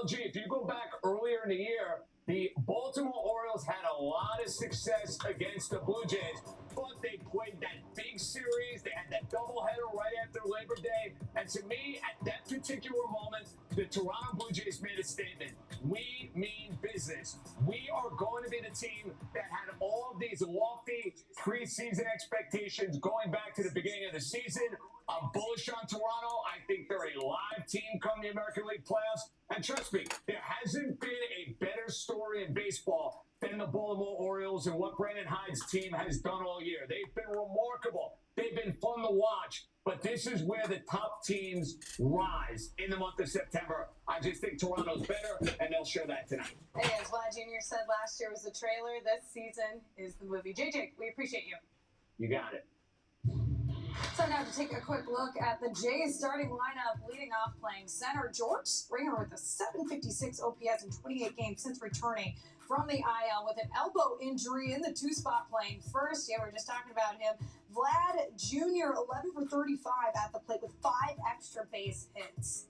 LG, if you go back earlier in the year, the Baltimore Orioles had a lot of success against the Blue Jays, but they played that big series. They had that doubleheader right after Labor Day. And to me, at that particular moment, the Toronto Blue Jays made a statement. We mean business. We are going to be the team that had all of these lofty preseason expectations going back to the beginning of the season. I'm bullish on Toronto. I think they're a live team come the American League playoffs. And trust me, there hasn't been a better story in baseball than the Baltimore Orioles and what Brandon Hyde's team has done all year. They've been remarkable. They've been fun to watch. But this is where the top teams rise in the month of September. I just think Toronto's better, and they'll show that tonight. Hey, as Vlad Jr. said last year was the trailer, this season is the movie. JJ, we appreciate you. You got it. So now to take a quick look at the Jays starting lineup, leading off playing center, George Springer with a .756 OPS in 28 games since returning from the IL with an elbow injury in the two-spot playing first. Yeah, we were just talking about him. Vlad Jr., 11 for 35 at the plate with 5 extra base hits.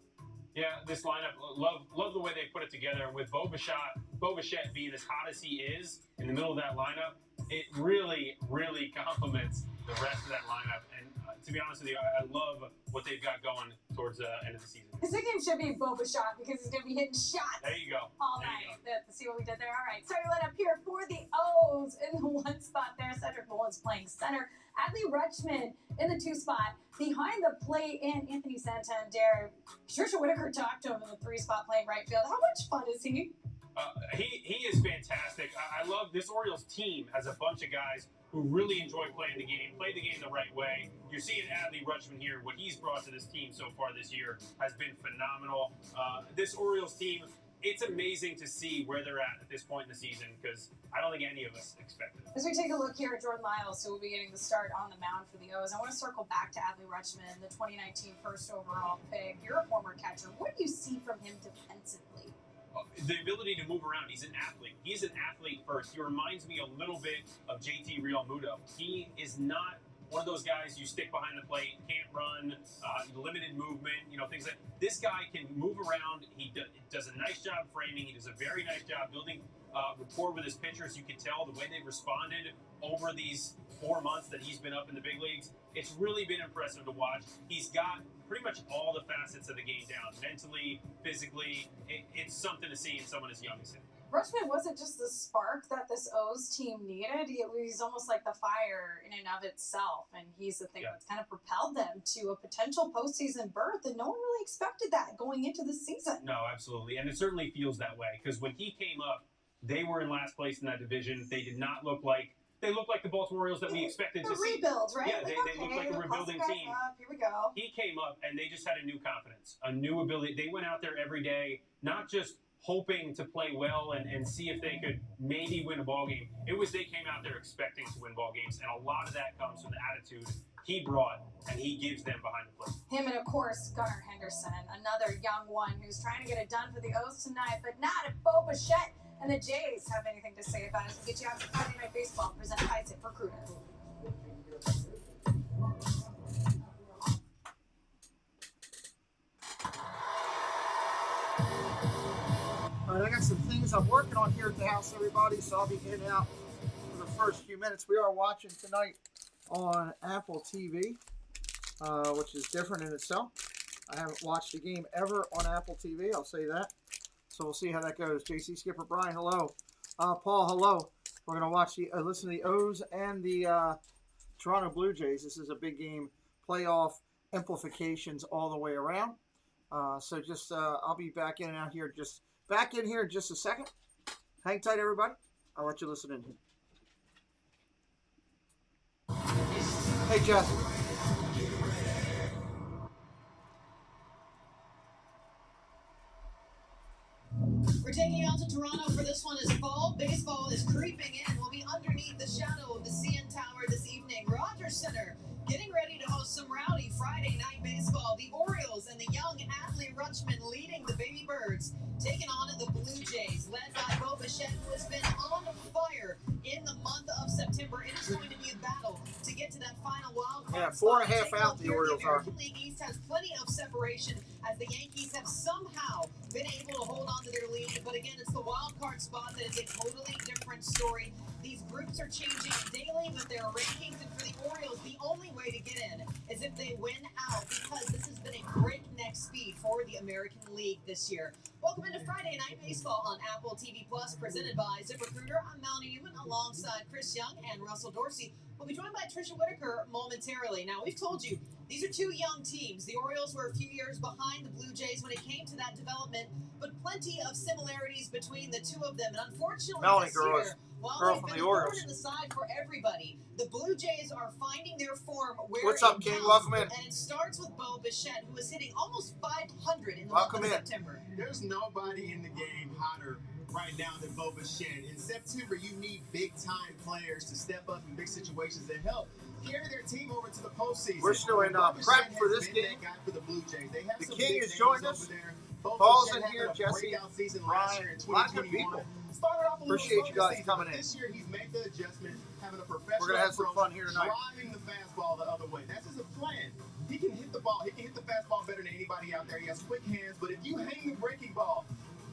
Yeah, this lineup, love the way they put it together with Bo Bichette being as hot as he is in the middle of that lineup. It really, really complements the rest of that lineup. And to be honest with you, I love what they've got going towards the end of the season. His nickname should be Bo Bichette because he's going to be hitting shots. There you go. All night. See what we did there? All right. Starting lineup here for the O's in the one spot there. Cedric Mullins playing center. Adley Rutschman in the two spot. Behind the plate, and Anthony Santander. Patricia Whitaker talked to him in the three spot playing right field. How much fun is he? He is fantastic. I love this Orioles team has a bunch of guys who really enjoy playing the game, play the game the right way. You're seeing Adley Rutschman here. What he's brought to this team so far this year has been phenomenal. This Orioles team, it's amazing to see where they're at this point in the season because I don't think any of us expected it. As we take a look here at Jordan Lyles, who will be getting the start on the mound for the O's, I want to circle back to Adley Rutschman, the 2019 first overall pick. You're a former catcher. What do you see from him defensively? The ability to move around. He's an athlete. He's an athlete first. He reminds me a little bit of JT Realmuto. He is not one of those guys you stick behind the plate, can't run, limited movement, things like that. This guy can move around. He does a nice job framing. He does a very nice job building rapport with his pitchers. You can tell the way they've responded over these 4 months that he's been up in the big leagues. It's really been impressive to watch. He's got pretty much all the facets of the game down. Mentally, physically, it's something to see in someone as young as him. Rutschman wasn't just the spark that this O's team needed. He's almost like the fire in and of itself. And he's the thing that's kind of propelled them to a potential postseason berth. And no one really expected that going into the season. No, absolutely. And it certainly feels that way. Because when he came up, they were in last place in that division. They did not look like... They look like the Baltimore Orioles that we expected to see. Rebuilds, right? Yeah, they look like a rebuilding team. Here we go. He came up, and they just had a new confidence, a new ability. They went out there every day, not just hoping to play well and see if they could maybe win a ball game. It was they came out there expecting to win ball games, and a lot of that comes from the attitude he brought, and he gives them behind the plate. Him and, of course, Gunnar Henderson, another young one who's trying to get it done for the O's tonight, but not if Bo Bichette and the Jays have anything to say about it. So get you out to Friday Night Baseball, presented by Zip Recruiter. All right, I got some things I'm working on here at the house, everybody, so I'll be in and out for the first few minutes. We are watching tonight on Apple TV, which is different in itself. I haven't watched a game ever on Apple TV, I'll say that. So we'll see how that goes. JC, Skipper, Brian, hello. Paul, hello. We're going to watch listen to the O's and the Toronto Blue Jays. This is a big game, playoff implications all the way around. So just I'll be back in and out here, back in here in just a second. Hang tight, everybody. I'll let you listen in here. Hey, Jeff. We're taking you out to Toronto for this one as fall baseball is creeping in. We'll be underneath the shadow of the CN Tower this evening. Rogers Center getting ready to host some rowdy Friday night baseball. The Orioles and the young Adley Rutschman leading the Baby Birds, taking on the Blue Jays, led by Bo Bichette, who has been on fire in the month of September. It is going to be a battle to get to that final wild card. Yeah, 4.5 out the Orioles are. The American League East has plenty of separation as the Yankees have somehow been able to hold on to But again, it's the wild card spot that is a totally different story. These groups are changing daily with their rankings, and for the Orioles, the only way to get in is if they win out, because this has been a breakneck speed for the American League this year. Welcome into Friday Night Baseball on Apple TV Plus, presented by ZipRecruiter. I'm Melanie Newman alongside Chris Young and Russell Dorsey. We'll be joined by Trisha Whitaker momentarily. Now, we've told you these are two young teams. The Orioles were a few years behind the Blue Jays when it came to that development, but plenty of similarities between the two of them. And unfortunately, Melanie, this year, while girl they've from been the a Orioles. thorn in the side for everybody, the Blue Jays are finding their form where What's up, it King? counts. Welcome in. And it starts with Bo Bichette, who is hitting almost 500 in the Welcome month of in. September. There's nobody in the game hotter right now than Bo Bichette. In September, you need big-time players to step up in big situations and help carry their team over to the postseason. We're still in prep for this game. For the Blue Jays. They have The some King big has names joined over us. there. Bo Paul's Bichette in here, having a Jesse, breakout season last year in Brian, lots of 2021. people. Started off a little Appreciate slow you guys this season, coming but in. This year, he's made the adjustment, having a professional We're gonna have some approach, fun here tonight. driving the fastball the other way. That's his plan. He can hit the ball. He can hit the fastball better than anybody out there. He has quick hands, but if you hang the breaking ball,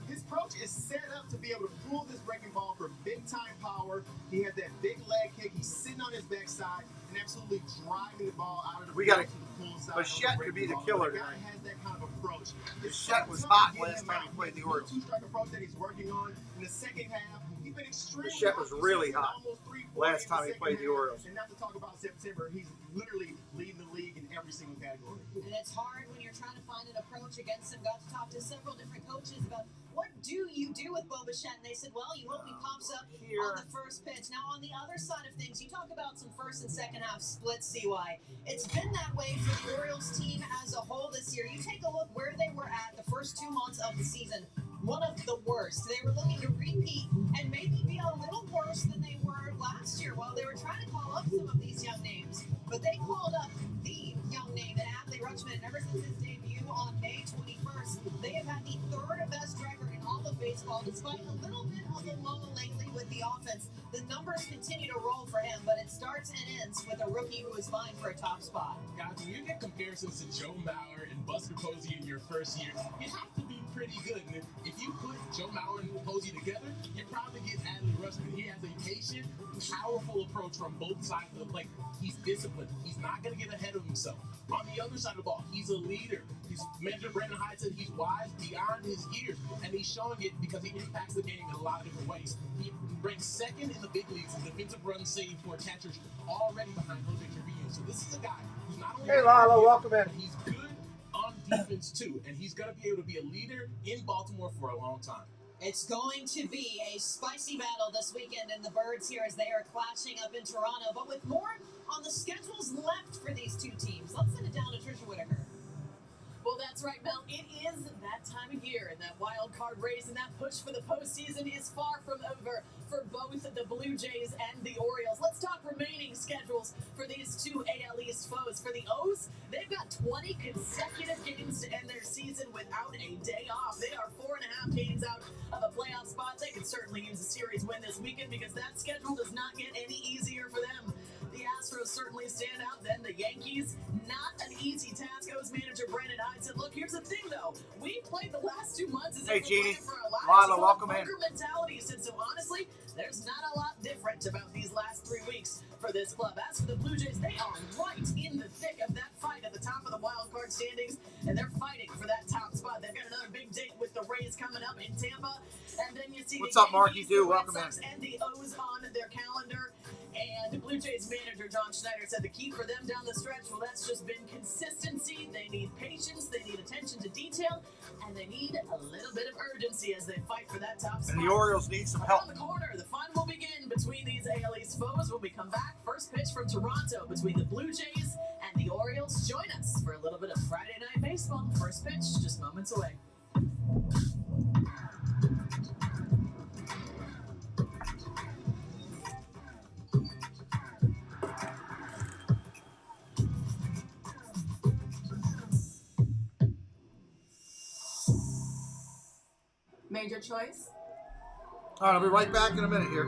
his approach is set up to be able to pull this breaking ball for big-time power. He has that big leg kick. He's sitting on his backside and absolutely driving the ball out of the We gotta- to the pull side. Bichette could be the killer The guy tonight. has that kind of approach. Bichette was hot last time he played the Orioles. Two-strike approach that he's working on in the second half. He's been extremely Bichette was hot. really He's hot almost 3-4 last in time he second played the half. Orioles. And not to talk about September, he's literally leading the league in every single category. And it's hard when you're trying to find an approach against him. Got to talk to several different coaches about what do you do with Bo Bichette, and they said, well, you hope he pops up on the first pitch. Now, on the other side of things, you talk about some first and second half splits, CY. It's been that way for the Orioles team as a whole this year. You take a look where they were at the first 2 months of the season. One of the worst. They were looking to repeat and maybe be a little worse than they were last year while they were trying to call up some of these young names. But they called up the young name, Adley Rutschman, and ever since his debut on May 21st, they have had the third best record in all of baseball, despite a little bit of a lull lately with the offense. The numbers continue to roll for him, but it starts and ends with a rookie who is vying for a top spot. Guys, when you get comparisons to Joe Mauer and Buster Posey in your first year, you have to be pretty good. And if you put Joe Mauer and Posey together, you probably get Adley Rutschman. He has a patient, powerful approach from both sides of the plate. He's disciplined. He's not going to get ahead of himself. On the other side of the ball, he's a leader. His manager, Brandon Hyde, said he's wise beyond his years, and he's showing it because he impacts the game in a lot of different ways. He ranks second in the big leagues in defensive runs saved for catchers, already behind Jose Trevino. So this is a guy who's not only Hey, Lila, welcome in. but he's good on defense too, and he's going to be able to be a leader in Baltimore for a long time. It's going to be a spicy battle this weekend in the Birds here as they are clashing up in Toronto. But with more on the schedules left for these two teams, let's send it down to Trisha Whitaker. Well, that's right, Mel. It is that time of year, and that wild card race and that push for the postseason is far from over for both the Blue Jays and the Orioles. Let's talk remaining schedules for these two AL East foes. For the O's, they've got 20 consecutive games to end their season without a day off. They are 4.5 games out of a playoff spot. They could certainly use a series win this weekend because that schedule does not get any easier for them. The Astros certainly stand out. Then the Yankees, not an easy task. O's manager Brandon Hyde said, look, here's the thing, though. We played the last 2 months as Hey, if we're Jeannie. playing for our lives. Lila, welcome in. Poker mentality. So honestly, there's not a lot different about these last 3 weeks for this club. As for the Blue Jays, they are right in the thick of that fight at the top of the wild card standings, and they're fighting for that top spot. They've got another big date with the Rays coming up in Tampa, and then you see What's the up, Mark? Yankees, You do. the Red Welcome in. Sox, and the O's on their calendar. And Blue Jays manager John Schneider said the key for them down the stretch, well, that's just been consistency. They need patience, they need attention to detail, and they need a little bit of urgency as they fight for that top spot. And the Orioles need some help. Around the corner, the fun will begin between these AL East foes when we come back. First pitch from Toronto between the Blue Jays and the Orioles. Join us for a little bit of Friday Night Baseball. First pitch, just moments away. Made your choice? All right, I'll be right back in a minute here.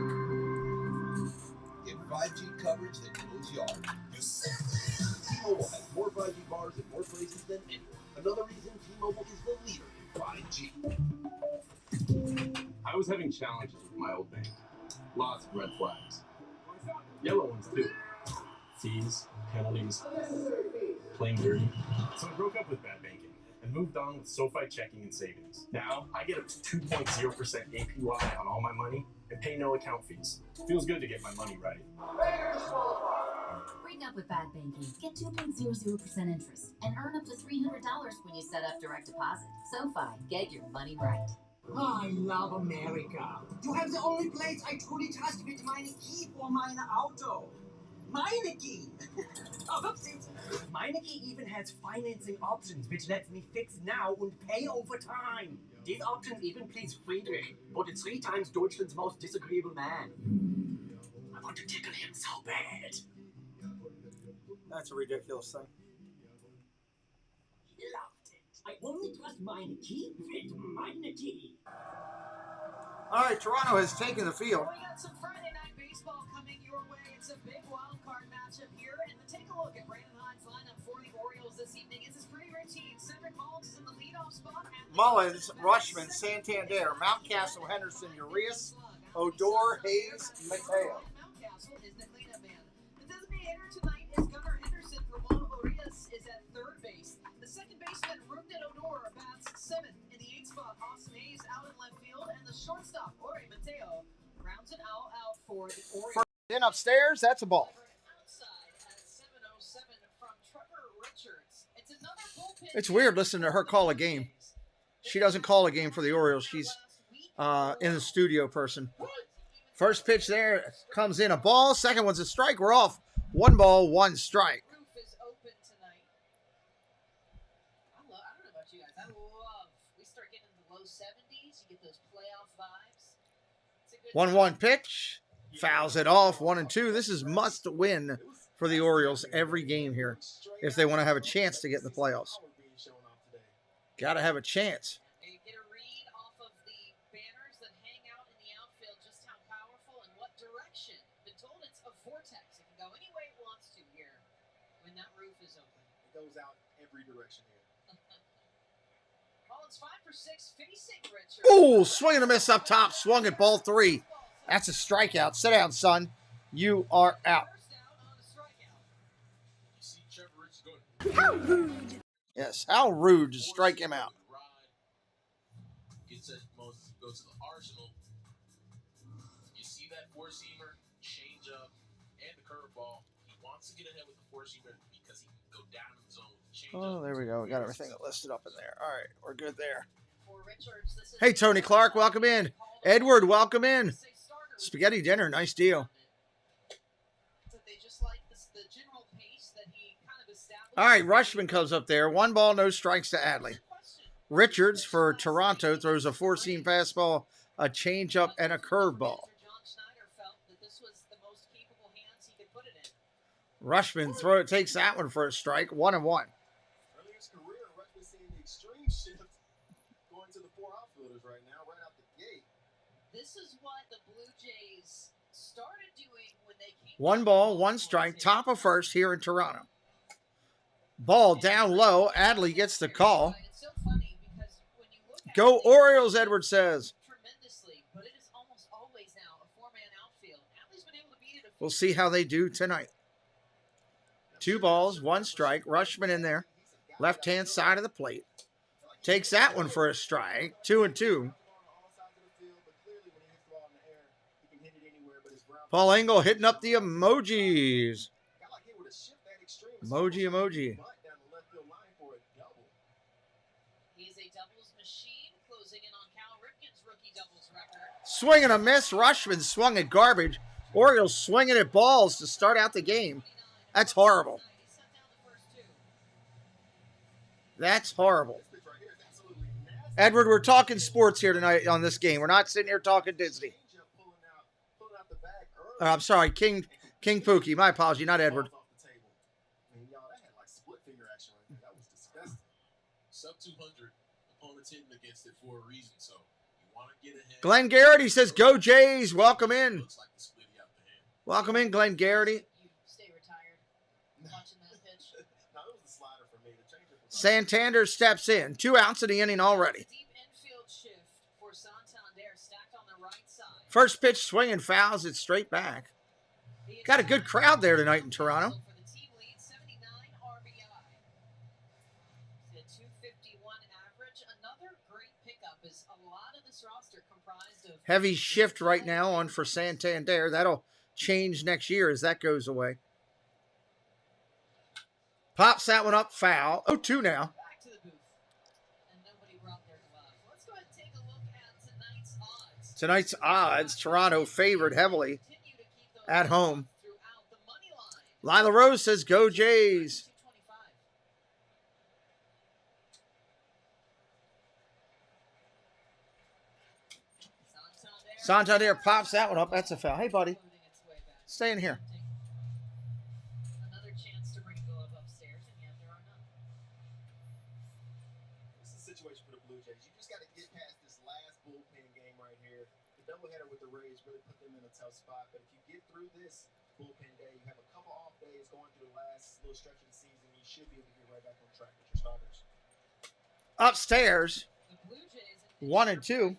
Get 5G coverage that goes yard. T-Mobile has more 5G bars in more places than anyone. Another reason T-Mobile is the leader in 5G. I was having challenges with my old bank. Lots of red flags. Yellow ones too. Fees, penalties, playing dirty. So I broke up with bad banking and moved on with SoFi checking and savings. Now I get up to 2.0% APY on all my money and pay no account fees. Feels good to get my money right. Break up with bad banking. Get 2.00% interest and earn up to $300 when you set up direct deposit. SoFi, get your money right. I love America. You have the only place I truly trust with meine Key for mein Auto. Meine Key. Oh, oopsies. Meine Key even has financing options, which lets me fix now and pay over time. These options even please Friedrich, but it's 3 times Deutschland's most disagreeable man. I want to tickle him so bad. That's a ridiculous thing. Loved it. I only trust meine Key with meine Key. All right, Toronto has taken the field. We got some Friday night baseball coming your way. It's a big wild card matchup here. And take a look at Brandon Hyde's lineup for the Orioles this evening. It's pretty routine. Cedric Mullins is in the leadoff spot. Mullins, Rutschman, Santander, Mountcastle, Henderson, Urias, Odor, Hayes, Mateo. Mountcastle is the cleanup man. The designated hitter tonight is Gunnar Henderson. Ramon Urias is at third base. The second baseman, Rugnet Odor, bats 7th. In the 8th spot, Austin Hayes out in left field. And the shortstop, Jorge Mateo, rounds it out for the Orioles. In upstairs, that's a ball. It's weird listening to her call a game. She doesn't call a game for the Orioles. She's in the studio person. First pitch there comes in a ball. Second one's a strike. We're off. 1 ball, 1 strike. Roof is open tonight. I don't know about you guys. I love. We start getting in the low 70s. You get those playoff vibes. It's a good 1-1 pitch. Fouls it off. 1-2. This is must win for the Orioles every game here if they want to have a chance to get in the playoffs. Got to have a chance. And you get a read off of the banners that hang out in the outfield, just how powerful and what direction. Been told it's a vortex. It can go any way it wants to here when that roof is open. It goes out every direction here. Mullins 5 for 6, facing Richard. Ooh, swing and a miss up top. Swung at ball 3. That's a strikeout. Sit down, son. You are out. First down on a strikeout. You see Trevor Rich going, How rude. Yes, how rude to strike him out. Gets it, Moses goes to the arsenal. You see that 4-seamer, change up, and the curveball. He wants to get ahead with the 4-seamer because he can go down in the zone with the change Oh, up. there we go. We got everything listed up in there. All right, we're good there. For Richards, this is Hey, Tony Clark, welcome in. Edward, welcome in. Spaghetti dinner, nice deal. But they just like the general pace that he kind of established. All right, Rutschman comes up there. 1 ball, no strikes to Adley. Richards for Toronto throws a 4-seam fastball, a changeup, and a curveball. John Schneider felt that this was the most capable hands he could put it in. Rutschman takes that one for a strike, 1-1. Early in his career, Rutschman seeing the extreme shift going to the 4 outfielders right now, right out the gate. This is what the Blue Jays started doing when they came. 1 ball, 1 strike, top of first here in Toronto. Ball down low. Adley gets the call. It's so funny because when you look at Go it, Orioles, Edward says. tremendously, but it is almost always now a 4-man outfield. Adley's been able to beat it a few We'll see how they do tonight. 2 balls, 1 strike. Rutschman in there. Left-hand side of the plate. Takes that one for a strike. 2-2. Paul Engel hitting up the emojis. Emoji. He's a doubles machine, closing in on Cal Ripken's rookie doubles record. Swing and a miss. Rutschman swung at garbage. Orioles swinging at balls to start out the game. That's horrible. He set down the first 2. That's horrible. Edward, we're talking sports here tonight on this game. We're not sitting here talking Disney. I'm sorry, King Pookie. My apology, not Edward. Sub 200, opponents hitting against it for a reason, so you want to get ahead. Glenn Garrity says, go Jays. Welcome in. Looks like the split out the hand. Welcome in, Glenn Garrity. You stay retired watching that pitch. No, it was a slider for me. The changeup was Santander steps in. 2 outs in the inning already. Deep infield shift for Cy First pitch swinging, fouls it straight back. Got a good crowd there tonight in Toronto. Heavy shift right now on for Santander. That'll change next year as that goes away. Pops that one up, foul. 0-2 now. Tonight's odds, Toronto favored heavily at home. Lila Rose says, go Jays. Santander pops that one up. That's a foul. Hey, buddy. Stay in here. Another chance to bring Glove upstairs, and yet there are none. This is a situation for the Blue Jays. You just got to get past this last bullpen game right here. The doubleheader with the Rays really put them in a tough spot. But if you get through this bullpen day, you have a couple off days going through the last little stretch of the season. You should be able to get right back on track with your starters. Upstairs, 1 and 2.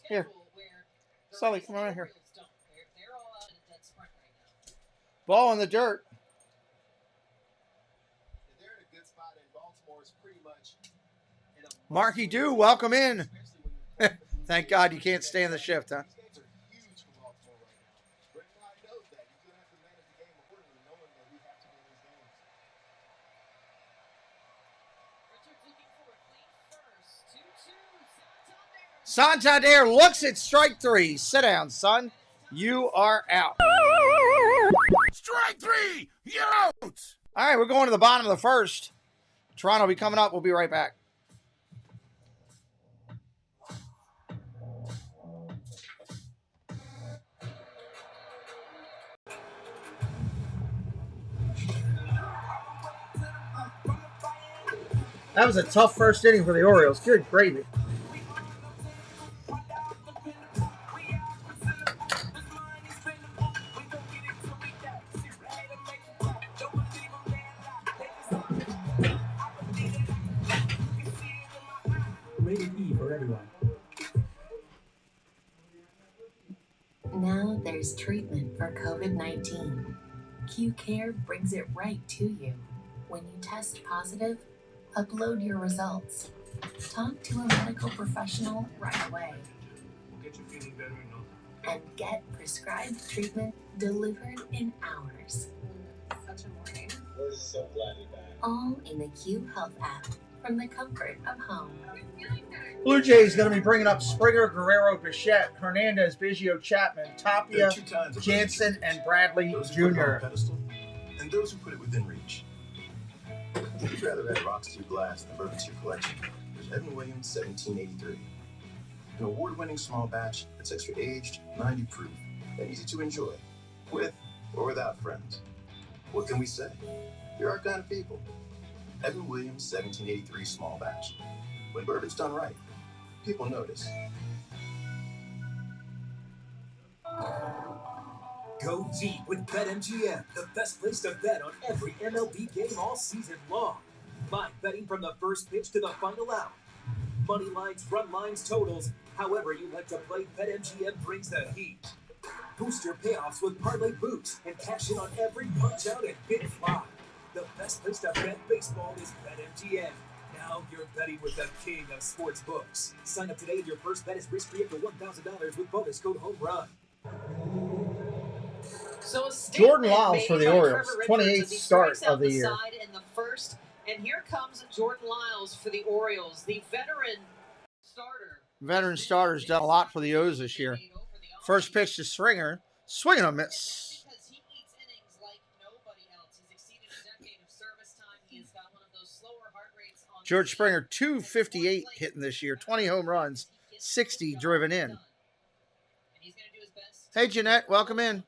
Here, Sully, come on here. Ball in the dirt. Marky Dew, welcome in. Thank God you can't stay in the shift, huh? Santander looks at strike 3. Sit down, son. You are out. Strike 3! You're out! All right, we're going to the bottom of the first. Toronto will be coming up. We'll be right back. That was a tough first inning for the Orioles. Good gravy. Now there's treatment for COVID-19. Q-Care brings it right to you. When you test positive, upload your results. Talk to a medical professional right away. We'll get you feeling better in no time. And get prescribed treatment delivered in hours. Such a morning. We're so glad you're back. All in the Q Health app from the comfort of home. Blue Jays going to be bringing up Springer, Guerrero, Bichette, Hernandez, Biggio, Chapman, Tapia, Jansen, and Bradley Jr. And those who put it within reach. If you'd rather add rocks to your glass than bourbon to your collection, there's Evan Williams 1783. An award-winning small batch that's extra aged, 90 proof, and easy to enjoy, with or without friends. What can we say? You're our kind of people. Evan Williams 1783 small batch. When bourbon's done right, people notice. Go deep with BetMGM, the best place to bet on every MLB game all season long. Live betting from the first pitch to the final out. Money lines, run lines, totals. However you like to play, BetMGM brings the heat. Boost your payoffs with parlay boosts and cash in on every punch out and hit fly. The best place to bet baseball is BetMGM. Now you're betting with the king of sports books. Sign up today and your first bet is risk-free up to $1,000 with bonus code HOMERUN. So Jordan Lyles for the Orioles, 28th start of the year. In the first, and here comes Jordan Lyles for the Orioles, the veteran starter. Veteran starter's done a lot for the O's this year. First pitch to Springer, swinging a miss. Because he eats innings like nobody else. He's exceeded a decade of service time. He has got one of those slower heart rates on George Springer, 258 hitting this year, 20 home runs, 60 driven in. And he's going to do his best. Hey, Jeanette, welcome in.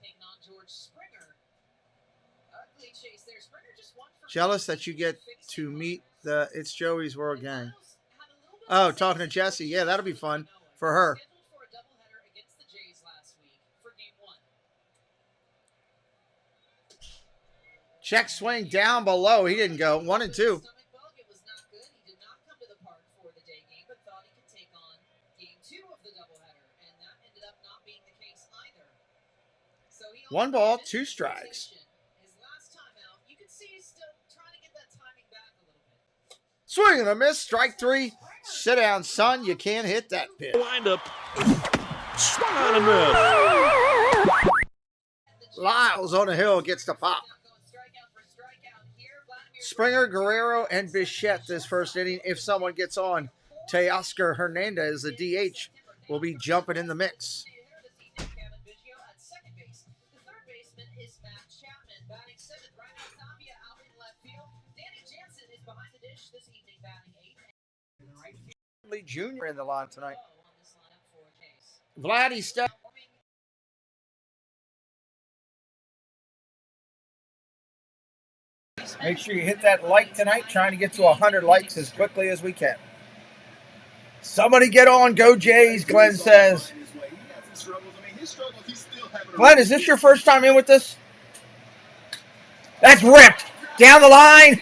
Taking on George Springer. Ugly chase there. Springer just won for Jealous that you get to meet the It's Joey's World gang. Oh, talking to Jesse. Yeah, that'll be fun for her. scheduled for a doubleheader against the Jays last week for game 1. Check swing down below. He didn't go. 1 and 2. It was not good. He did not come to the park for the day game, but thought he could take on game 2 of the doubleheader, and that ended up not being the case either. So he 1 ball, 2 strikes. His last time out, you could see he's still trying to get that timing back a little bit. Swing and a miss. Strike 3. Sit down, son. You can't hit that pitch. Wind up. Swung on and missed. Lyles on the hill gets the pop. Springer, Guerrero, and Bichette this first inning. If someone gets on, Teoscar Hernandez, the DH, will be jumping in the mix. The third baseman is Matt Chapman, batting 7th. Ryan Tapia out in left field. Danny Jansen is behind the dish this evening, batting 8th. Lee Jr. in the line tonight. Vladdy step. Make sure you hit that like tonight. Trying to get to 100 likes as quickly as we can. Somebody get on. Go Jays, Glenn says. Glenn, is this your first time in with this? That's ripped. Down the line.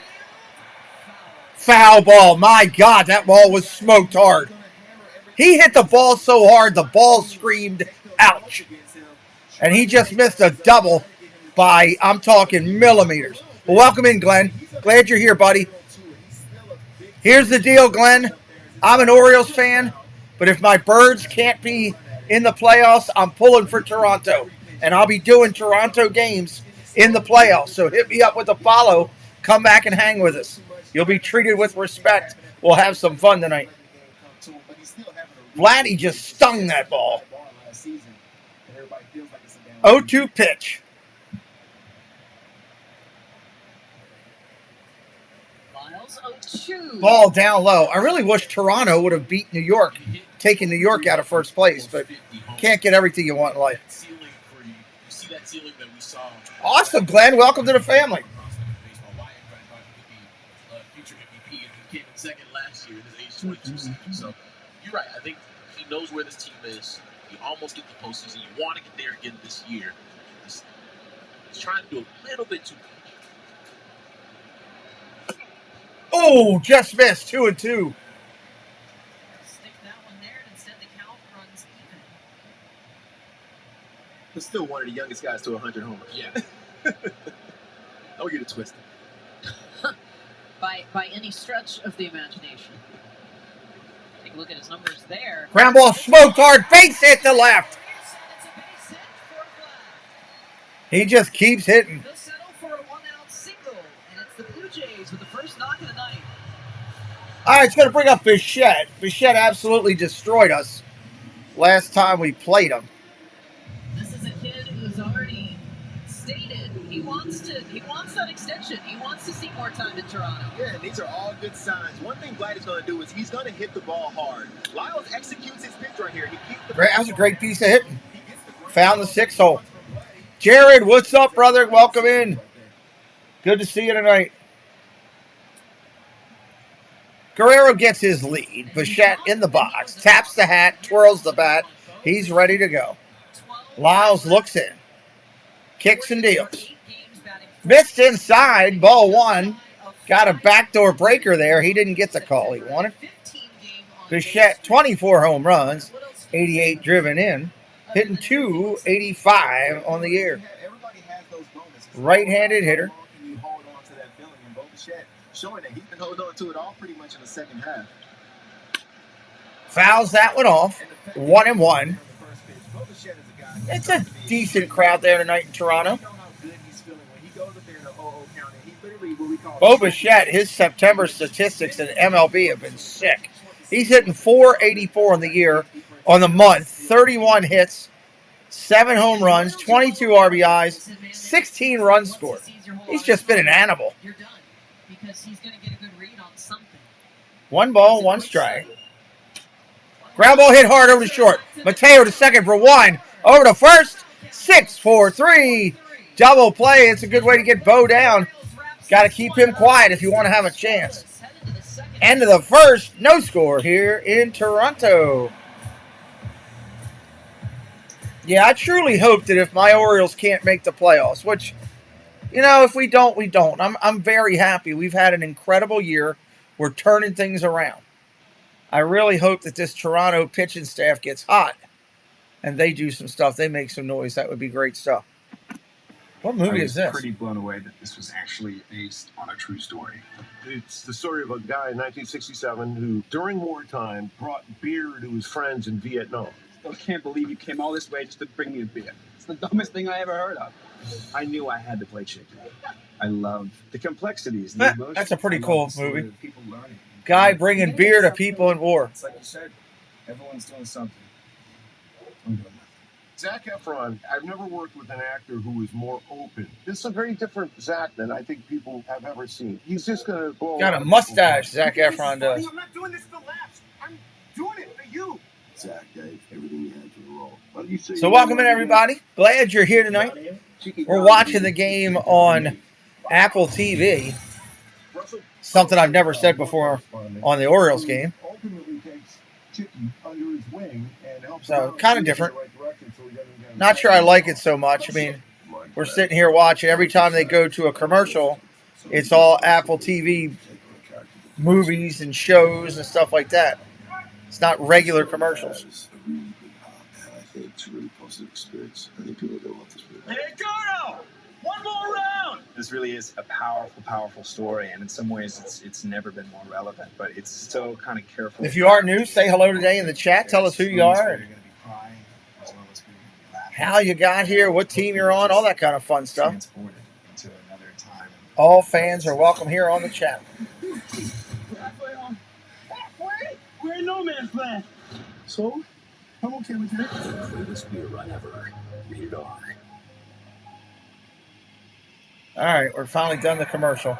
Foul ball. My God, that ball was smoked hard. He hit the ball so hard, the ball screamed, ouch. And he just missed a double by, I'm talking millimeters. Well, welcome in, Glenn. Glad you're here, buddy. Here's the deal, Glenn. I'm an Orioles fan, but if my Birds can't be in the playoffs, I'm pulling for Toronto. And I'll be doing Toronto games in the playoffs. So hit me up with a follow. Come back and hang with us. You'll be treated with respect. We'll have some fun tonight. Vladdy just stung that ball. 0-2 pitch. Ball down low. I really wish Toronto would have beat New York, taken New York out of first place, but can't get everything you want in life. Awesome, Glenn. Welcome to the family. So you're right. I think he knows where this team is. You almost get the postseason. You want to get there again this year. He's trying to do a little bit too much. Oh, just missed. 2 and 2. Stick that one there, and instead the count runs even. He's still one of the youngest guys to 100 homers. Yeah. Don't get it twisted. By any stretch of the imagination. Take a look at his numbers there. Ground ball smoked hard. Base hit to left. It's a base hit for Vlad. He just keeps hitting. They'll settle for a 1-out single, and it's the Blue Jays with the first knock of the night. All right, it's going to bring up Bichette. Bichette absolutely destroyed us last time we played him. This is a kid who's already stated he wants that extension. He wants to see more time in Toronto. Yeah, and these are all good signs. One thing Vlad is going to do is he's going to hit the ball hard. Lyles executes his pitch right here. He keeps the That was a great piece of hitting. Found the 6 hole. Jared, what's up, brother? Welcome in. Good to see you tonight. Guerrero gets his lead. Bichette in the box. Taps the hat. Twirls the bat. He's ready to go. Lyles looks in. Kicks and deals. Missed inside. Ball 1. Got a backdoor breaker there. He didn't get the call he wanted. Bichette, 24 home runs. 88 driven in. Hitting .285 on the year. Right-handed hitter. Showing that he's been holding on to it all pretty much in the second half. Fouls that one off. 1-1. It's a decent crowd there tonight in Toronto. Bo Bichette, his September statistics in MLB have been sick. He's hitting .484 on the year, on the month, 31 hits, 7 home runs, 22 RBIs, 16 runs scored. He's just been an animal. You're done because he's going to get a good read on something. 1 ball, 1 strike. Ground ball hit hard over to short. Mateo to second for 1. Over to first. 6-4-3. Double play. It's a good way to get Bo down. Got to keep him quiet if you want to have a chance. End of the first. No score here in Toronto. Yeah, I truly hope that if my Orioles can't make the playoffs, which You know, if we don't, we don't. I'm very happy. We've had an incredible year. We're turning things around. I really hope that this Toronto pitching staff gets hot and they do some stuff. They make some noise. That would be great stuff. What movie is this? I was pretty blown away that this was actually based on a true story. It's the story of a guy in 1967 who, during wartime, brought beer to his friends in Vietnam. I can't believe you came all this way just to bring me a beer. It's the dumbest thing I ever heard of. I knew I had to play chicken. I love the complexities. The emotions. That's a pretty cool movie. Guy bringing beer to people in war. It's like you said, everyone's doing something. Zac Efron, I've never worked with an actor who was more open. This is a very different Zac than I think people have ever seen. He's just going to blow. Got a mustache, Zac Efron does. I'm not doing this for laughs. I'm doing it for you. Zac gave everything you had for the role. What do you say? So welcome in, everybody. Glad you're here tonight. We're watching the game on Apple TV. Something I've never said before on the Orioles game. So kind of different. Not sure I like it so much. I mean, we're sitting here watching. Every time they go to a commercial, it's all Apple TV movies and shows and stuff like that. It's not regular commercials. I think it's a really positive experience. I think people are going to love this movie. Hey, Gordo! One more round! This really is a powerful, powerful story, and in some ways it's never been more relevant, but it's still kind of careful. If you are new, say hello today in the chat. Tell us who you are, and how you got here, what team you're on, all that kind of fun stuff. All fans are welcome here on the chat. We're in no man's land. So, I'm okay with that. Greatest beer run ever. Rated R. All right, we're finally done the commercial.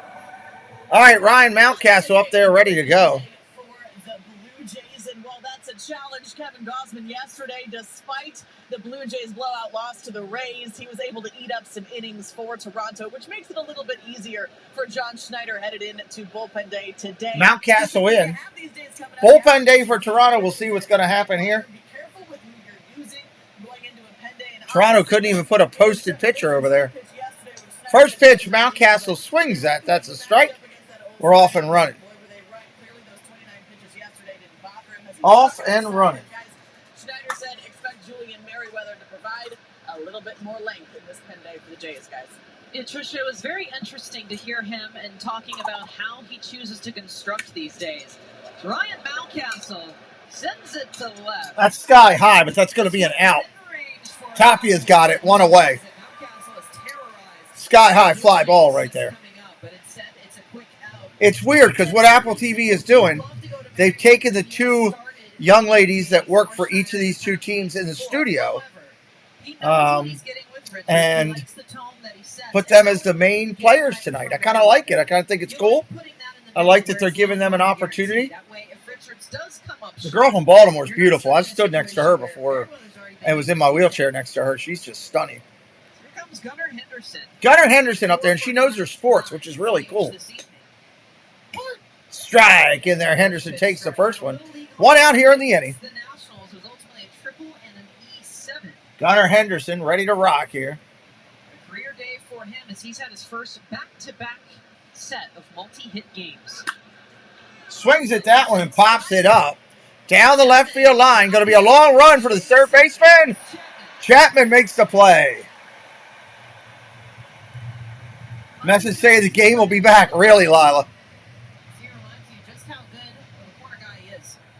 All right, Ryan Mountcastle up there ready to go. For the Blue Jays, and while that's a challenge, Kevin Gausman yesterday, despite the Blue Jays blowout loss to the Rays, he was able to eat up some innings for Toronto, which makes it a little bit easier for John Schneider headed into bullpen day today. Mountcastle in. Bullpen day for Toronto. We'll see what's going to happen here. Toronto couldn't even put a posted pitcher over there. First pitch, Mountcastle swings that. That's a strike. We're off and running. Off and running. Schneider said expect Julian Merriweather to provide a little bit more length in this pen day for the Jays, guys. Yeah, Tricia, it was very interesting to hear him and talking about how he chooses to construct these days. Ryan Mountcastle sends it to the left. That's sky high, but that's going to be an out. Tapia's got it. One away. Sky high fly ball right there. It's weird because what Apple TV is doing, they've taken the two young ladies that work for each of these two teams in the studio and put them as the main players tonight. I kind of like it. I kind of think it's cool. I like that they're giving them an opportunity. The girl from Baltimore is beautiful. I've stood next to her before and was in my wheelchair next to her. She's just stunning. Here comes Gunnar Henderson. Gunnar Henderson up there, and she knows her sports, which is really cool. Strike in there. Henderson takes the first one. One out here in the inning. Gunnar Henderson ready to rock here. A career day for him as he's had his first back-to-back set of multi-hit games. Swings at that one and pops it up. Down the left field line. Going to be a long run for the third baseman. Chapman makes the play. Message saying the game will be back. Really, Lila?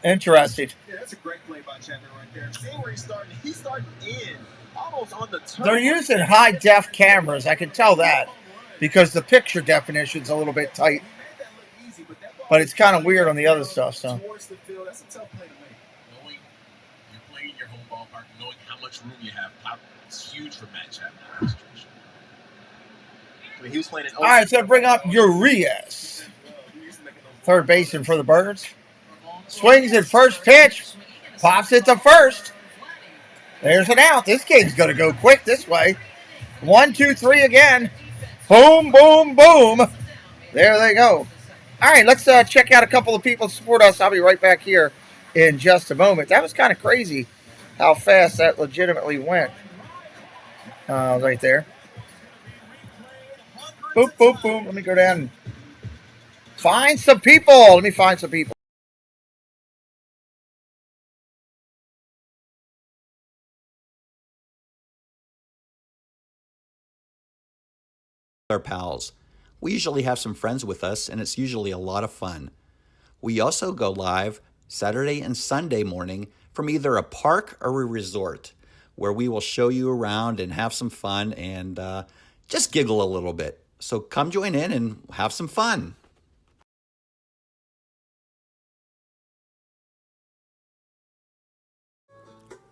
Interesting. Yeah, that's a great play by Chapman right there. See where he's starting. He's starting in, almost on the turn. They're using high-def cameras. I can tell that because the picture definition's a little bit tight. But it's kind of weird on the other stuff. So. Towards the field, that's a tough play to make. Knowing you're playing in your home ballpark, knowing how much room you have, it's huge for Matt Chapman in this situation. I mean, he was playing in all right, so bring up Urias. Third baseman for the Birds. Swings at first pitch. Pops it to first. There's an out. This game's going to go quick this way. 1, 2, 3 again. Boom, boom, boom. There they go. All right, let's check out a couple of people to support us. I'll be right back here in just a moment. That was kind of crazy how fast that legitimately went right there. Boop, boop, boop. Let me go down and find some people. Let me find some people. Our pals. We usually have some friends with us, and it's usually a lot of fun. We also go live Saturday and Sunday morning from either a park or a resort, where we will show you around and have some fun and just giggle a little bit. So come join in and have some fun.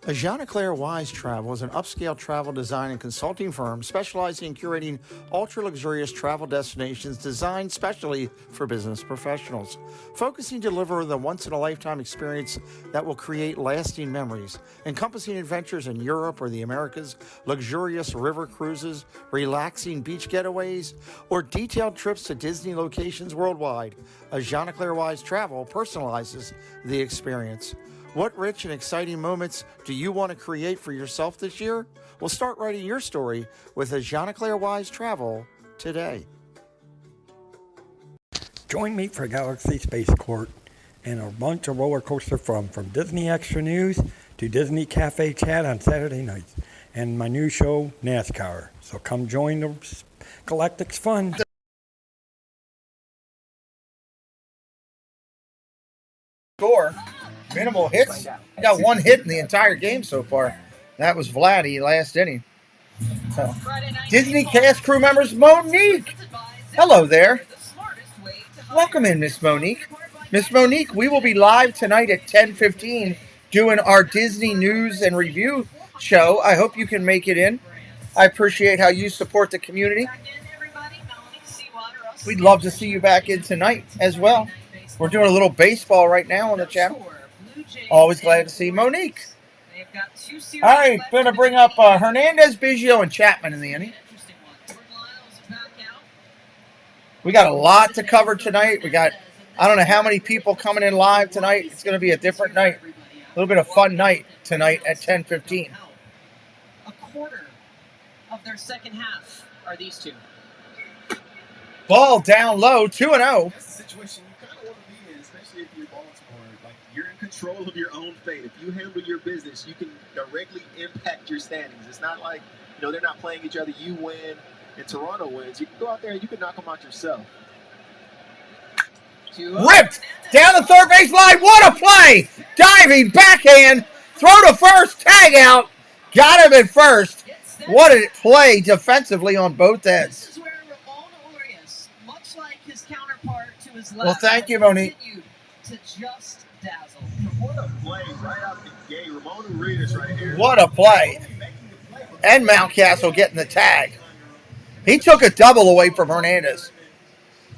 Jean-Claire Wise Travel is an upscale travel design and consulting firm specializing in curating ultra-luxurious travel destinations designed specially for business professionals, focusing to deliver the once-in-a-lifetime experience that will create lasting memories, encompassing adventures in Europe or the Americas, luxurious river cruises, relaxing beach getaways, or detailed trips to Disney locations worldwide. Jean-Claire Wise Travel personalizes the experience. What rich and exciting moments do you want to create for yourself this year? Well, start writing your story with a Jean-Claire Wise Travel today. Join me for Galaxy Spaceport and a bunch of roller coaster fun, from Disney Extra News to Disney Cafe Chat on Saturday nights, and my new show, NASCAR. So come join the Galactic's fun. Score. Minimal hits. I got one hit in the entire game so far. That was Vladdy last inning. So, Disney cast crew members Monique. Hello there. Welcome in, Miss Monique. Miss Monique, we will be live tonight at 10:15 doing our Disney news and review show. I hope you can make it in. I appreciate how you support the community. We'd love to see you back in tonight as well. We're doing a little baseball right now on the channel. Always glad to see Monique. All right, going to bring up Hernandez, Biggio, and Chapman in the inning. We got a lot to cover tonight. We got, I don't know how many people coming in live tonight. It's going to be a different night. A little bit of fun night tonight at 10:15. A quarter of their second half are these two. Ball down low, 2-0. That's the situation you kind of want to be in, especially if you're Baltimore. Like, you're in control of your own fate. If you handle your business, you can directly impact your standings. It's not like, they're not playing each other. You win and Toronto wins. You can go out there and you can knock them out yourself. Ripped down the third base line. What a play! Diving backhand, throw to first, tag out. Got him at first. What a play defensively on both ends. This is where Ramon Urias, much like his counterpart to his left, Well, thank you, Monique. continued to just dazzle. What a play right out the gate. Ramon Urias right here. What a play. And Mountcastle getting the tag. He took a double away from Hernandez.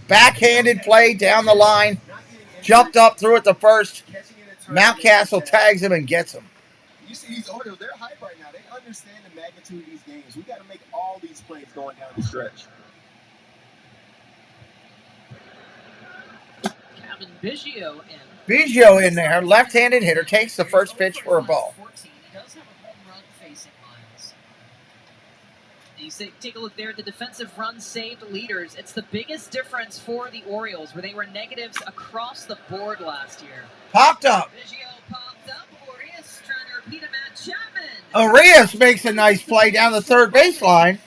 Backhanded play down the line. Jumped up, threw it to first. Mountcastle tags him and gets him. You see these Orioles, they're hype right now. They understand the magnitude of these games. We got to make all these plays going down the stretch. Kevin Biggio in. Biggio in there, left-handed hitter, takes the first pitch for a ball. 14. He does have a home run facing Miles. You take a look there at the defensive runs saved leaders. It's the biggest difference for the Orioles, where they were negatives across the board last year. Popped up. Biggio popped up. Urias trying to repeat him at Chapman. Urias makes a nice play down the third baseline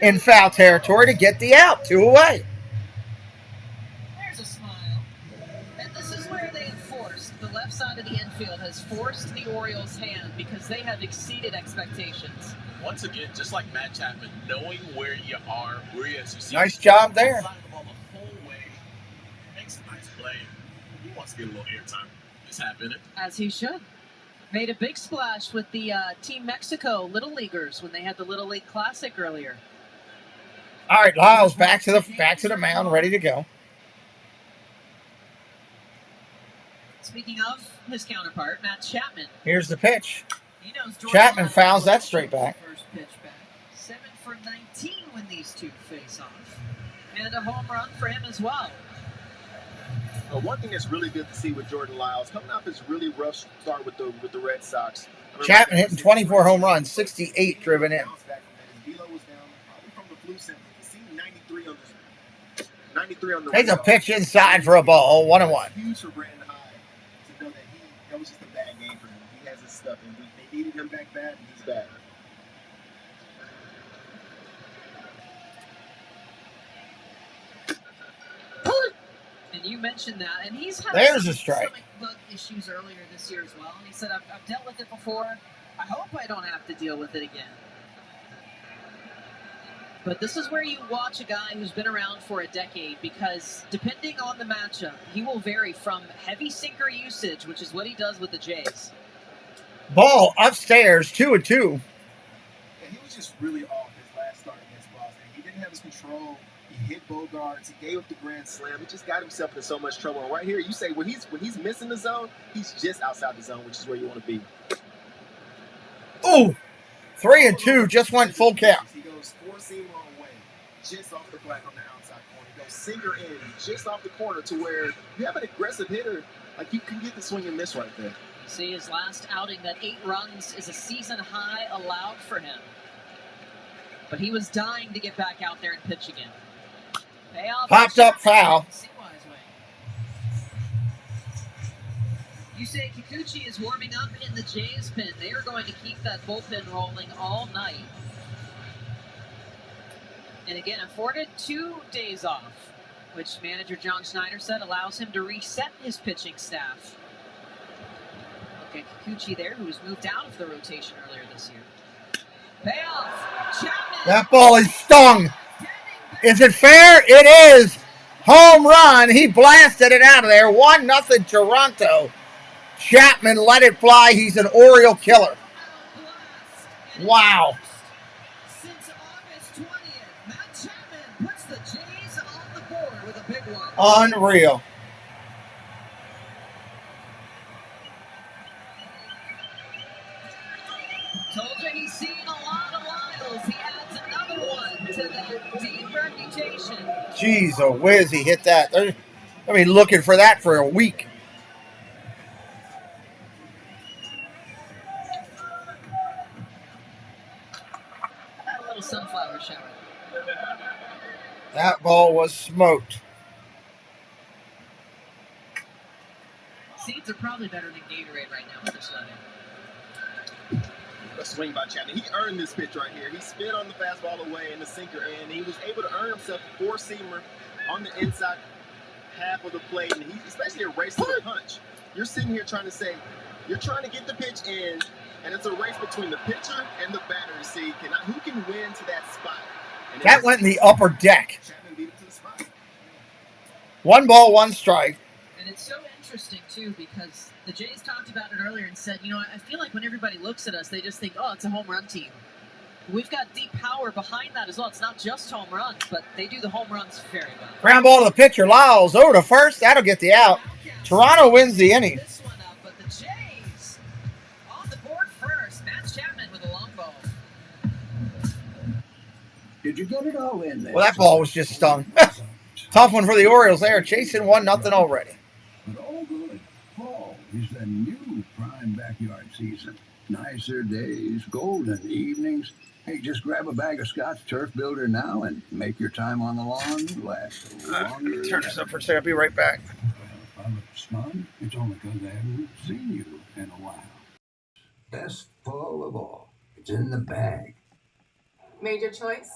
in foul territory to get the out. 2 away. There's a smile. And this is where they have forced. The left side of the infield has forced the Orioles' hand because they have exceeded expectations. Once again, just like Matt Chapman, knowing where you are, Urias, you see. Nice job there. The whole way. Makes a nice play. He wants to get a little airtime. This happened. As he should. Made a big splash with the Team Mexico Little Leaguers when they had the Little League Classic earlier. All right, Lyles back to the mound, ready to go. Speaking of his counterpart, Matt Chapman. Here's the pitch. He knows Chapman fouls that straight back. First pitch back. 7 for 19 when these two face off. And a home run for him as well. One thing that's really good to see with Jordan Lyles, coming off his really rough start with the Red Sox. Chapman hitting 24 home runs, 68 driven in. Velo was down, probably from the flu symptoms. To see 93 on this. 93 on the Takes a radar. pitch inside for a ball. 1-1. Huge for Brandon Hyde to know that that was just a bad game for him. He has his stuff, and they needed him back bad, and he's bad. And you mentioned that, and he's had There's some a strike. stomach bug issues earlier this year as well. And he said, I've dealt with it before. I hope I don't have to deal with it again. But this is where you watch a guy who's been around for a decade, because depending on the matchup, he will vary from heavy sinker usage, which is what he does with the Jays. Ball upstairs, 2-2. Yeah, he was just really off his last start against Boston. He didn't have his control. He hit Bogarts. He gave up the grand slam. He just got himself in so much trouble. And right here, you say when he's missing the zone, he's just outside the zone, which is where you want to be. Ooh, 3-2, just went full count. He goes four-seamer away, just off the black on the outside corner. He goes sinker in, just off the corner, to where you have an aggressive hitter, like you can get the swing and miss right there. See, his last outing, that 8 runs is a season high allowed for him. But he was dying to get back out there and pitch again. Payoff. Popped up foul. Yusei Kikuchi is warming up in the Jays pen. They are going to keep that bullpen rolling all night. And again, afforded 2 days off, which manager John Schneider said allows him to reset his pitching staff. Okay, Kikuchi there, who was moved out of the rotation earlier this year. Payoff. Chapman. That ball is stung. Is it fair? It is. Home run. He blasted it out of there. 1-0 Toronto. Chapman let it fly. He's an Oriole killer. Wow. Since August 20th, Matt Chapman puts the Jays on the board with a big one. Unreal. Told you he's seen a lot of wiles. He adds another one to that deep reputation. Jeez, oh whiz, he hit that. I mean, looking for that for a week. A little sunflower shower. That ball was smoked. Seeds are probably better than Gatorade right now with this weather. A swing by Chapman. He earned this pitch right here. He spit on the fastball away and the sinker in. He was able to earn himself a four-seamer on the inside half of the plate, and he especially erased the punch. You're sitting here trying to say, you're trying to get the pitch in, and it's a race between the pitcher and the batter to see who can win to that spot. And That went in the upper deck. Chapman beat it to the spot. 1 ball, 1 strike. And it's so interesting, too, because the Jays talked about it earlier and said, I feel like when everybody looks at us, they just think, oh, it's a home run team. We've got deep power behind that as well. It's not just home runs, but they do the home runs very well. Ground ball to the pitcher. Lyles over to first. That'll get the out. Toronto wins the inning. This one up, but the Jays on the board first. Matt Chapman with a long ball. Did you get it all in there? Well, that ball was just stung. Tough one for the Orioles. They are chasing 1-0 already. But all good. Fall is the new prime backyard season. Nicer days, golden evenings. Hey, just grab a bag of Scotch Turf Builder now and make your time on the lawn last longer. Turn this up for a second. I'll be right back. If I look smug, it's only because I haven't seen you in a while. Best fall of all. It's in the bag. Made your choice?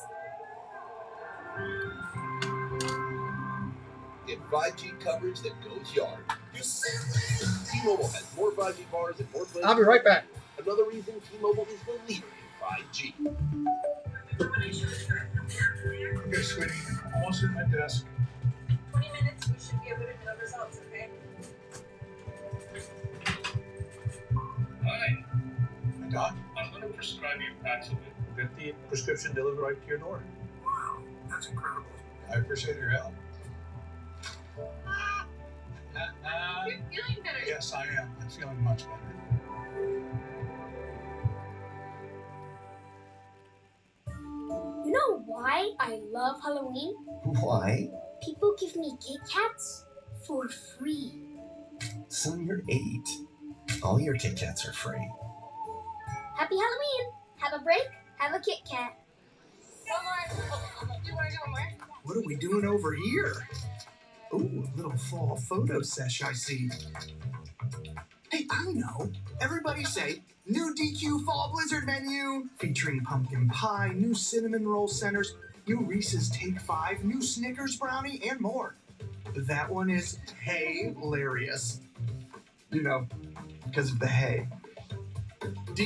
Get 5G coverage that goes yard. T-Mobile has more 5G bars and more places. I'll be right back. Another reason T-Mobile is the leader in 5G. Okay, sweetie. Almost at my desk. 20 minutes, we should be able to know results, okay? Hi. Doc, I'm going to prescribe you Paxlovid. Get the prescription delivered right to your door. Wow, that's incredible. I appreciate your help. You're feeling better. Yes, I am. I'm feeling much better. You know why I love Halloween? Why? People give me Kit Kats for free. Son, you're 8. All your Kit Kats are free. Happy Halloween! Have a break, have a Kit Kat. One more. Do you want to do one more? What are we doing over here? Ooh, a little fall photo sesh I see. Hey, I know. Everybody say, new DQ Fall Blizzard menu. Featuring pumpkin pie, new cinnamon roll centers, new Reese's Take 5, new Snickers brownie, and more. That one is hilarious. You know, because of the hay. DQ,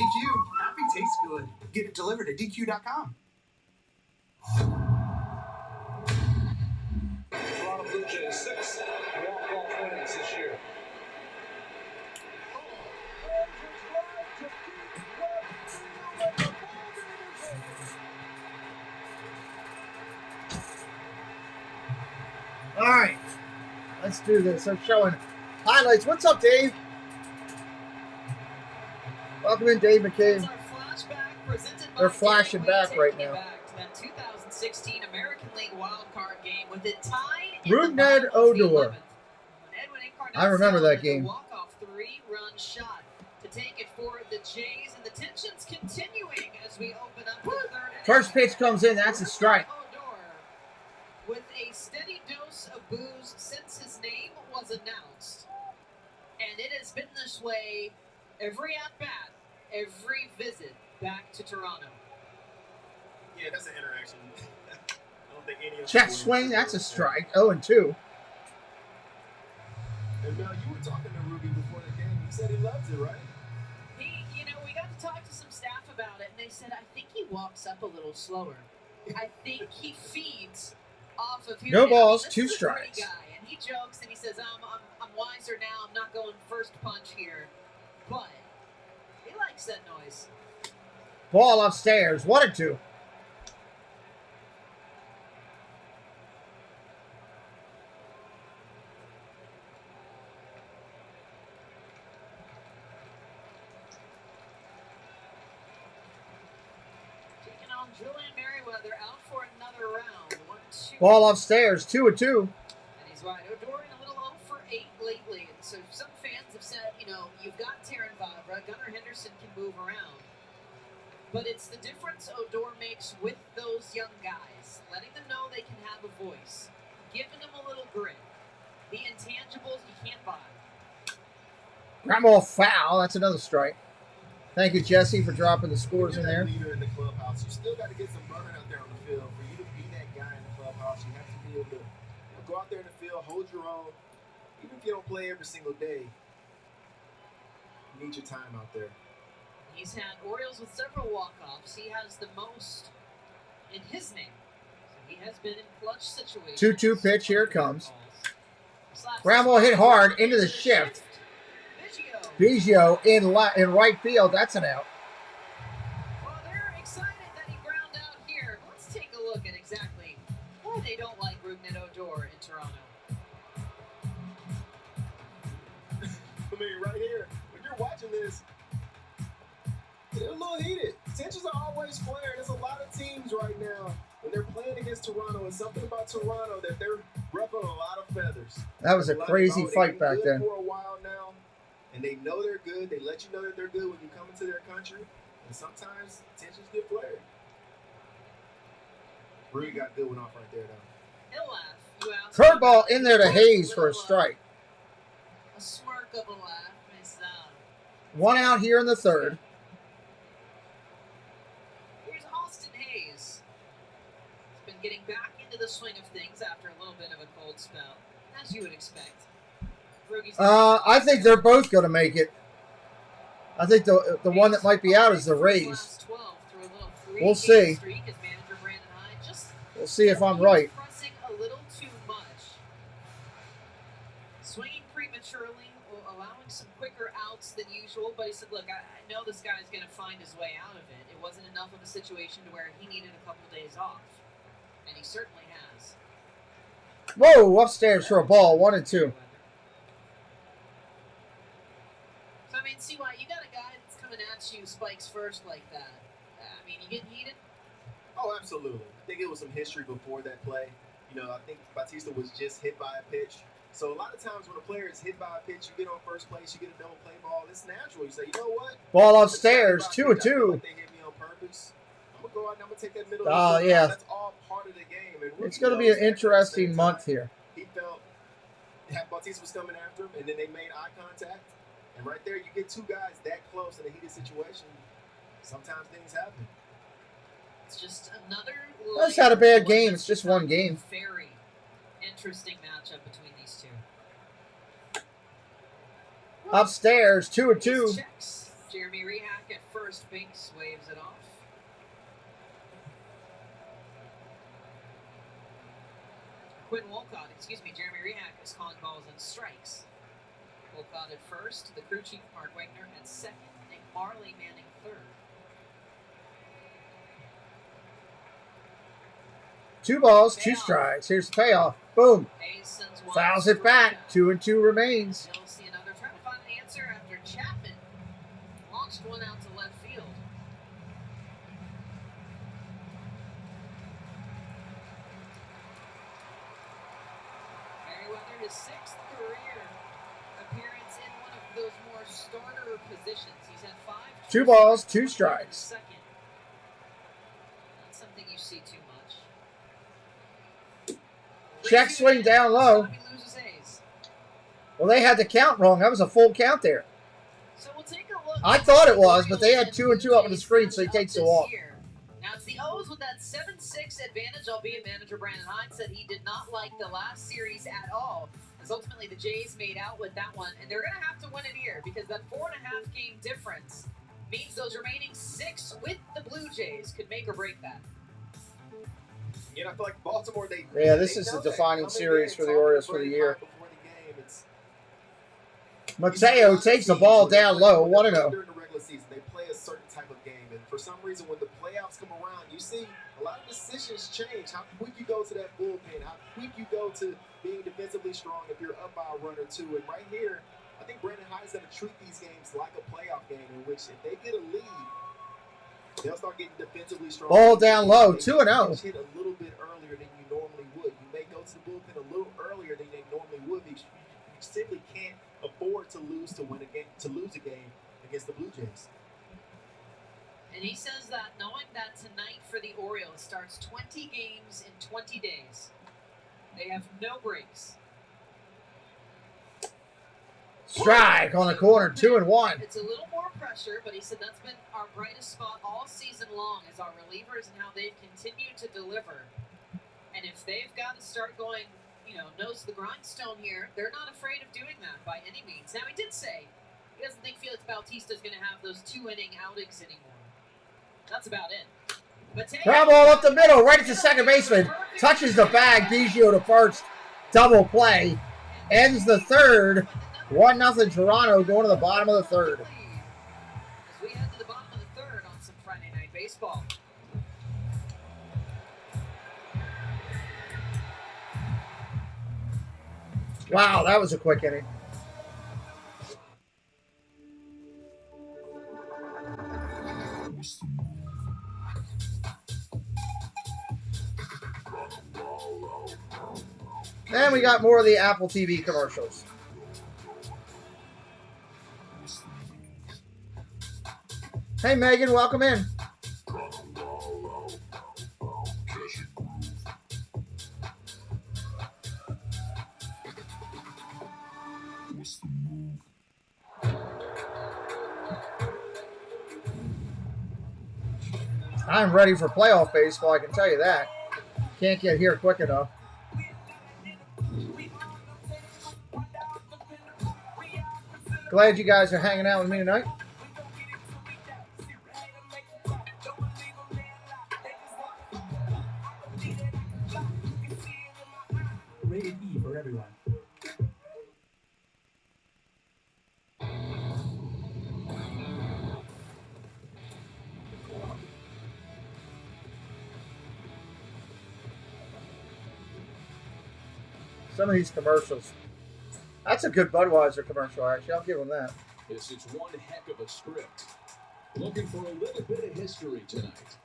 happy tastes good. Get it delivered at DQ.com. Toronto Blue Jays 6 walk-off winnings this year. All right, let's do this. They're showing highlights. What's up, Dave? Welcome in, Dave McCabe. They're flashing back right now. Back to that 2016 American League wild card game with it tied in Brugner Odor. I remember that game. Walk-off 3-run shot to take it for the Jays, and the tensions continuing as we open up the third inning. First pitch comes in. That's a strike. With a steady dose of booze since his name was announced. And it has been this way every at-bat, every visit back to Toronto. Yeah, that's an interaction. I don't think any of Check swing. That's a strike. 0-2. And Mel, you were talking to Ruby before the game. He said he loves it, right? We got to talk to some staff about it, and they said, I think he walks up a little slower. I think he feeds off of No balls, 2 strikes. Guy, and he jokes and he says, I'm wiser now. I'm not going first punch here. But he likes that noise. Ball upstairs. 1-2. Taking on Julian Merriweather out for another round. 1-2. Ball upstairs. 2-2. And he's right. Odor in a little 0 for 8 lately. And so some fans have said, you've got Terran Vavra. Gunnar Henderson can move around. But it's the difference Odor makes with those young guys. Letting them know they can have a voice. Giving them a little grit. The intangibles you can't buy. Ground ball foul. That's another strike. Thank you, Jesse, for dropping the scores in there. Leader in the clubhouse. You still got to get some burn out there on the field. For you to be that guy in the clubhouse, you have to be able to go out there in the field, hold your own. Even if you don't play every single day, you need your time out there. He's had Orioles with several walk-offs. He has the most in his name. So he has been in clutch situations. 2-2 pitch. Here it comes. Ground ball hit hard into the shift. Biggio in right field. That's an out. Well, they're excited that he ground out here. Let's take a look at exactly why they don't like Rougned Odor in Toronto. I mean, right here, when you're watching this, they're a little heated. Tensions are always flaring. There's a lot of teams right now, when they're playing against Toronto, and something about Toronto that they're ruffling a lot of feathers. That was a crazy fight back then. For a while now, and they know they're good. They let you know that they're good when you come into their country, and sometimes tensions get flared. Bree got a good one off right there, though. He'll laugh. Curveball in there to Hayes for a strike. A smirk of a laugh. It's, 1 out here in the third. Here's Austin Hayes. He's been getting back into the swing of things after a little bit of a cold spell, as you would expect. I think they're both going to make it. I think the one that might be out is the Rays. We'll see. We'll see if I'm right. Pressing a little too much. Swinging prematurely, allowing some quicker outs than usual. But he said, look, I know this guy's going to find his way out of it. It wasn't enough of a situation to where he needed a couple days off. And he certainly has. Whoa, upstairs for a ball. 1-2. So, I mean, see why you got a guy that's coming at you, spikes first like that. I mean, you getting heated? Oh, absolutely. I think it was some history before that play. I think Bautista was just hit by a pitch. So a lot of times when a player is hit by a pitch, you get on first place, you get a double play ball. It's natural. You say, you know what? Ball upstairs, 2-2. Like they hit me on purpose. I'm gonna go out and I'm gonna take that middle. Oh, yeah. That's all part of the game. And It's going to be an interesting month here. He felt Bautista was coming after him, and then they made eye contact. And right there, you get two guys that close in a heated situation. Sometimes things happen. It's just another. That's not a bad game. It's just one game. Very interesting matchup between these two. Upstairs, 2-2. Checks. Jeremy Rehak at first base waves it off. Quinn Wolcott, Jeremy Rehak is calling balls and strikes. Wolcott at first, the crew chief Mark Wagner at second, and Marley Manning third. 2 balls, 2 strikes. Here's the payoff. Boom. Fouls it back. 2-2 remains. You'll see another try to find an answer after Chapman launched one out to left field. Merriweather, his 6th career appearance in one of those more starter positions. He's had 5. 2 balls, 2 strikes. Second. Not something you see too much. Check swing down low. Well, they had the count wrong. That was a full count there. So we'll take a look. I thought it was, but they had 2-2 up on the screen, so he takes a walk. Now it's the O's with that 7-6 advantage, albeit manager Brandon Hines said he did not like the last series at all, as ultimately the Jays made out with that one, and they're going to have to win it here because that 4.5 game difference means those remaining 6 with the Blue Jays could make or break that. I feel like Baltimore, this is the defining series for the Orioles for the year. Mateo takes the ball down low, 1-0. During the regular season, they play a certain type of game, and for some reason, when the playoffs come around, you see a lot of decisions change. How quick you go to that bullpen, how quick you go to being defensively strong if you're up by a run or two. And right here, I think Brandon Hines is going to treat these games like a playoff game, in which if they get a lead, they'll start getting defensively strong. Ball down low, 2-0. Hit a little bit earlier than you normally would. You may go to the bullpen a little earlier than they normally would because you simply can't afford to lose a game against the Blue Jays. And he says that knowing that tonight for the Orioles starts 20 games in 20 days. They have no breaks. Strike on the corner, 2-1. It's a little more pressure, but he said that's been our brightest spot all season long is our relievers and how they've continued to deliver. And if they've got to start going, nose to the grindstone here, they're not afraid of doing that by any means. Now, he did say he doesn't think Felix Bautista is going to have those 2-inning outings anymore. That's about it. Ground ball up the middle, right at the second baseman. Touches the bag. Biggio to first. Double play. Ends the third. 1-0 Toronto going to the bottom of the third. As we head to the bottom of the third on some Friday Night Baseball. Wow, that was a quick inning. And we got more of the Apple TV commercials. Hey, Megan, welcome in. I'm ready for playoff baseball, I can tell you that. Can't get here quick enough. Glad you guys are hanging out with me tonight. Rated E for everyone. Some of these commercials. That's a good Budweiser commercial, actually. I'll give them that. It's one heck of a script. Looking for a little bit of history tonight.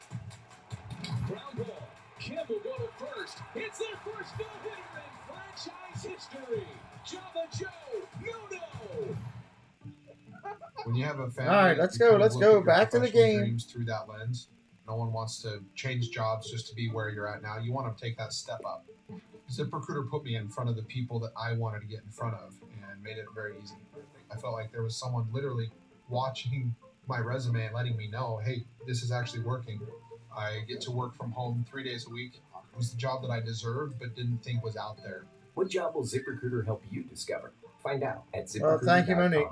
Ground ball. Kim will go to first. It's their first no-hitter in franchise history. Java Joe Nuno. When you have a family, all right, let's go. Let's go. Back to the game. Through that lens. No one wants to change jobs just to be where you're at now. You want to take that step up. ZipRecruiter put me in front of the people that I wanted to get in front of and made it very easy. I felt like there was someone literally watching my resume and letting me know, hey, this is actually working. I get to work from home 3 days a week. It was the job that I deserved but didn't think was out there. What job will ZipRecruiter help you discover? Find out at ZipRecruiter.com. Well, thank you, Monique.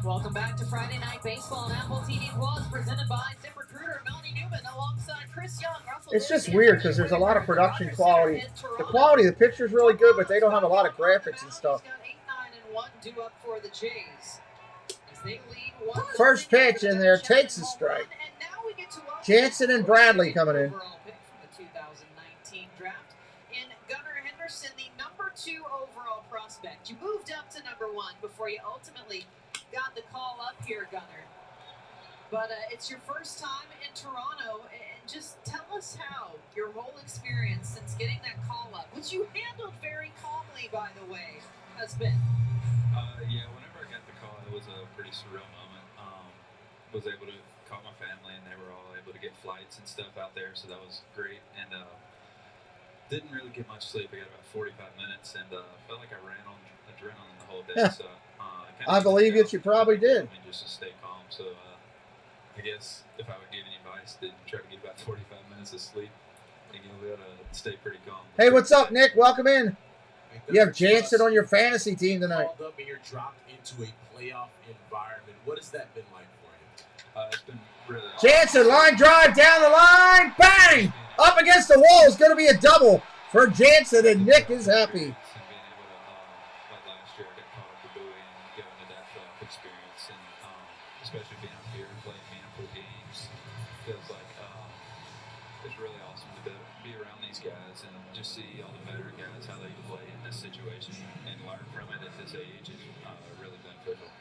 Welcome back to Friday Night Baseball on Apple TV Plus, presented by ZipRecruiter. Melanie Newman alongside Chris Young. Russell It's just Lucy, weird because there's a lot of production quality. The quality of the picture's really good, but they don't have a lot of graphics and stuff. 8-9-1 due up for the Jays. As they lead 1-0. First pitch in there takes a strike. Jansen and Bradley coming in. Overall pick from the 2019 draft. In Gunnar Henderson, the number 2 overall prospect. You moved up to number 1 before you ultimately got the call up here, Gunnar. But it's your first time in Toronto, and just tell us how your whole experience since getting that call up, which you handled very calmly, by the way, has been. Yeah, whenever I got the call, it was a pretty surreal moment. Was able to call my family, and they were all able to get flights and stuff out there, so that was great. And didn't really get much sleep. I got about 45 minutes, and felt like I ran on adrenaline the whole day. So I believe it. You probably did. Just to stay calm. So I guess if I would give any advice, then try to get about 45 minutes of sleep, and you'll be able to stay pretty calm. Hey, what's up, Nick? Welcome in. You have Jansen on your fantasy team tonight. Called up and you're dropped into a playoff environment. What has that been like for you? It's been really Jansen, line drive down the line, bang! Up against the wall. It's going to be a double for Jansen, and Nick is happy. Especially being up here and playing meaningful games, feels like it's really awesome to be around these guys and just see all the veteran guys, how they play in this situation and learn from it at this age is really beneficial.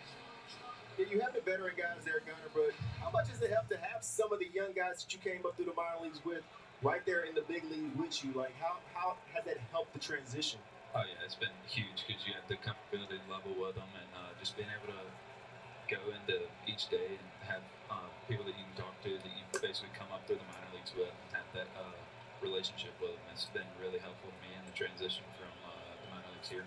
Yeah, you have the veteran guys there, Gunnar, but how much does it help to have some of the young guys that you came up through the minor leagues with right there in the big league with you? Like, how has that helped the transition? Oh, yeah, it's been huge because you have the comfortability level with them and just being able to go into each day and have people that you can talk to that you basically come up through the minor leagues with and have that relationship with them. It's been really helpful to me in the transition from the minor leagues here.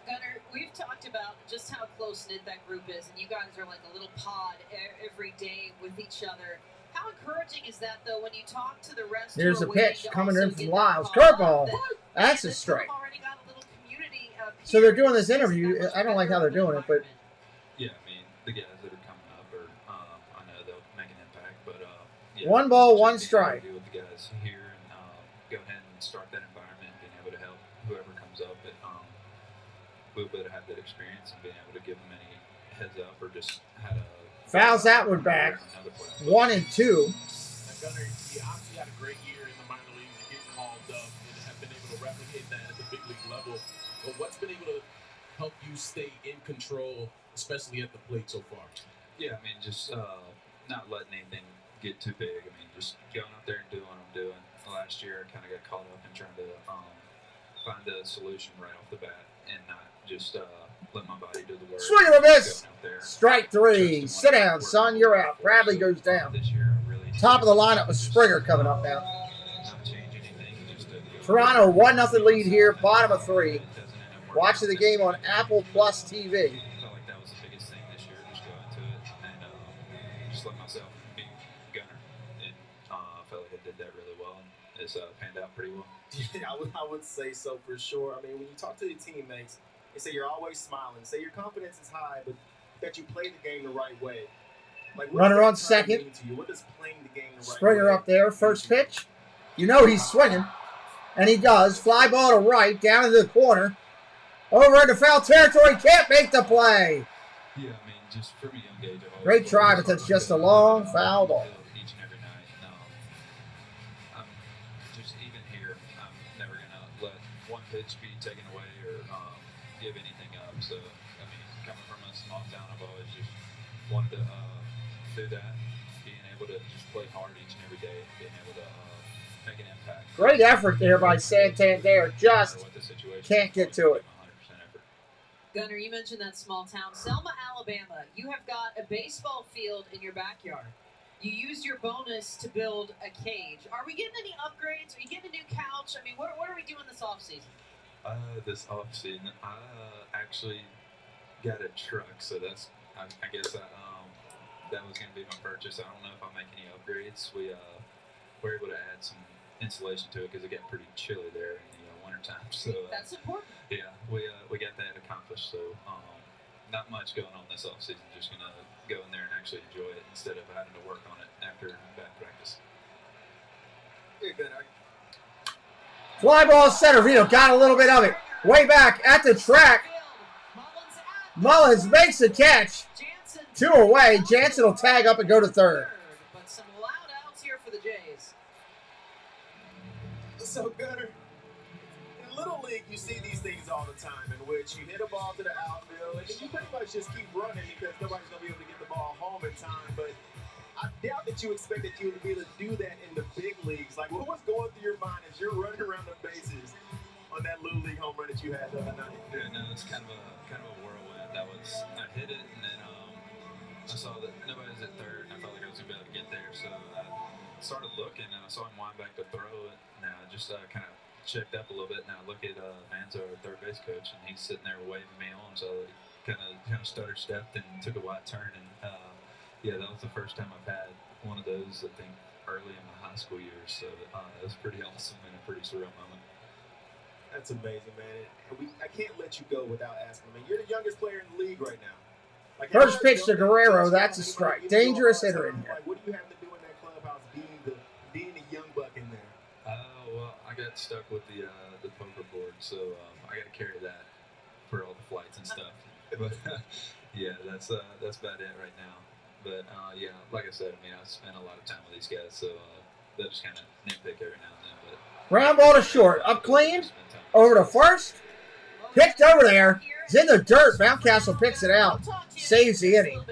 Gunnar, we've talked about just how close-knit that group is, and you guys are like a little pod every day with each other. How encouraging is that, though, when you talk to the rest? Here's a pitch coming in from Lyles. Curveball. That's a strike. So they're doing this interview. I don't like how they're doing it, but yeah, I mean, the guys that are coming up are, I know they'll make an impact, but yeah. 1 ball, 1 strike. With the guys here and go ahead and start that environment, being able to help whoever comes up, but we'll be able to have that experience and being able to give them any heads up or just had a fouls that one back. 1 and 2. Now, Gunnar, you obviously had a great year in the minor leagues. You get called up and have been able to replicate that at the big league level. But what's been able to help you stay in control, especially at the plate so far? Yeah, I mean, just not letting anything get too big. I mean, just going out there and doing what I'm doing. Last year, I kind of got caught up in trying to find a solution right off the bat and not just let my body do the work. Swing and a miss. Strike 3. Sit down, son. You're out. Bradley goes down. Top of the lineup with Springer coming up now. Toronto 1-0 lead here. Bottom of 3. Watching the game on Apple Plus TV. I felt like that was the biggest thing this year, just go into it and just let myself be Gunnar. And I felt like I did that really well, and it's panned out pretty well. Yeah, I would say so for sure. I mean, when you talk to your teammates, they say you're always smiling. Say your confidence is high, but that you play the game the right way. Like, runner on second. What does playing the game the right Springer way up there. First pitch. You know he's swinging. And he does. Fly ball to right. Down into the corner. Over into foul territory. Can't make the play. Yeah, I mean, just from a young age. Great try, but that's just a long foul ball. Each and every night. No, I'm just even here. I'm never gonna let one pitch be taken away or give anything up. So, I mean, coming from a small town, I've always just wanted to do that. Being able to just play hard each and every day. Being able to make an impact. Great effort there by Santander. Just can't get to it. Gunnar, you mentioned that small town. Selma, Alabama. You have got a baseball field in your backyard. You used your bonus to build a cage. Are we getting any upgrades? Are you getting a new couch? I mean, what are we doing this offseason? This offseason, I actually got a truck, so that's I guess that was going to be my purchase. I don't know if I'll make any upgrades. We were able to add some insulation to it because it got pretty chilly there in the wintertime. So that's important. Yeah, we got that accomplished. So not much going on this offseason. Just going to go in there and actually enjoy it instead of having to work on it after bad practice. You're good, Art. Fly ball center. Vito got a little bit of it. Way back at the track. Mullins makes the catch. 2 away. Jansen will tag up and go to third. But some loud outs here for the Jays. So, Gunnar, in Little League, you see these things all the time in which you hit a ball to the outfield and then you pretty much just keep running because nobody's going to be able to get the ball home in time. But I doubt that you expect that you would be able to do that in the big leagues. Like, what was going through your mind as you're running around the bases on that Little League home run that you had the other night? Yeah, no, it's kind of a whirlwind. I hit it, and then I saw that nobody was at third, and I felt like I was gonna be able to get there. So I started looking, and I saw him wind back to throw it. And I just kind of checked up a little bit, and I look at Manzo, our third base coach, and he's sitting there waving me on. So I kind of stutter stepped and took a wide turn, and yeah, that was the first time I've had one of those, I think, early in my high school years. So it was pretty awesome and a pretty surreal moment. That's amazing, man. And I can't let you go without asking. I mean, you're the youngest player in the league right now. Like, First pitch to Guerrero. That's a strike. Dangerous hitter in here. Like, what do you have to do in that clubhouse being the young buck in there? Well, I got stuck with the poker board, so I got to carry that for all the flights and stuff. But yeah, that's about it right now. But yeah, like I said, I mean, I spent a lot of time with these guys, so they'll just kind of nitpick every now and then. But Ground ball to short. Up clean. Over to first. Picked over there. It's in the dirt. Mountcastle picks it out. Saves the inning.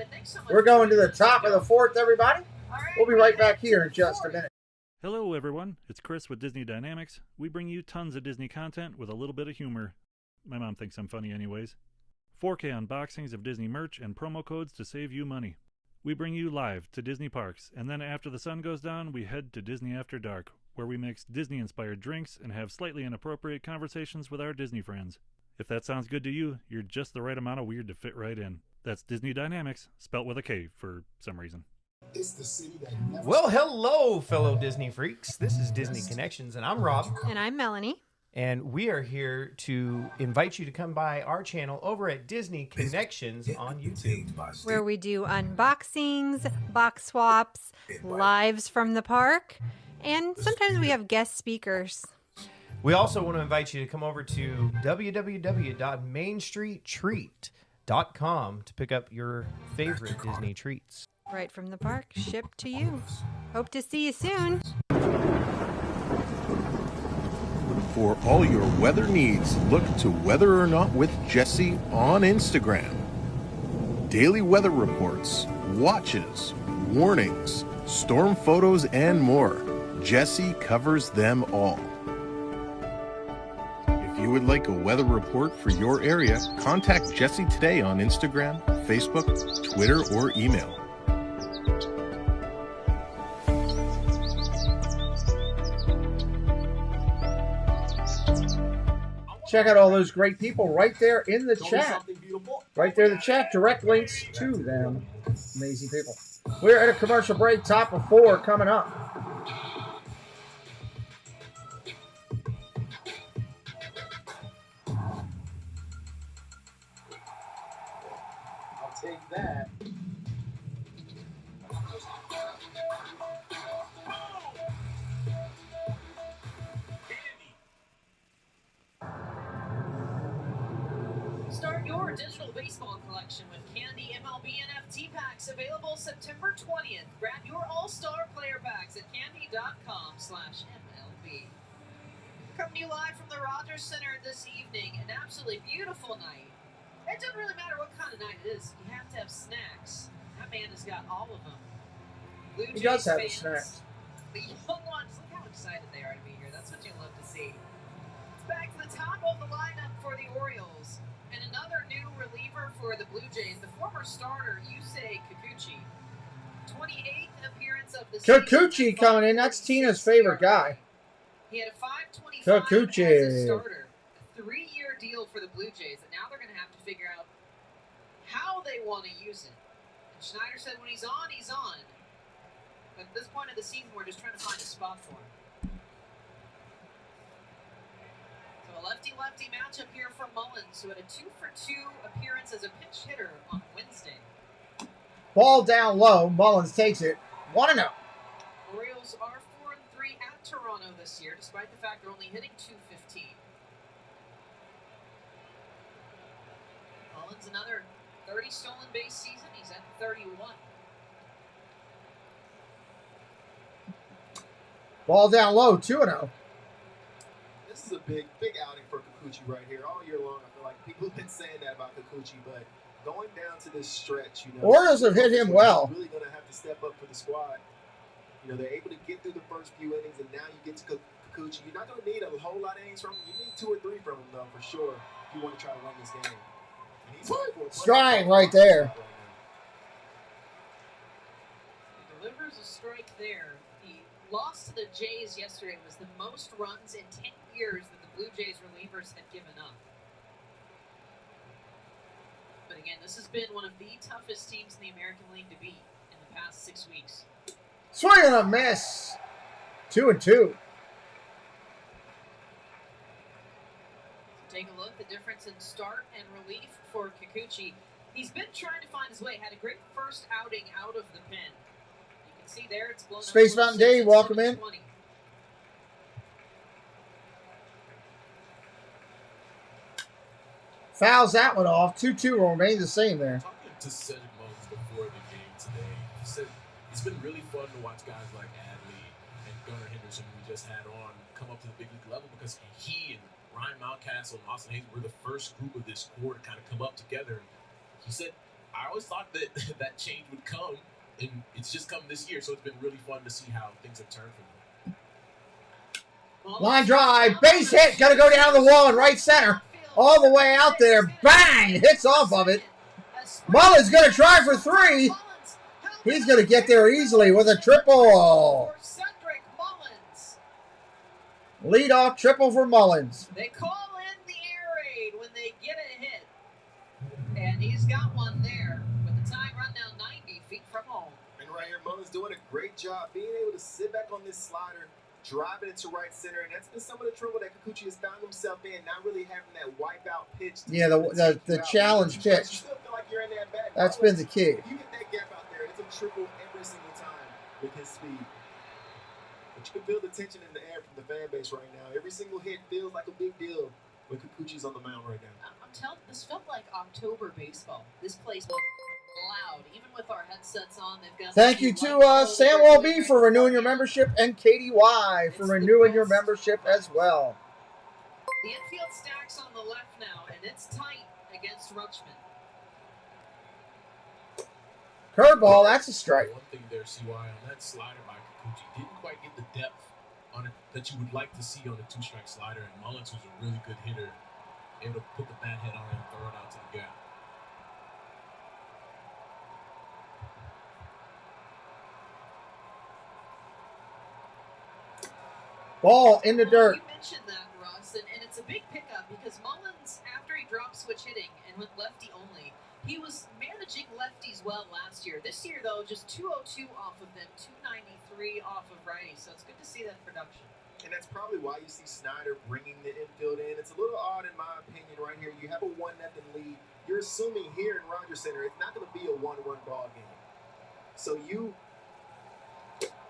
We're going to the top of the fourth, everybody. We'll be right back here in just a minute. Hello, everyone. It's Chris with Disney Dynamics. We bring you tons of Disney content with a little bit of humor. My mom thinks I'm funny anyways. 4K unboxings of Disney merch and promo codes to save you money. We bring you live to Disney parks, and then after the sun goes down, we head to Disney After Dark, where we mix Disney-inspired drinks and have slightly inappropriate conversations with our Disney friends. If that sounds good to you, you're just the right amount of weird to fit right in. That's Disney Dynamics, spelt with a K for some reason. It's the city that never... Well, hello, fellow Disney freaks. This is Disney Connections, and I'm Rob. And I'm Melanie. And we are here to invite you to come by our channel over at Disney Connections on YouTube, where we do unboxings, box swaps, lives from the park, and sometimes we have guest speakers. We also want to invite you to come over to www.mainstreettreat.com to pick up your favorite Disney treats. Right from the park, shipped to you. Hope to see you soon. For all your weather needs, look to Weather or Not with Jesse on Instagram. Daily weather reports, watches, warnings, storm photos, and more. Jesse covers them all. If you would like a weather report for your area, contact Jesse today on Instagram, Facebook, Twitter, or email. Check out all those great people right there in the chat. Right there in the chat. Direct links to them. Amazing people. We're at a commercial break. Top of 4 coming up. I'll take that. Start your digital baseball collection with Candy MLB NFT packs available September 20th. Grab your all-star player packs at candy.com/MLB. Coming to you live from the Rogers Center this evening, an absolutely beautiful night. It doesn't really matter what kind of night it is. You have to have snacks. That man has got all of them. Blue He does Jays have fans, snacks. the young ones, look how excited they are to be here. That's what you love to see. It's back to the top of the lineup for the Orioles. And another new reliever for the Blue Jays, the former starter, Yusei Kikuchi. 28th appearance of the season. Kikuchi coming in. That's Tina's favorite guy. He had a 5.25 as a Kikuchi. starter. A 3-year deal for the Blue Jays, and now they're going to have to figure out how they want to use it. And Schneider said when he's on, he's on. But at this point of the season, we're just trying to find a spot for him. So a lefty-lefty matchup here for Mullins, who had a 2-for-2 appearance as a pinch hitter on Wednesday. Ball down low. Mullins takes it. 1-0. Orioles are 4-3 at Toronto this year, despite the fact they're only hitting .215. Mullins another 30 stolen base season. He's at 31. Ball down low. 2-0. This is a big outing for Kikuchi right here. All year long, I feel like people have been saying that about Kikuchi, but going down to this stretch, Orioles have hit him well. Really going to have to step up for the squad. They're able to get through the first few innings, and now you get to Kikuchi. You're not going to need a whole lot of innings from him. You need 2 or 3 from him, though, for sure, if you want to try to win this game. And he's Strike right there. He delivers a strike there. The loss to the Jays yesterday was the most runs in 10 years that the Blue Jays relievers had given up. But again, this has been one of the toughest teams in the American League to beat in the past 6 weeks. Swing and a miss. 2-2. So take a look, the difference in start and relief for Kikuchi. He's been trying to find his way. Had a great first outing out of the pen. You can see there it's blown Space up Mountain Dave, welcome in. 20. Fouls that one off. 2-2 will remain the same there. Talking to Cedric Mullins before the game today, he said it's been really fun to watch guys like Adley and Gunnar Henderson, who we just had on, come up to the big league level because he and Ryan Mountcastle and Austin Hayes were the first group of this core to kind of come up together. He said, I always thought that that change would come, and it's just come this year, so it's been really fun to see how things have turned for them. Line drive. Base hit. Got to go down the wall in right center. All the way out there. Bang! Hits off of it. Mullins going to try for 3. He's going to get there easily with a triple. Lead-off triple for Mullins. They call in the air raid when they get a hit. And he's got one there with the tying run now 90 feet from home. And right here, Mullins doing a great job being able to sit back on this slider, drive it into right center, and that's been some of the trouble that Kikuchi has found himself in, not really having that wipeout pitch. Yeah, the challenge pitch. You still feel like you're in that bag. That's been the key. If you get that gap out there, it's a triple every single time with his speed. But you can feel the tension in the air from the fan base right now. Every single hit feels like a big deal when Kikuchi's on the mound right now. I'm telling you, this felt like October baseball. This place was loud, even with our headsets on. They've got Thank you to Samuel B for renewing your membership and Katie Y for renewing your membership as well. The infield stacks on the left now, and it's tight against Rutschman. Curveball, that's a strike. One thing there, CY, on that slider by Kikuchi, didn't quite get the depth on it that you would like to see on a 2-strike slider, and Mullins, who's a really good hitter, able to put the bat head on it and throw it out to the gap. Ball in the dirt. You mentioned that, Russ, and it's a big pickup because Mullins, after he dropped switch hitting and went lefty only, he was managing lefties well last year. This year, though, just 202 off of them, 293 off of righties. So it's good to see that production. And that's probably why you see Snyder bringing the infield in. It's a little odd in my opinion right here. You have a 1-0 lead. You're assuming here in Rogers Center, it's not going to be a 1-run ball game. So you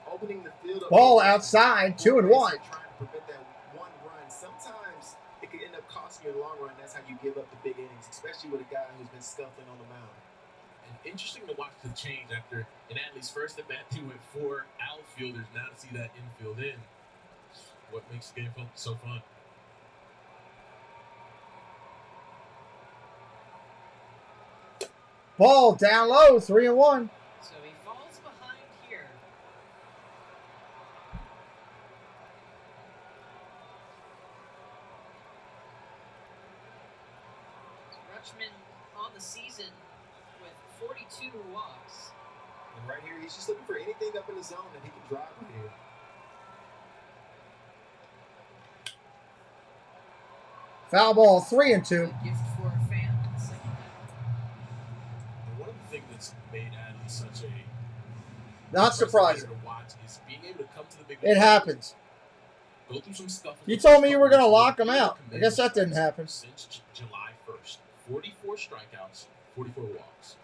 opening the field up. Ball outside, 2-1. Trying to prevent that one run. Sometimes it could end up costing you in the long run. That's how you give up the big innings, especially with a guy who's been scuffling on the mound. And interesting to watch the change after in Adley's first at bat, he went 4 outfielders. Now to see that infield in, what makes the game so fun. Ball down low, 3-1. So he falls behind here. So Rutschman on the season with 42 walks. And right here, he's just looking for anything up in the zone that he can drive right here. Foul ball, 3-2. Gift for a fan. One of the things that's made Adley such a Not surprising. to watch is being able to come to the big It happens. Go through some stuff. You told me you were going to lock him out. I guess that didn't happen. Since July 1st, 44 strikeouts, 44 walks.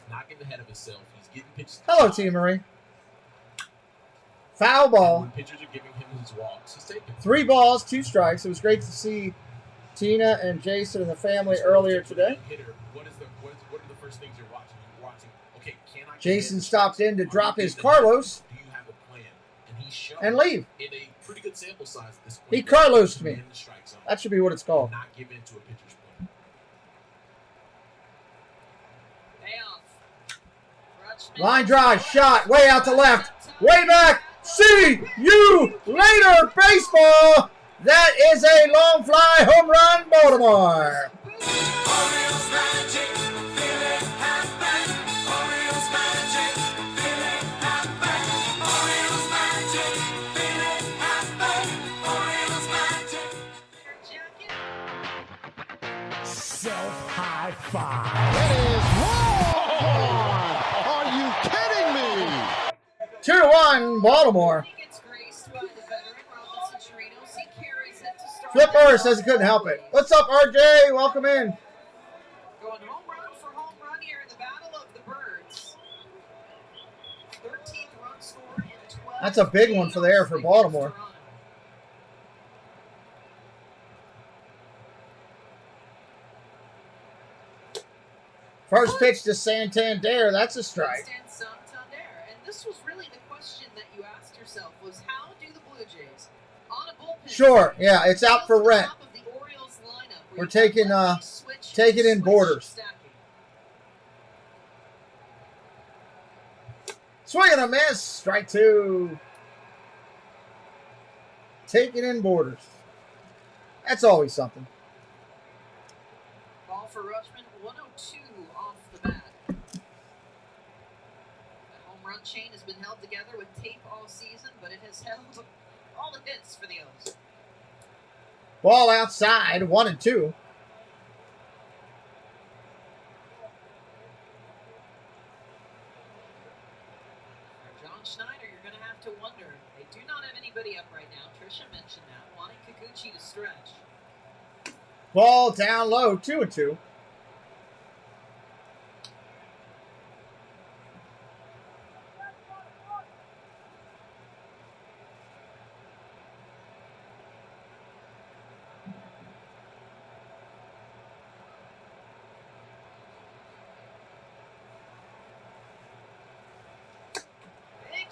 He's not getting ahead of himself. He's getting pitches. Hello, T. Marie. Foul ball. When pitchers are giving him his walks, he's taking 3 balls, 2 strikes. It was great to see Tina and Jason and the family earlier today. What are the first things you're watching? You're watching, okay, can I Jason stopped in to drop his Carlos do you have a plan? And he showed and leave. in a pretty good sample size at this point. He Carlosed me. In the strike zone. That should be what it's called. Not give in to a pitcher's plan. Line drive, shot, way out to left, way back. See you later, baseball. That is a long fly home run, Baltimore. Self-high five. It is wrong! Are you kidding me? 2-1, Baltimore. Flipper says he couldn't help it. What's up, RJ? Welcome in. Going home run for home run here in the Battle of the Birds. 13th run scored in 12. That's a big one for the air for Baltimore. First pitch to Santander. That's a strike. Santander. And this was really the question that you asked yourself was how do the Blue Jays on a bullpen? Sure. Yeah, it's out for rent. We're taking in boarders. Swing and a miss. Strike 2. Taking in boarders. That's always something. Ball for Rutschman, 102 off the bat. The home run chain has been held together with tape all season, but it has held all the hits for the O's. Ball outside, 1-2. John Schneider, you're going to have to wonder. They do not have anybody up right now. Tricia mentioned that. Wanting Kikuchi to stretch. Ball down low, 2-2.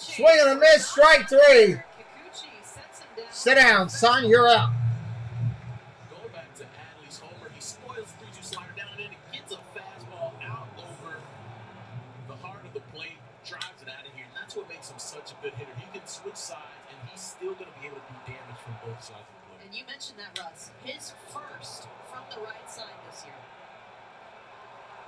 Swing and a miss, strike 3. Sit down, son, you're out. Going back to Adley's homer, he spoils 3-2 slider down and in. It gets a fastball out over the heart of the plate, drives it out of here, and that's what makes him such a good hitter. He can switch sides, and he's still going to be able to do damage from both sides of the plate. And you mentioned that, Russ. His first from the right side this year.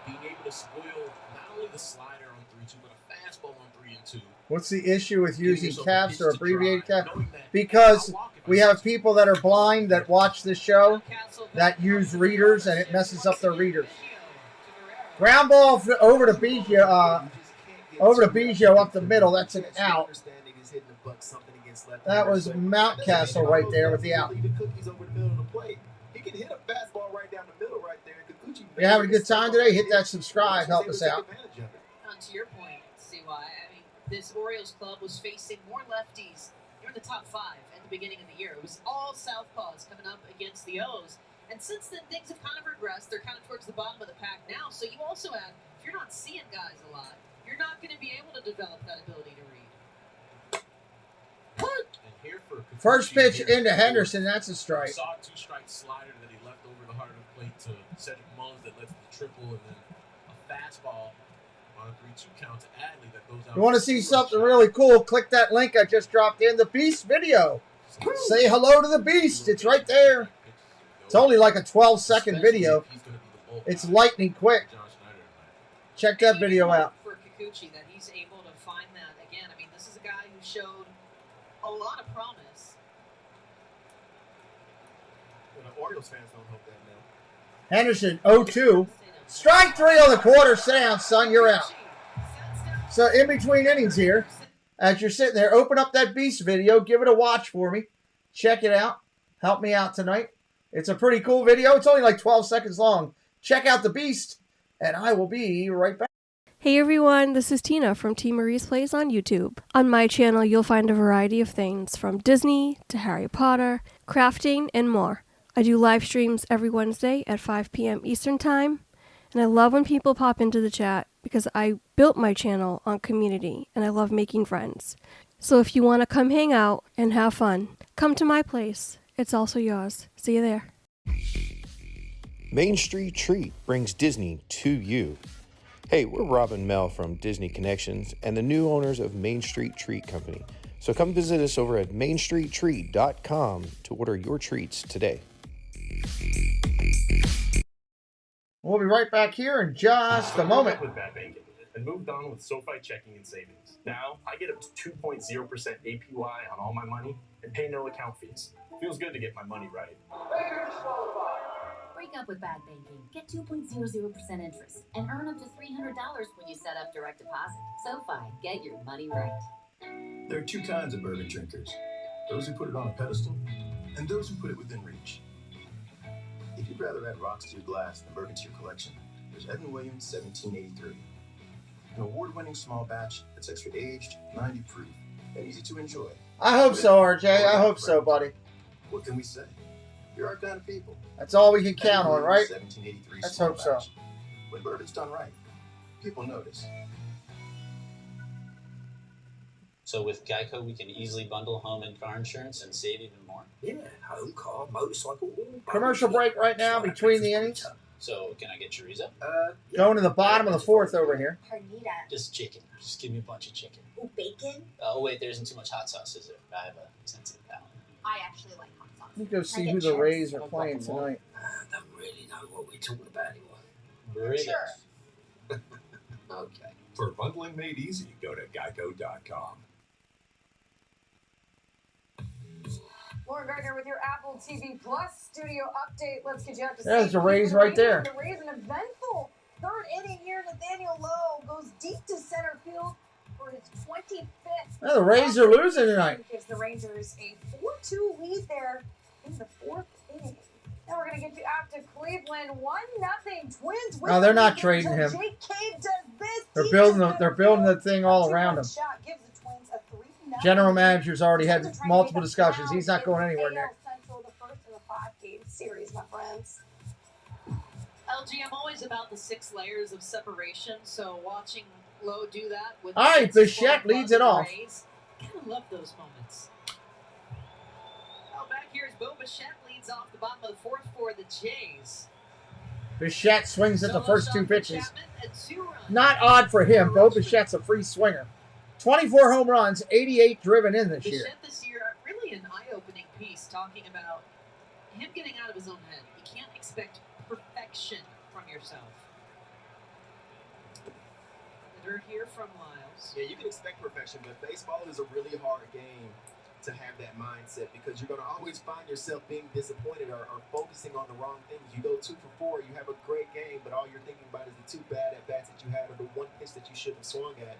Being able to spoil not only the slider on 3-2, but a fastball on 3-2. What's the issue with using caps or abbreviated caps? Because we have people that are blind that watch this show that use readers, and it messes up their readers. Ground ball over to Biggio up the middle. That's an out. That was Mountcastle right there with the out. You're having a good time today? Hit that subscribe. Help us out. To your point, CY, I mean, this Orioles club was facing more lefties. You're in the top 5 at the beginning of the year. It was all southpaws coming up against the O's. And since then, things have kind of regressed. They're kind of towards the bottom of the pack now. So you also have, if you're not seeing guys a lot, you're not going to be able to develop that ability to read. And here for First pitch into Henderson. That's a strike. Saw a 2-strike slider that he left over the heart of the plate to Cedric Mullins that led to the triple, and then a fastball on a 3-2 count to Adley that goes out. You want to see something really cool? Click that link I just dropped in, the Beast video. Say hello to the Beast. It's right there. It's only like a 12-second video. It's lightning quick. Check that video out. For Kikuchi, that he's able to a lot of promise. Well, the Orioles fans don't hope that, Mel. Henderson, 0-2. Strike 3 on the quarter. Sit down, son. You're out. So in between innings here, as you're sitting there, open up that Beast video. Give it a watch for me. Check it out. Help me out tonight. It's a pretty cool video. It's only like 12 seconds long. Check out the Beast, and I will be right back. Hey everyone, this is Tina from T. Marie's Plays on YouTube. On my channel, you'll find a variety of things from Disney to Harry Potter, crafting, and more. I do live streams every Wednesday at 5 p.m. Eastern Time, and I love when people pop into the chat because I built my channel on community, and I love making friends. So if you want to come hang out and have fun, come to my place. It's also yours. See you there. Main Street Treat brings Disney to you. Hey, we're Rob and Mel from Disney Connections and the new owners of Main Street Treat Company. So come visit us over at mainstreettreat.com to order your treats today. We'll be right back here in just a moment. With bad banking and moved on with SoFi checking and savings. Now I get up to 2.0% APY on all my money and pay no account fees. Feels good to get my money right. Break up with bad banking. Get 2.00% interest and earn up to $300 when you set up direct deposit. SoFi, get your money right. There are two kinds of bourbon drinkers. Those who put it on a pedestal and those who put it within reach. If you'd rather add rocks to your glass than bourbon to your collection, there's Evan Williams 1783. An award-winning small batch that's extra aged, 90 proof, and easy to enjoy. I hope so, RJ. I hope so, buddy. What can we say? You're our kind of people. That's all we can count on, right? 1783 Let's small hope so. batch. When bourbon's done right, people notice. So with Geico, we can easily bundle home and car insurance and save even more. Yeah, home, car, motorcycle. Commercial break right now between the innings. So can I get chorizo? Going to the bottom of the fourth over here. Carnita. Just chicken. Just give me a bunch of chicken. Ooh, bacon. Oh wait, there isn't too much hot sauce, is there? I have a sensitive palate. I actually like hot sauce. Let me go see who the Rays are playing tonight. I don't really know what we're talking about anymore. Burritos. Sure. Okay. For bundling made easy, go to geico.com. Lauren Gardner with your Apple TV Plus studio update. Let's get you up to There's speed. the Rays right there. The Rays, an eventful third inning here. Nathaniel Lowe goes deep to center field for his 25th. Well, the Rays are losing tonight. Gives the Rangers a 4-2 lead there in the fourth inning. Now we're going to get you out to Cleveland. 1-0 Twins. No, they're not trading him. Jake Cave does this. They're building the thing all around him. Shot gives the Twins a 3-0. General manager's already had multiple discussions. He's not going anywhere, Nick. Central, the first in a 5-game series, my friends. LG, I'm always about the 6 layers of separation, so watching Lowe do that with All right, Bichette leads it off. Kind of love those moments. Well, back here is Bo Bichette leads off the bottom of the fourth for the Jays. Bichette swings at the first two pitches. Chapman at 2 runs. Not odd for him. Bo Bichette's a free swinger. 24 home runs, 88 driven in this year. Bichette this year, really an eye-opening piece talking about him getting out of his own head. You can't expect perfection from yourself. The dirt here from Lyles. Yeah, you can expect perfection, but baseball is a really hard game to have that mindset because you're going to always find yourself being disappointed or focusing on the wrong things. You go 2 for 4, you have a great game, but all you're thinking about is the 2 bad at-bats that you had or the 1 pitch that you shouldn't have swung at.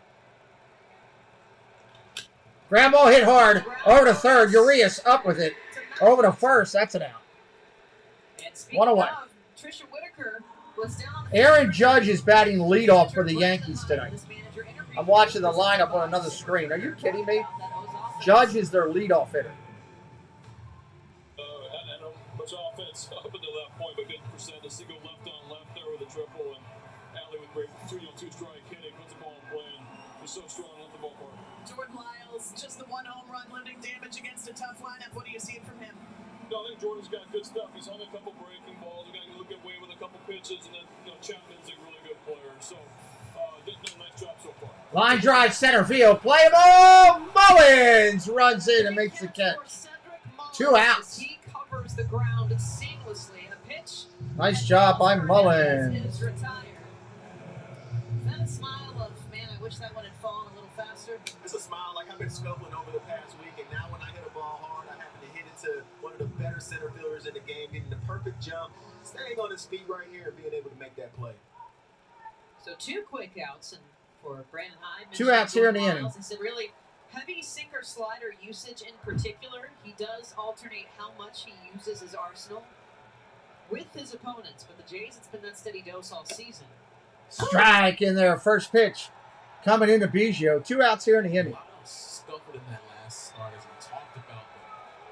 Ground ball hit hard. Over to third. Urias up with it. Over to first. That's an out. One away. Trisha Whitaker was down on the Aaron Judge is batting leadoff for the Yankees tonight. I'm watching the lineup on another screen. Are you kidding me? Judge is their leadoff hitter. Had much offense up until that point, but couldn't present a single left on left there with a triple. And Adley with great 2-strike hitting, puts the ball in play, and he's so strong at the ballpark. Jordan Lyles, just the 1 home run, limiting damage against a tough lineup. What do you see from him? No, I think Jordan's got good stuff. He's hung a couple breaking balls. We got to look away with a couple pitches, and then Chapman's a really good player. So, did a nice job so far. Line drive center field. Play ball. Mullins runs in and makes the catch. 2 outs. He covers the ground seamlessly. A pitch. Nice job by Mullins. Is retired. Is that a smile of, man, I wish that one had fallen a little faster? It's a smile like I've been scuffling over the past week, and now when I better center fielders in the game, getting the perfect jump, staying on his feet right here and being able to make that play. So 2 quick outs, and for Brandon Hyde, 2 outs here in the inning. He said really heavy sinker slider usage in particular. He does alternate how much he uses his arsenal with his opponents, but the Jays, it's been that steady dose all season. Strike in there, first pitch. Coming into Biggio. 2 outs here in the inning. Scuffled in that last start, as we talked about.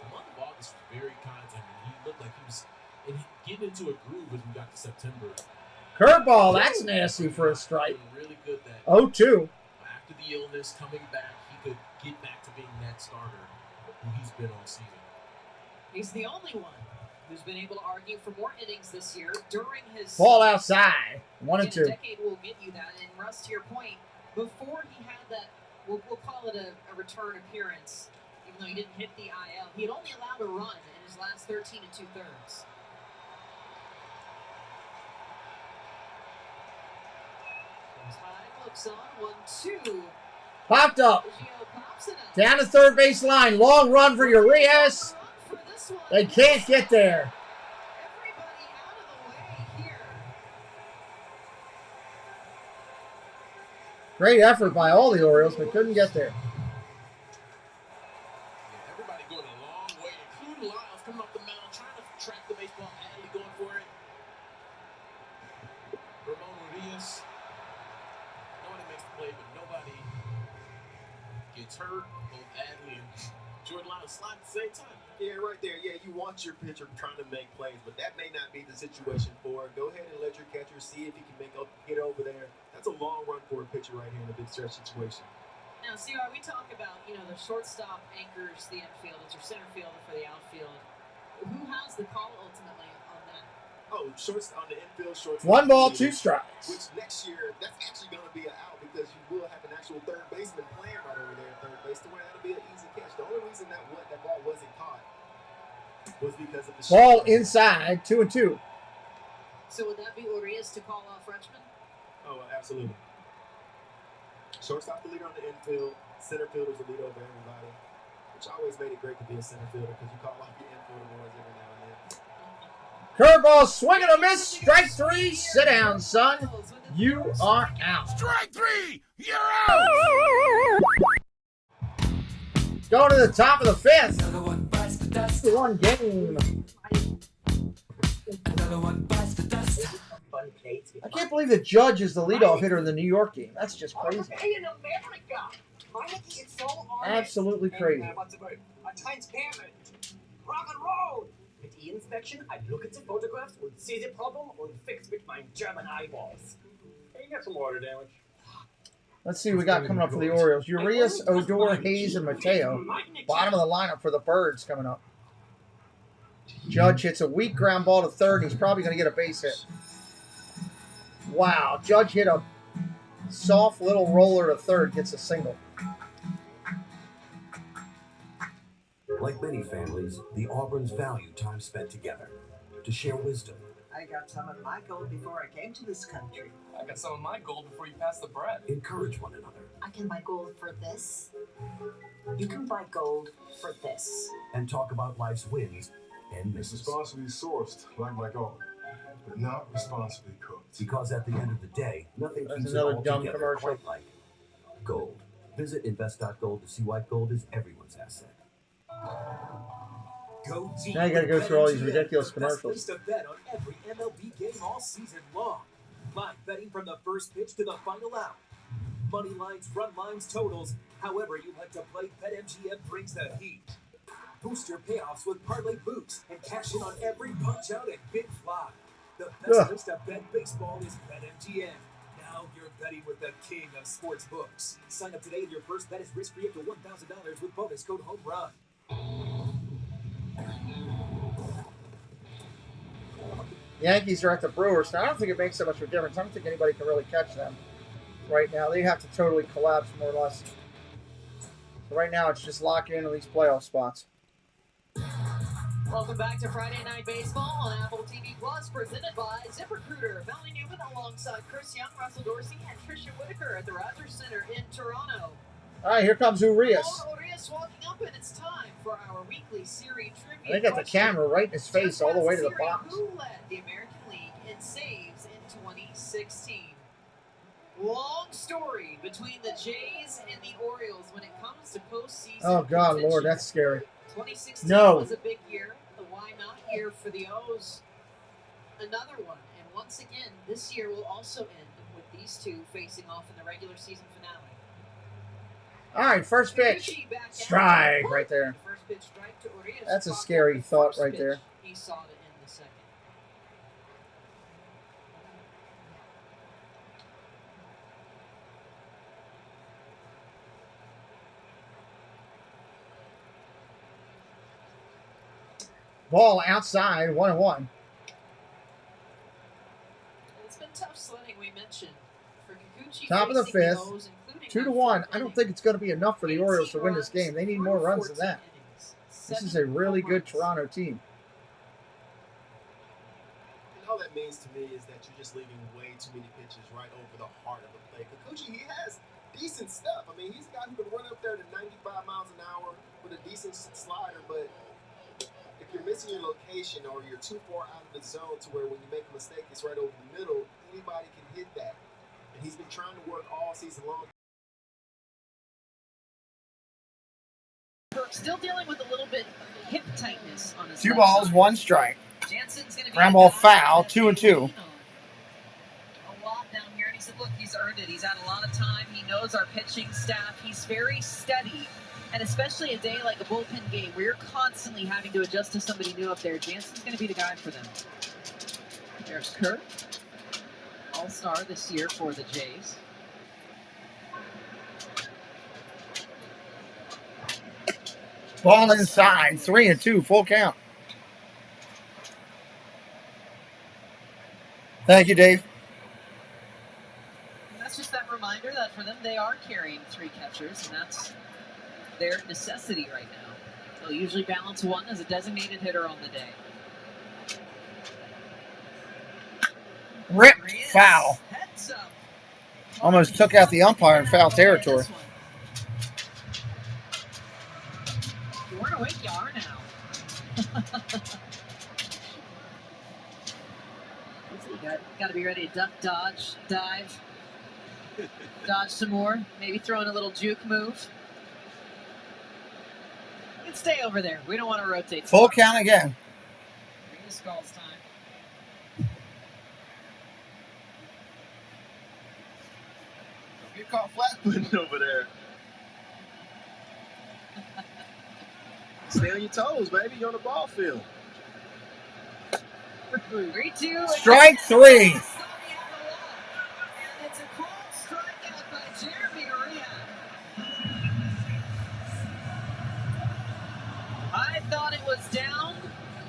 The month of August was very kind to him. He looked like he was getting into a groove as we got to September. Curveball, that's nasty for a strike. Really good that 0-2. after the illness, coming back, he could get back to being that starter who he's been all season. He's the only one who's been able to argue for more innings this year during his Ball outside. 1-2. In a decade will get you that. And Russ, to your point, before he had that, we'll call it a return appearance, even though he didn't hit the IL, he had only allowed a run in his last 13 2/3. Hyde looks on, 1-2. Popped up. Pops it up. Down the third base line. Long run for Urias. They can't get there. Great effort by all the Orioles, but couldn't get there. Everybody going a long way, including Lyles coming off the mound, trying to track the baseball. Adley going for it. Ramon Urias. Nobody makes the play, but nobody gets hurt. Both Adley and Jordan Lyles slide at the same time. Yeah, right there. Yeah, you want your pitcher trying to make plays, but that may not be the situation for it. Go ahead and let your catcher see if he can get over there. That's a long run for a pitcher right here in a big stretch situation. Now, CR, we talk about, the shortstop anchors the infield. It's your center fielder for the outfield. Who has the call ultimately on that? Oh, on the infield, shortstop. 1 ball, 2 strikes. Which next year, that's actually going to be an out because you will have an actual third baseman playing right over there at third base. To where that'll be an easy catch. The only reason that ball wasn't caught was because of the ball inside, 2-2. So would that be Urias to call off Rutschman? Oh, absolutely. Shortstop the leader on the infield, center fielder's the lead over everybody, which always made it great to be a center fielder because you call off your infielder ones every now and then. Curveball, swing and a miss. Strike 3. Sit down, son. You are out. Strike 3. You're out. Going to the top of the 5th. 1 game. I can't believe the Judge is the leadoff hitter in the New York game. That's just crazy. Absolutely crazy. Rock and roll! Mit E-Inspection, I look at the photographs and see the problem and fix with my German eyeballs. Hey, you got some water damage. Let's see what we got coming up for the Orioles. Urias, Odor, Hayes, and Mateo. Bottom of the lineup for the Birds coming up. Judge hits a weak ground ball to third. He's probably going to get a base hit. Wow. Judge hit a soft little roller to third. Gets a single. Like many families, the Auburns value time spent together to share wisdom. I got some of my gold before I came to this country. I got some of my gold before you passed the bread. Encourage one another I can buy gold for this. You can buy gold for this. and talk about life's wins and It's misses. responsibly sourced, like my gold, but not responsibly cooked. Because at the end of the day, nothing That's keeps it another all dumb together commercial. quite like gold. Visit invest.gold to see why gold is everyone's asset. Go deep Now you got to go with through all these BetMGM, ridiculous the best commercials. place to bet on every MLB game all season long. Live betting from the first pitch to the final out. Money lines, run lines, totals. However you like to play, BetMGM brings the heat. Boost your payoffs with parlay boosts and cash in on every punch out and big fly. The best Ugh. place to bet baseball is BetMGM. Now you're betting with the king of sports books. Sign up today and your first bet is risk-free up to $1,000 with bonus code HOMERUN. Yankees are at the Brewers. Now, I don't think it makes so much of a difference. I don't think anybody can really catch them right now. They'd have to totally collapse, more or less. So right now, it's just locking into these playoff spots. Welcome back to Friday Night Baseball on Apple TV Plus, presented by ZipRecruiter. Melanie Newman alongside Chris Young, Russell Dorsey, and Tricia Whitaker at the Rogers Center in Toronto. All right, here comes Urias. Urias walking up, and it's time for our weekly series trivia. They got the camera right in his face all the way to the box. Who led the American League in saves in 2016? Long story between the Jays and the Orioles when it comes to postseason. Oh God, contention. Lord, that's scary. 2016 No. was a big year. The why not year for the O's. Another one, and once again, this year will also end with these two facing off in the regular season finale. All right, first pitch. Strike right there. First pitch strike to Urias. That's a scary thought right there. He saw to end the second. Ball outside, 1-1. It's been tough sledding, we mentioned. For Kikuchi Top of the facing fifth, O's, including 2-1. I don't think it's going to be enough for the Orioles to win this game. They need more runs than that. This is a really good Toronto team. And all that means to me is that you're just leaving way too many pitches right over the heart of the plate. Kikuchi, he has decent stuff. I mean, he's a guy who can run up there to 95 miles an hour with a decent slider, but if you're missing your location or you're too far out of the zone to where when you make a mistake, it's right over the middle, anybody can hit that. And he's been trying to work all season long. Still dealing with a little bit of hip tightness on his 2 left balls, side. 1 strike. Jansen's going to be Ground ball foul, 2-2. a lot down here, and he said, look, he's earned it. He's had a lot of time. He knows our pitching staff. He's very steady. And especially a day like a bullpen game where you're constantly having to adjust to somebody new up there, Jansen's going to be the guy for them. There's Kurt, all-star this year for the Jays. Ball inside, 3-2, full count. Thank you, Dave. And that's just that reminder that for them, they are carrying 3 catchers, and that's their necessity right now. They'll usually balance one as a designated hitter on the day. Rip, foul. Almost took out the umpire in foul territory. You weren't awake, you are now. You got to be ready to duck, dodge, dive, dodge some more. Maybe throw in a little juke move. You can stay over there. We don't want to rotate. Full count again. This calls time. Get caught flat-footed over there. Stay on your toes, baby. You're on the ball field. 3-2. Strike 3. And it's a called strikeout by Jeremy Urias. I thought it was down.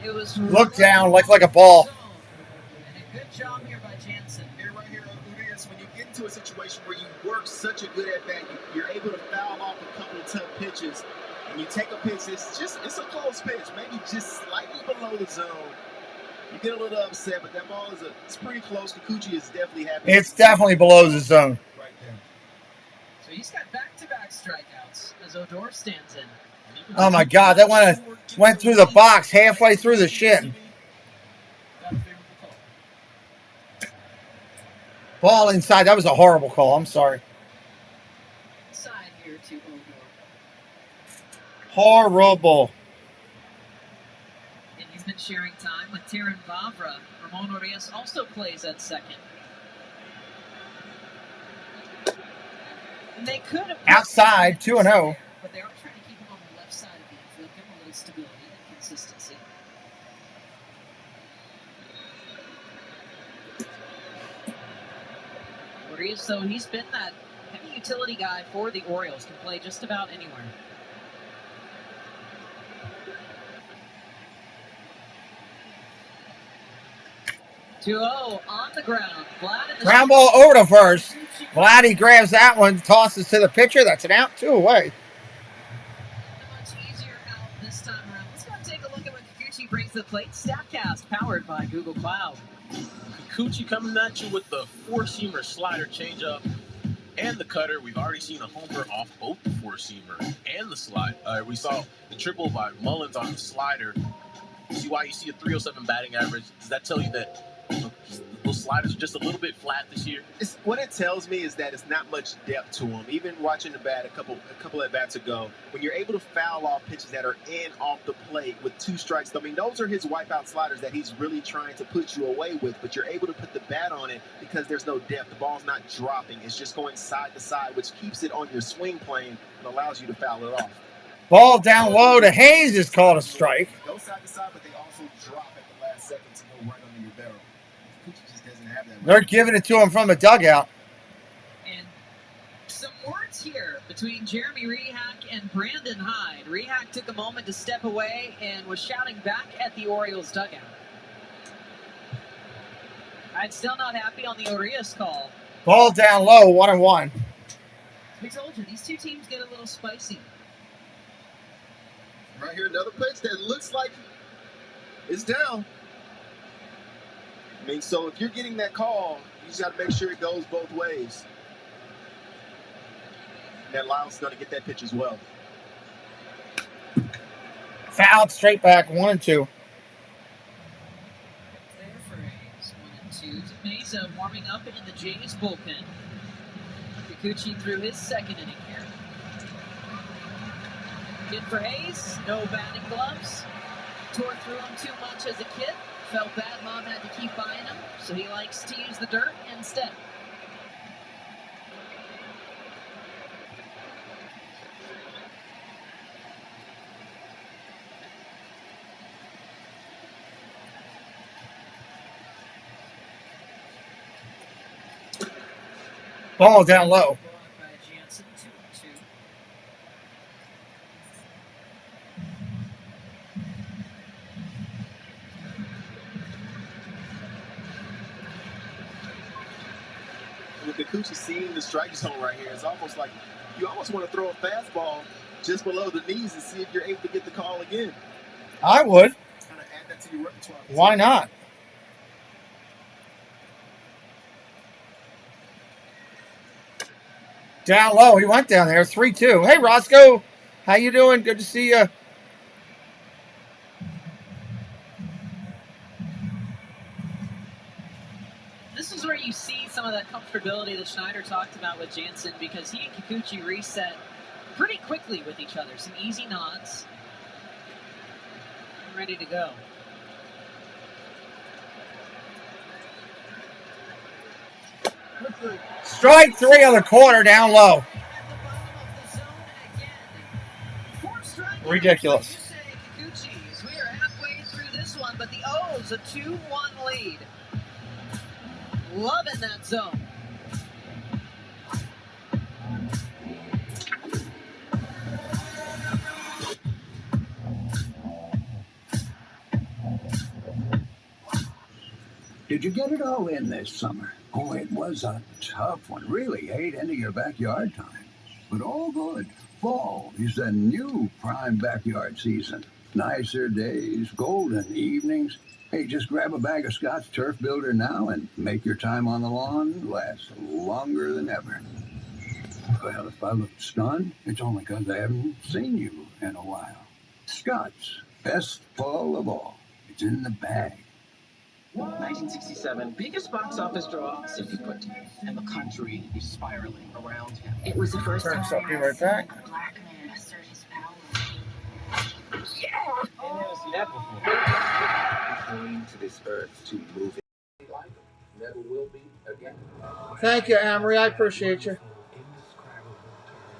It was Look down like a ball. And a good job here by Jansen. Here, right here, Urias, when you get into a situation where you work such a good at bat, you're able to foul off a couple of tough pitches, and you take a pitch, it's a close pitch, maybe just slightly below the zone. You get a little upset, but that ball it's pretty close. Kikuchi is definitely happy. It's definitely below the zone. Right there. So he's got back-to-back strikeouts as Odor stands in. Oh my God, that went through the box halfway through the shin. Ball inside. That was a horrible call. I'm sorry. Side here to Odor. Horrible. And he's been sharing time with Taran Vavra. Ramon Urias also plays at second. And they could have Outside, 2-0. but they are trying to keep him on the left side of the infield, give him a little stability and consistency. Urias, though, he's been that heavy utility guy for the Orioles, can play just about anywhere. On the ground. Ground ball over to first. Vladdy grabs that one, tosses to the pitcher. That's an out, 2 away. Much easier out this time around. Let's go take a look at what Kikuchi brings to the plate. Statcast powered by Google Cloud. Kikuchi coming at you with the four-seamer slider changeup and the cutter. We've already seen a homer off both the four-seamer and the slide. We saw the triple by Mullins on the slider. See why you see a 307 batting average? Does that tell you that those sliders are just a little bit flat this year? What it tells me is that it's not much depth to them. Even watching the bat a couple at bats ago, when you're able to foul off pitches that are in off the plate with 2 strikes, I mean, those are his wipeout sliders that he's really trying to put you away with, but you're able to put the bat on it because there's no depth. The ball's not dropping. It's just going side to side, which keeps it on your swing plane and allows you to foul it off. Ball down low to Hayes is called a strike. Go side to side, but they also drop at the last second to go right under your barrel. Kikuchi just doesn't have that. They're giving it to him from the dugout. And some words here between Jeremy Rehak and Brandon Hyde. Rehak took a moment to step away and was shouting back at the Orioles dugout. Hyde's still not happy on the Urias call. Ball down low, 1-1. We told you, these two teams get a little spicy. Right here, another pitch that looks like it's down. I mean, so if you're getting that call, you just got to make sure it goes both ways. And that Lyles is going to get that pitch as well. Fouled straight back, 1-2. There for Hayes, 1-2. Mesa warming up in the Jays bullpen. Kikuchi threw his second inning here. Good for Hayes, no batting gloves. Tore through him too much as a kid. Felt bad mom had to keep buying him, so he likes to use the dirt instead. Ball down low. With Kikuchi seeing the strike zone right here, it's almost like you almost want to throw a fastball just below the knees and see if you're able to get the call again. I would. Kind of add that to your repertoire. Why not? Down low. He went down there. 3-2. Hey, Roscoe. How you doing? Good to see you. This is where you see some of that comfortability that Schneider talked about with Jansen, because he and Kikuchi reset pretty quickly with each other. Some easy nods. Ready to go. Strike 3 on the corner, down low. Ridiculous. Kikuchi's. We are halfway through this one, but the O's a 2-1 lead. Loving that zone. Did you get it all in this summer? Oh, it was a tough one. Really ate into your backyard time. But all good. Fall is the new prime backyard season. Nicer days, golden evenings. Hey, just grab a bag of Scott's Turf Builder now and make your time on the lawn last longer than ever. Well, if I look stunned, it's only because I haven't seen you in a while. Scott's, best fall of all. It's in the bag. 1967, biggest box office draw, simply put, and the country is spiraling around him. It was the first Turns time up, be right back. a black man asserted his power. Yeah! I've never seen that before. Came to this earth to move it. Never will be again. Thank you, Amory. I appreciate you.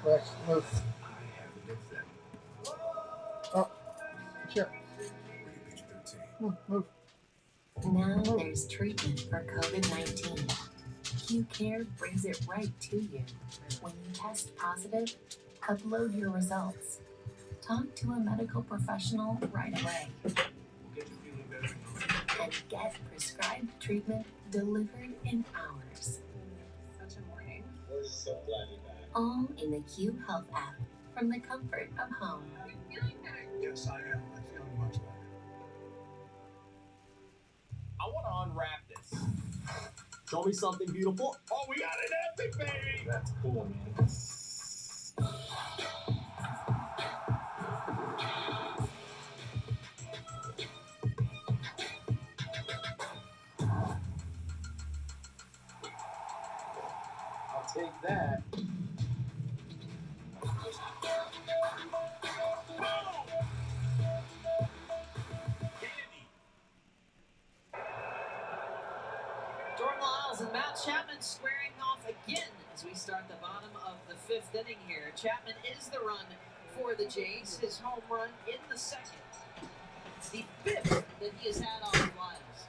Let's move. Oh, sure. Move. Now there's treatment for COVID-19. Q-Care brings it right to you. When you test positive, upload your results. Talk to a medical professional right away. And get prescribed treatment delivered in hours. Such a morning. We're so glad you're back. All in the Q Health app from the comfort of home. Are you feeling better? Yes, I am. I'm feeling much better. I want to unwrap this. Show me something beautiful. Oh, we got an epic, baby! That's cool, man. I'll take that. Jordan Lyles and Matt Chapman squaring off again as we start the bottom of the 5th inning here. Chapman is the run for the Jays, his home run in the 2nd. The 5th that he has had off of Lyles.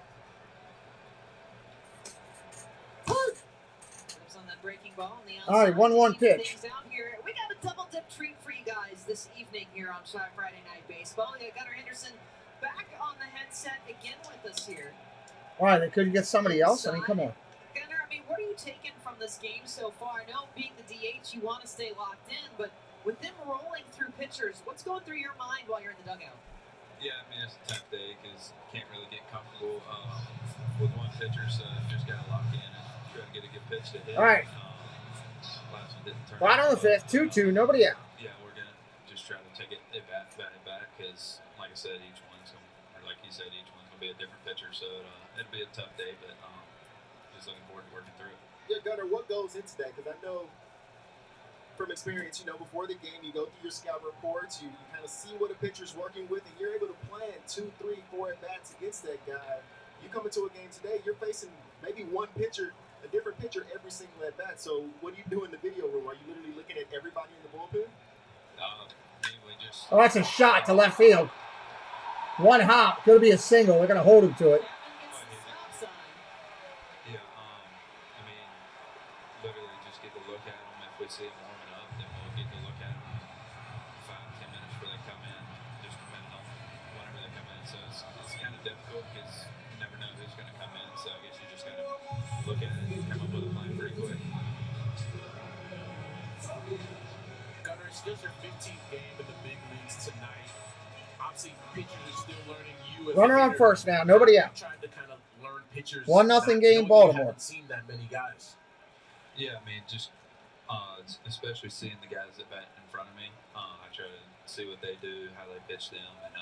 Goes on that breaking ball on the outside. All right, 1-1 pitch. Things out here. We got a double dip treat for you guys this evening here on Friday Night Baseball. We got Gunnar Henderson back on the headset again with us here. All right, they couldn't get somebody else. I mean, come on. Gunnar, I mean, what are you taking from this game so far? I know being the DH, you want to stay locked in, but with them rolling through pitchers, what's going through your mind while you're in the dugout? Yeah, I mean, it's a tough day because you can't really get comfortable with one pitcher, so you just got to lock in and try to get a good pitch to hit. All right. Last one didn't turn Bottom of the 5th, 2-2, nobody out. Yeah, we're going to just try to take it back because, like I said, each one's going to, or like you said, each one's going to be a different pitcher, so it'll be a tough day, but just looking forward to working through it. Yeah, Gunnar, what goes into that? Because I know from experience, before the game, you go through your scout reports, you kind of see what a pitcher's working with, and you're able to plan 2, 3, 4 at-bats against that guy. You come into a game today, you're facing maybe one pitcher, a different pitcher every single at-bat. So what do you do in the video room? Are you literally looking at everybody in the bullpen? Oh, that's a shot to left field. One hop. Could be a single. They're going to hold him to it. Yeah, I mean, literally just get to look at them. If we see them warming up, then we'll get to look at them 5-10 minutes before they come in, just depending on whenever they come in. So it's kind of difficult because you never know who's going to come in. So I guess you just got to look at it and come up with a plan pretty quick. Gunnar, it's just your 15th game in the big leagues tonight. Obviously, pitchers are still learning you. Runner on first now. Nobody out. Trying to kind of learn pitchers. 1-0 game, Baltimore. Haven't seen that many guys. Yeah, I mean, just especially seeing the guys that bat in front of me. I try to see what they do, how they pitch them, and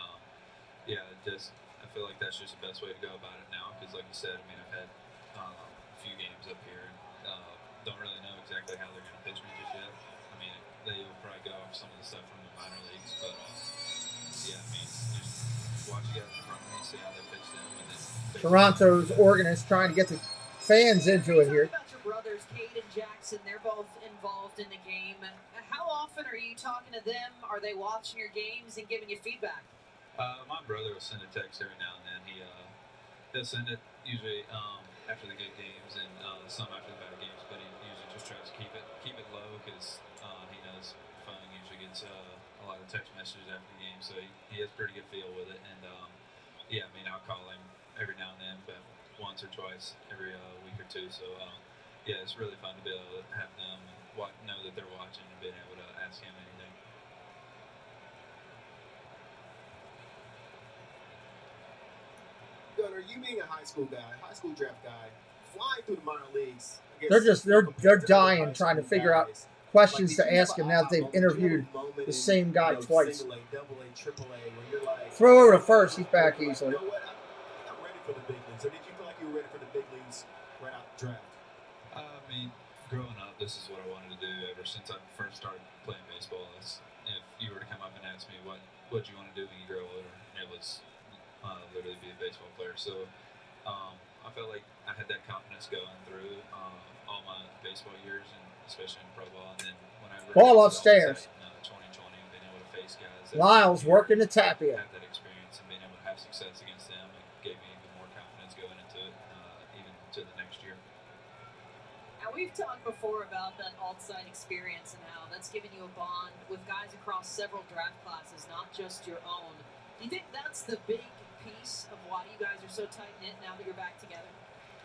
yeah, I feel like that's just the best way to go about it now. Because, like you said, I mean, I've had a few games up here, and don't really know exactly how they're going to pitch me just yet. I mean, they'll probably go off some of the stuff from the minor leagues, but yeah, I mean, just watch the guys in front of me, see how they pitch them, and then Toronto's organist trying to get the fans into it here. About your brothers, Cade and Jackson, they're both involved in the game. How often are you talking to them? Are they watching your games and giving you feedback? My brother will send a text every now and then. He'll send it usually after the good games and some after the bad games, but he usually just tries to keep it low because he knows the phone usually gets a lot of text messages after the game, so he has a pretty good feel with it. And yeah, I mean, I'll call him every now and then, but once or twice every week or two. So yeah, it's really fun to be able to have them know that they're watching and being able to ask him anything. Gunnar, you being a high school guy, high school draft guy, flying through the minor leagues. They're dying trying to figure out questions to ask him now that they've interviewed the same guy twice. Throw over to first. He's back easily. You know what? I'm ready for the big leagues. Or did you feel like you were ready for the big leagues right out the draft? I mean, growing up, this is what I wanted to do ever since I first started playing baseball. If you were to come up and ask me what you want to do when you grow older, it was literally be a baseball player. So I felt like I had that confidence going through all my baseball years, and especially in pro ball. And then when I Ball upstairs. In 2020, being able to face guys Lyles working to Tapia. have that experience and being able to have success against them, it gave me even more confidence going into it, even to the next year. Now, we've talked before about that alt-site experience and how that's given you a bond with guys across several draft classes, not just your own. Do you think that's the big piece of why you guys are so tight-knit now that you're back together?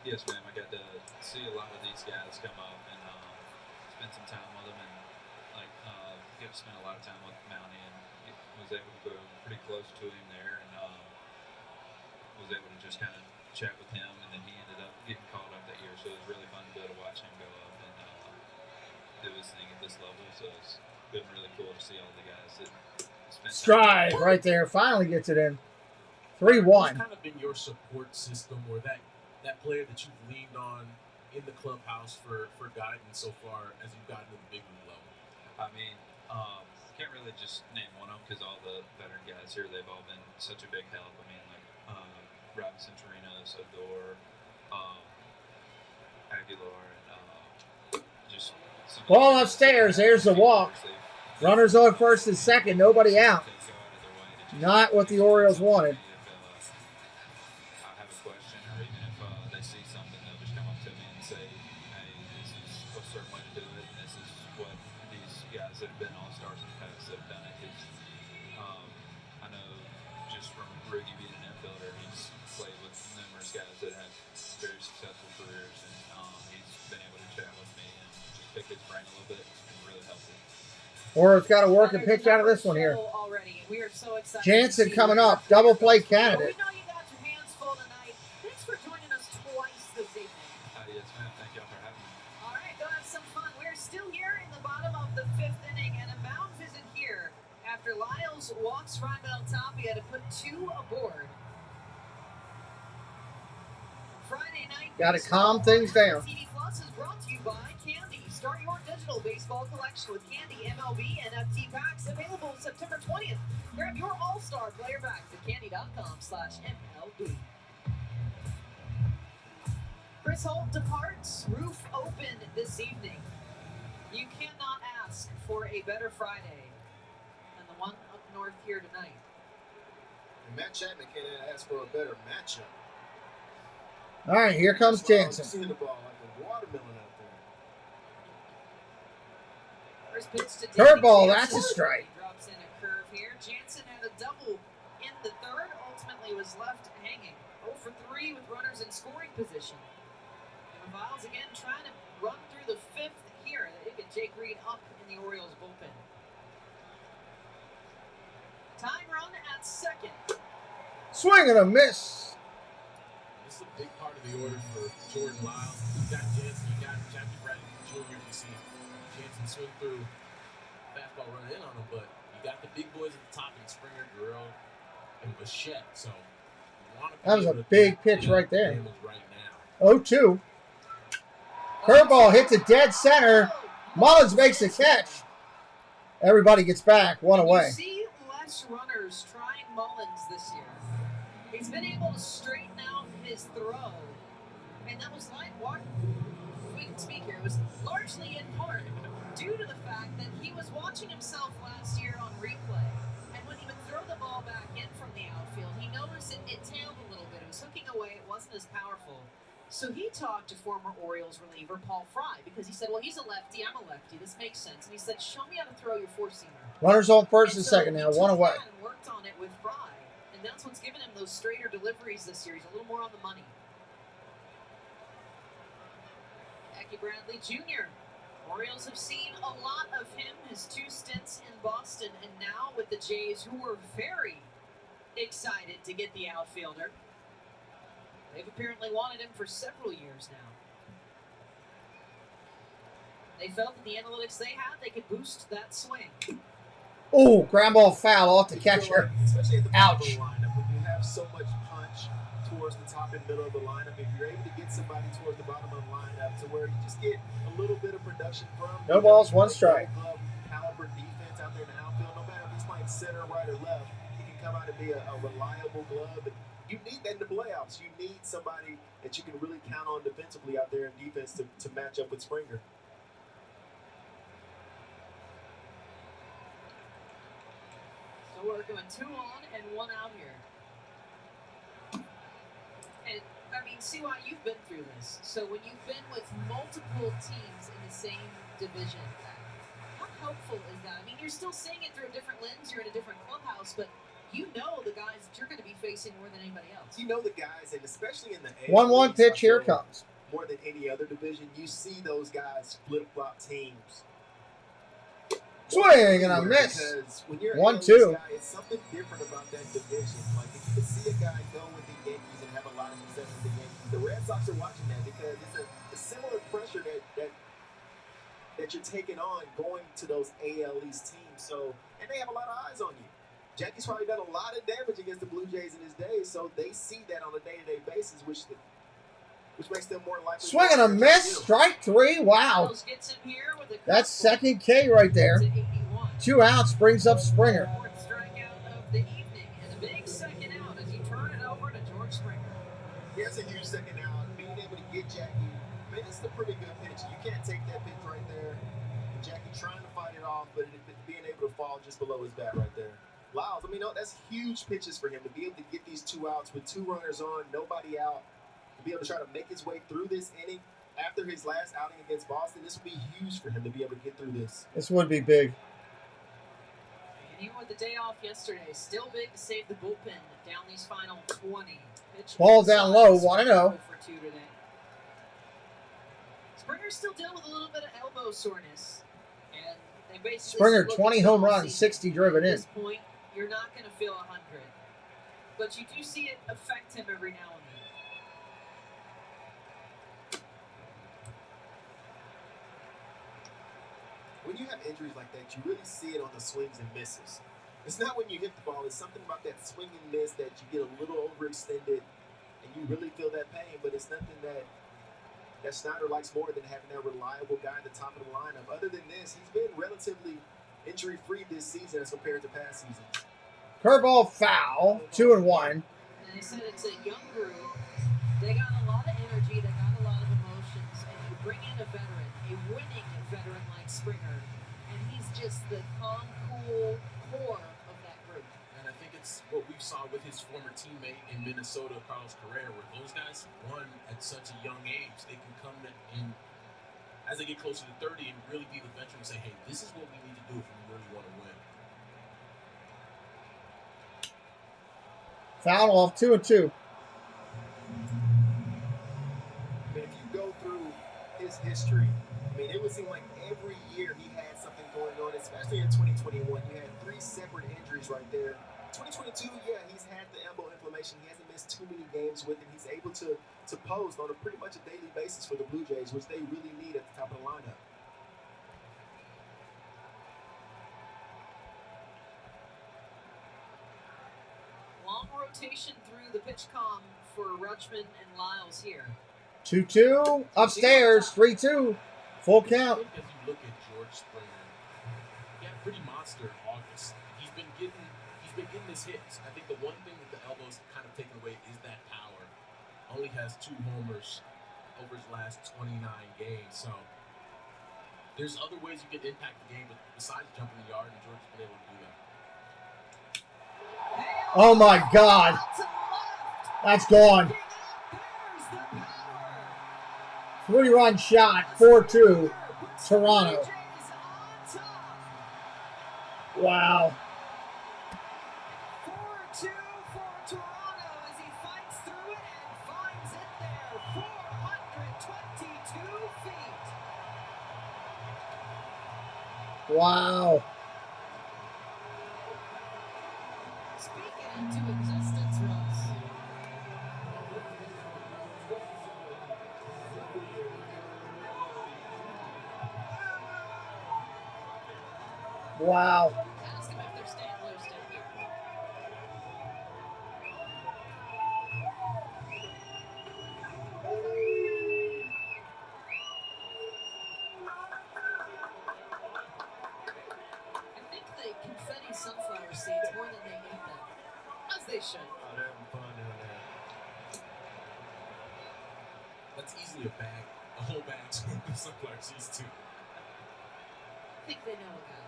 Yes, ma'am. I got to see a lot of these guys come up and spend some time with them, and get to spend a lot of time with Mountie, and was able to go pretty close to him there, and was able to just kind of chat with him, and then he ended up getting called up that year, so it was see all the guys that spent Stride right there. Finally gets it in. Who's 3-1. kind of been your support system, or that player that you've leaned on in the clubhouse for guidance so far as you've gotten to the big league level? I mean, can't really just name one of them because all the veteran guys here, they've all been such a big help. I mean, like Robinson, Torinos, Odor, Aguilar, and just some Ball upstairs. There's the walk. Runners on first and second. Nobody out. Not what the Orioles wanted. I have a question, or even if they see something, they'll just come up to me and say, hey, this is a certain way to do it, and this is what these guys that have been all-stars in the past have done it. I know just from Rudy being an infielder, he's played with numerous guys that have very successful careers, and he's been able to chat with me and just pick his brain a little bit. It's been really helpful. Or it's got to work and pitch out of this one here. We are so excited. Jansen coming up. Double play candidate. We know you got your hands full tonight. Thanks for joining us twice this evening. Yes, ma'am. Thank y'all for having me. All right, go have some fun. We're still here in the bottom of the 5th inning, and a mound visit here after Lyles walks Raimel Tapia to put 2 aboard. Friday night. Got to calm things down. TV Plus is brought to you by Candy. Start your digital baseball collection with Candy MLB NFT packs available September 20th. Grab your all-star player packs at candy.com/MLB. Chris Holt departs. Roof open this evening. You cannot ask for a better Friday than the one up north here tonight. And Matt Chapman can't ask for a better matchup. All right, here comes Jansen. Seeing the ball like a watermelon out there. First pitch to Curveball, that's a strike. Drops in a curve here. Jansen had a double in the 3rd, ultimately was left hanging. 0 for 3 with runners in scoring position. And Viles again trying to run through the 5th here. They get Jake Reed up in the Orioles bullpen. Time run at 2nd. Swing and a miss. This is a big part of the order for Jordan Lyles. You got Jansen, you got Jackie Bradley Jr. You see Jansen swing through, fastball run in on him, but you got the big boys at the top in Springer, Guerrero, and Bichette. So you want to That was a big pitch right there. Right now. 0-2. Curveball hits a dead center. Mullins makes the catch. Everybody gets back. One away. You see less runners trying Mullins this year. He's been able to straighten out his throw. And that was like what we can speak here. It was largely in part due to the fact that he was watching himself last year on replay. And when he would throw the ball back in from the outfield, he noticed it tailed a little bit. It was hooking away. It wasn't as powerful. So he talked to former Orioles reliever Paul Fry because he said, well, he's a lefty, I'm a lefty. This makes sense. And he said, show me how to throw your four-seamer. Runners on first and second now. One away. And worked on it with Fry. And that's what's given him those straighter deliveries this year. He's a little more on the money. Jackie Bradley Jr. Orioles have seen a lot of him, his 2 stints in Boston, and now with the Jays, who were very excited to get the outfielder. They've apparently wanted him for several years now. They felt that the analytics they had, they could boost that swing. Oh, ground ball foul off the catcher. Especially at the bottom of Ouch. the lineup, when you have so much punch towards the top and middle of the lineup, if you're able to get somebody towards the bottom of the lineup to where you just get a little bit of production from. No balls, 1 strike. Caliber defense out there in the outfield, no matter if he's playing center, right, or left, he can come out and be a reliable glove. And you need that in the playoffs. You need somebody that you can really count on defensively out there in defense to match up with Springer. So we're going 2 on and 1 out here. And, I mean, see why you've been through this. So when you've been with multiple teams in the same division, how helpful is that? I mean, you're still seeing it through a different lens. You're in a different clubhouse, but you know the guys that you're going to be facing more than anybody else. You know the guys, and especially in the 1-1 pitch, here it comes. More than any other division, you see those guys flip-flop teams. Swing and a miss. Because when you're 1-2. it's something different about that division. Like if you can see a guy go with the Yankees and have a lot of success with the Yankees, the Red Sox are watching that because it's a similar pressure that that you're taking on going to those AL East teams. So, and they have a lot of eyes on you. Jackie's probably done a lot of damage against the Blue Jays in his day, so they see that on a day-to-day basis, which makes them more likely. Swing and a miss, strike 3. Wow. That's second K right there. 2 outs brings up Springer. Strikeout of the evening and a big second out as you turn it over to George Springer. Here's a huge second out. Being able to get Jackie, I mean, it's a pretty good pitch. You can't take that pitch right there. Jackie trying to fight it off, but being able to fall just below his bat right there. Lyles, I mean, that's huge pitches for him to be able to get these 2 outs with 2 runners on, nobody out, to be able to try to make his way through this inning after his last outing against Boston. This would be huge for him to be able to get through this. This would be big. And even with the day off yesterday, still big to save the bullpen down these final 20. Pitch Ball down low, 1-0. For 2 today. Springer's still dealing with a little bit of elbow soreness. And they basically Springer, 20 home runs, 60 driven in. At this point, you're not going to feel 100. But you do see it affect him every now and then. When you have injuries like that, you really see it on the swings and misses. It's not when you hit the ball. It's something about that swing and miss that you get a little overextended and you really feel that pain, but it's nothing that Snyder likes more than having that reliable guy at the top of the lineup. Other than this, he's been relatively injury-free this season as compared to past seasons. Curveball foul, 2-1. And they said it's a young group. They got a lot of energy. They got a lot of emotions. And you bring in a veteran, a winning veteran like Springer, and he's just the calm, cool core of that group. And I think it's what we saw with his former teammate in Minnesota, Carlos Correa, where those guys won at such a young age. They can come in as they get closer to 30 and really be the veteran and say, hey, this is what we need to do if we really want to win. Foul off, 2-2. If you go through his history, I mean, it would seem like every year he had something going on, especially in 2021. You had 3 separate injuries right there. 2022, yeah, he's had the elbow inflammation. He hasn't missed too many games with it. He's able to post on a pretty much a daily basis for the Blue Jays, which they really need at the top of the lineup. Long rotation through the pitch com for Rutschman and Lyles here. 2-2, upstairs, 3-2. Full count. I think as you look at George Springer, he had a pretty monster August. He's been getting his hits. I think the one thing that the elbow's kind of taken away is that power. Only has 2 homers over his last 29 games. So there's other ways you can impact the game besides jumping the yard, and George has been able to do that. Oh my God. That's gone. 3-run shot, 4-2, Toronto. Wow. 4-2 for Toronto as he fights through it and finds it there. 422 feet. Wow. Speaking into existence, Russ. Wow. Ask him if they're staying loose down here. I think they confetti sunflower seeds more than they eat them. As they should. Oh, they're having fun doing that. That's easily a whole bag of sunflower seeds too. I think they know about it.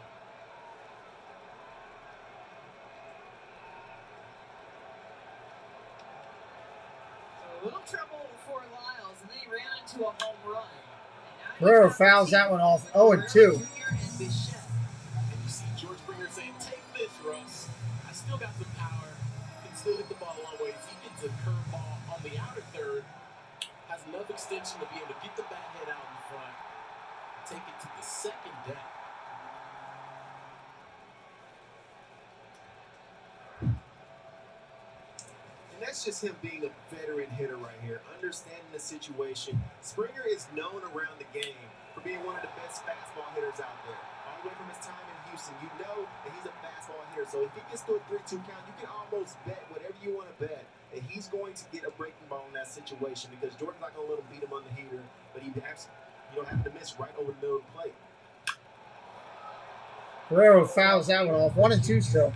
So a little trouble for Lyles, and then he ran into a home run. Guerrero fouls that one off, 0-2. And you see George Springer saying, take this, Russ. I still got some power. Can still hit the ball a long ways. He gets a curveball on the outer third. Has enough extension to be able to get the bat head out in front. Take it to the second deck. And that's just him being a veteran hitter right here, understanding the situation. Springer is known around the game for being one of the best fastball hitters out there. All the way from his time in Houston, you know that he's a fastball hitter. So if he gets to a 3-2 count, you can almost bet whatever you want to bet that he's going to get a breaking ball in that situation because Jordan's not going to let him beat him on the heater, but he has, happen to miss right over the middle of the plate. Guerrero fouls that one off. 1-2 still.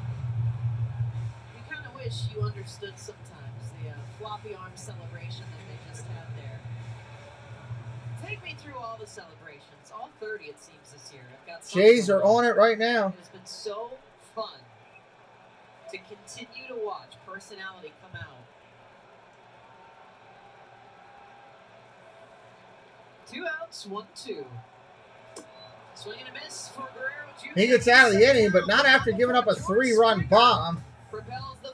You kind of wish you understood sometimes the floppy arm celebration that they just had there. Take me through all the celebrations, all 30 it seems this year. I've got Jays are on it right now. It has been so fun to continue to watch personality come out. 2 outs, 1-2. Swing and a miss for Guerrero Jr. He gets out of the inning, but not after giving up a 3-run bomb.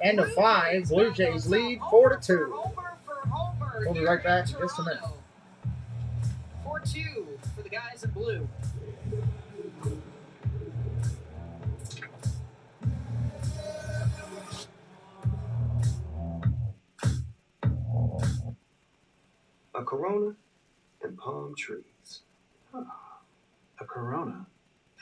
End of 5. Blue Jays lead 4-2. We'll be right back in just a minute. 4-2 for the guys in blue. A Corona and palm trees. A Corona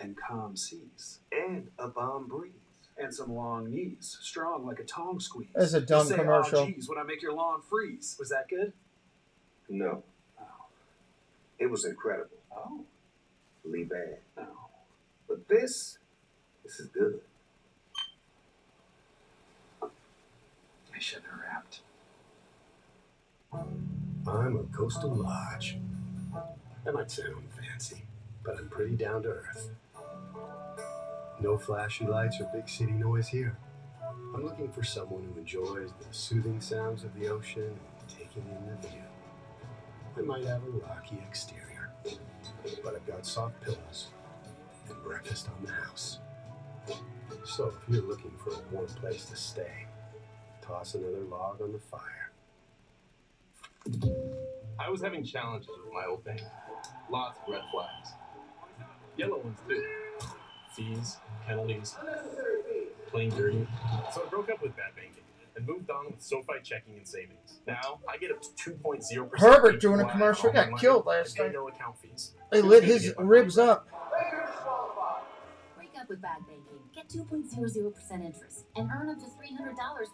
and calm seas. And a balm breeze. And some long knees, strong like a tongue squeeze. That's a dumb Say, commercial. Oh, geez, when I make your lawn freeze. Was that good? No. Oh. It was incredible. Oh. Really bad. No. But this is good. I shouldn't have rapped. I'm a coastal lodge. That might sound fancy, but I'm pretty down to earth. No flashy lights or big city noise here. I'm looking for someone who enjoys the soothing sounds of the ocean and taking in the view. I might have a rocky exterior, but I've got soft pillows and breakfast on the house. So if you're looking for a warm place to stay, toss another log on the fire. I was having challenges with my old bank. Lots of red flags. Yellow ones too. Fees, penalties, playing dirty. So I broke up with bad banking and moved on with SoFi checking and savings. Now I get up to 2.0%. Herbert doing a commercial got killed last night. No account fees. They lit his ribs up. Break up with bad banking. Get 2.00% interest and earn up to $300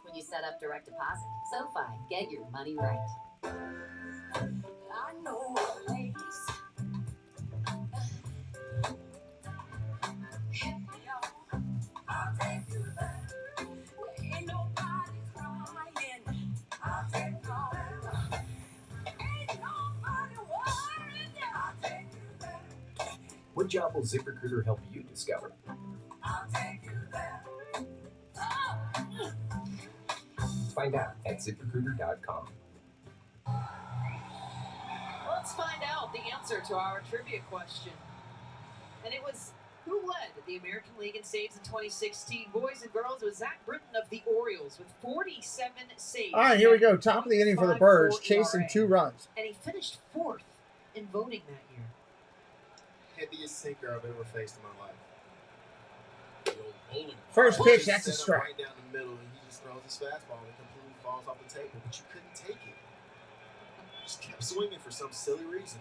when you set up direct deposit. SoFi, get your money right. I know a place. I'll take you there. Ain't nobody crying. I'll take you there. Ain't nobody worried. I'll take you there. What job will ZipRecruiter help you discover? I'll take you there. Find out at ZipRecruiter.com. Let's find out the answer to our trivia question. And it was, who led the American League in saves in 2016? Boys and girls, it was Zach Britton of the Orioles with 47 saves. All right, here we go. Top of the inning for the Birds, chasing 2 runs. And he finished 4th in voting that year. Heaviest sinker I've ever faced in my life. First pitch, that's a strike. Right down the middle, and he just throws his fastball and it completely falls off the table. But you couldn't take it. Just kept swinging for some silly reason.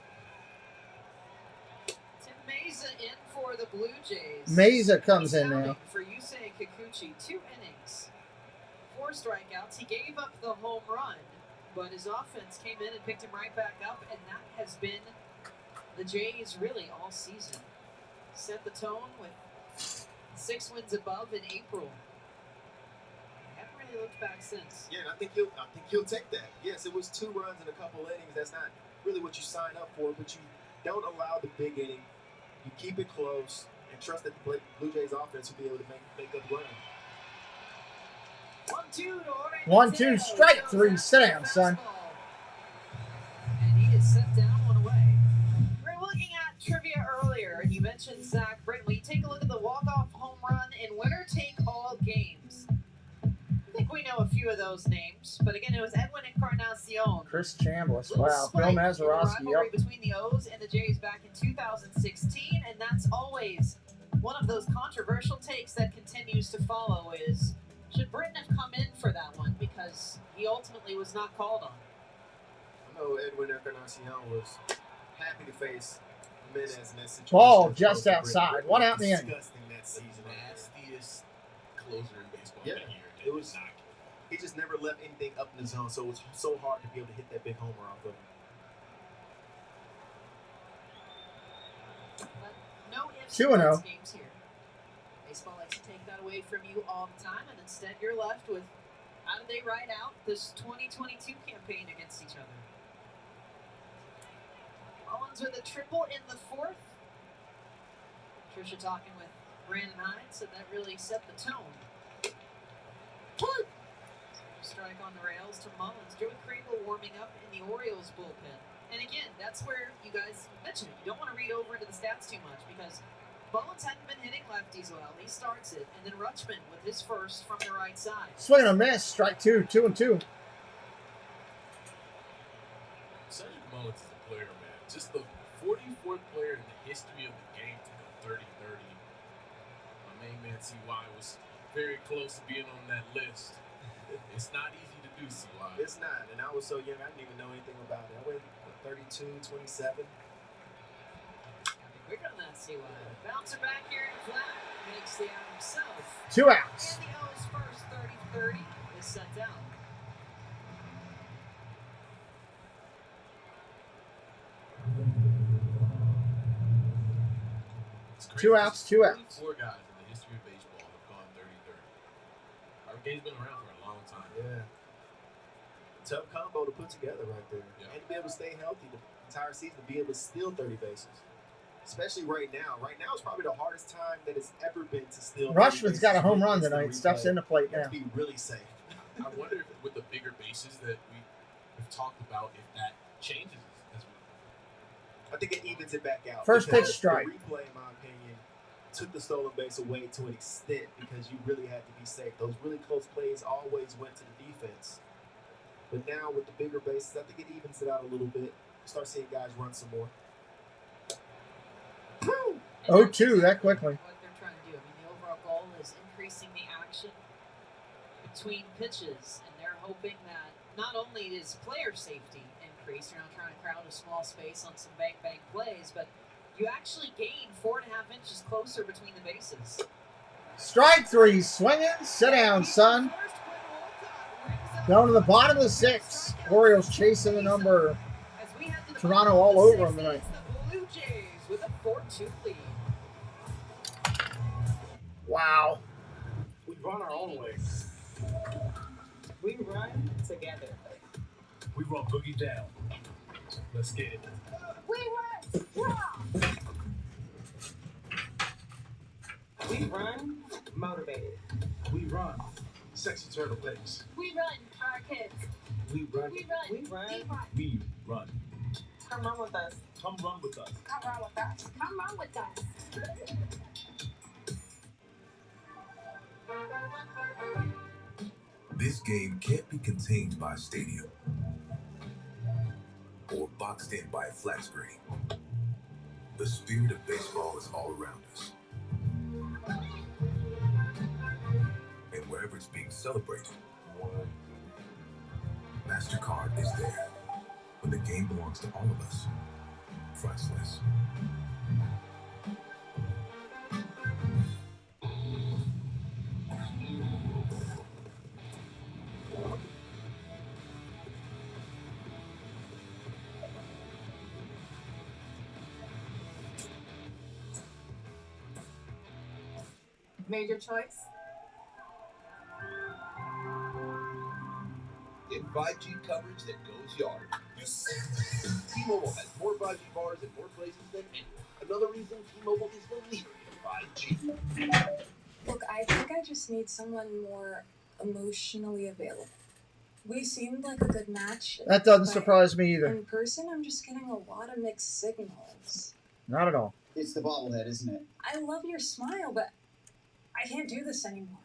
Tim Meza in for the Blue Jays. Meza comes in now. For Yusei Kikuchi, 2 innings, 4 strikeouts. He gave up the home run, but his offense came in and picked him right back up, and that has been the Jays really all season. Set the tone with 6 wins above in April. Haven't really looked back since. Yeah, and I think he'll take that. Yes, it was 2 runs in a couple innings. That's not really what you sign up for, but you don't allow the big inning. You keep it close and trust that the Blue Jays offense will be able to make up ground. 1-2, strike 3. Sit down, son. And he is set down 1 away. We were looking at trivia earlier, and you mentioned Zach Britton. Will you take a look at the walk-off home run in winner-take-all games? I think we know a few of those names, but again, it was Edwin Encarnacion. Chris Chambliss. Wow. Bill Mazeroski. Rivalry between the O's and the Jays back in 2016, and that's always one of those controversial takes that continues to follow is, Should Britton have come in for that one because he ultimately was not called on? I know Edwin Encarnacion was happy to face Menez in that situation. Ball just outside. One out in the inning. Disgusting that season. Nastiest closer in baseball Yeah, that year. it was. He just never left anything up in the zone, so it was so hard to be able to hit that big homer off of him. But no ifs 2-0. and buts games here. Baseball likes to take that away from you all the time, and instead you're left with how do they ride out this 2022 campaign against each other? Mullins with a triple in the fourth. Trisha talking with Brandon Hines said that really set the tone. Strike on the rails to Mullins. Joey Krieger warming up in the Orioles bullpen. And again, that's where you guys mentioned it. You don't want to read over into the stats too much because Mullins hadn't been hitting lefties well. He starts it, and then Rutschman with his first from the right side. Swing and a miss. Strike 2. 2-2. Cedric Mullins is a player, man. Just the 44th player in the history of the game to go 30-30. My main man CY was very close to being on that list. It's not easy to do, CY. It's not, and I was so young, I didn't even know anything about it. I went 32, 27. Quick on that, CY. Bouncer back here in flat. Makes the out himself. 2 outs. And the O's first 30-30 is set down. Two outs, 2 outs. 4 guys in the history of baseball have gone 30-30. Our game's been around for a long time. Yeah. Tough combo to put together right there. Yeah. And to be able to stay healthy the entire season, to be able to steal 30 bases. Especially right now. Right now is probably the hardest time that it's ever been to steal. Rushman's got a home run tonight. Stuff's in the plate now. To be really safe. I wonder if with the bigger bases that we have talked about, if that changes as we. I think it evens it back out. First because pitch strike. The replay, in my opinion, took the stolen base away to an extent because you really had to be safe. Those really close plays always went to the defense. But now with the bigger bases, I think it evens it out a little bit. Start seeing guys run some more. 0-2 that quickly. What they're trying to do. I mean, the overall goal is increasing the action between pitches, and they're hoping that not only is player safety increased, you're not trying to crowd a small space on some bang plays, but you actually gain 4.5 inches closer between the bases. Strike 3. Swinging. Sit down, son. Down to the bottom of the 6th. Orioles chasing the number. Toronto all over them tonight. The Blue Jays with a 4-2 lead. Wow. We run our own way. We run together. We run boogie down. Let's get it. We run strong. We run motivated. We run sexy turtle pace. We run our kids. We run. We run. We run. We run. Come run with us. Come run with us. Come run with us. Come run with us. This game can't be contained by a stadium or boxed in by a flat screen. The spirit of baseball is all around us. And wherever it's being celebrated, MasterCard is there. When the game belongs to all of us, priceless. Made your choice? Get 5G coverage that goes yard. T-Mobile has more 5G bars in more places than anyone. Another reason T-Mobile is the leader in 5G. Look, I think I just need someone more emotionally available. We seemed like a good match. That doesn't but surprise me either. In person, I'm just getting a lot of mixed signals. Not at all. It's the bobblehead, isn't it? I love your smile, but I can't do this anymore.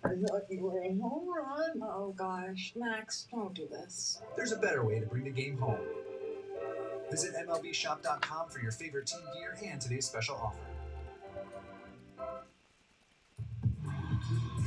I thought you were a home run. Oh gosh, Max, don't do this. There's a better way to bring the game home. Visit MLBshop.com for your favorite team gear and today's special offer.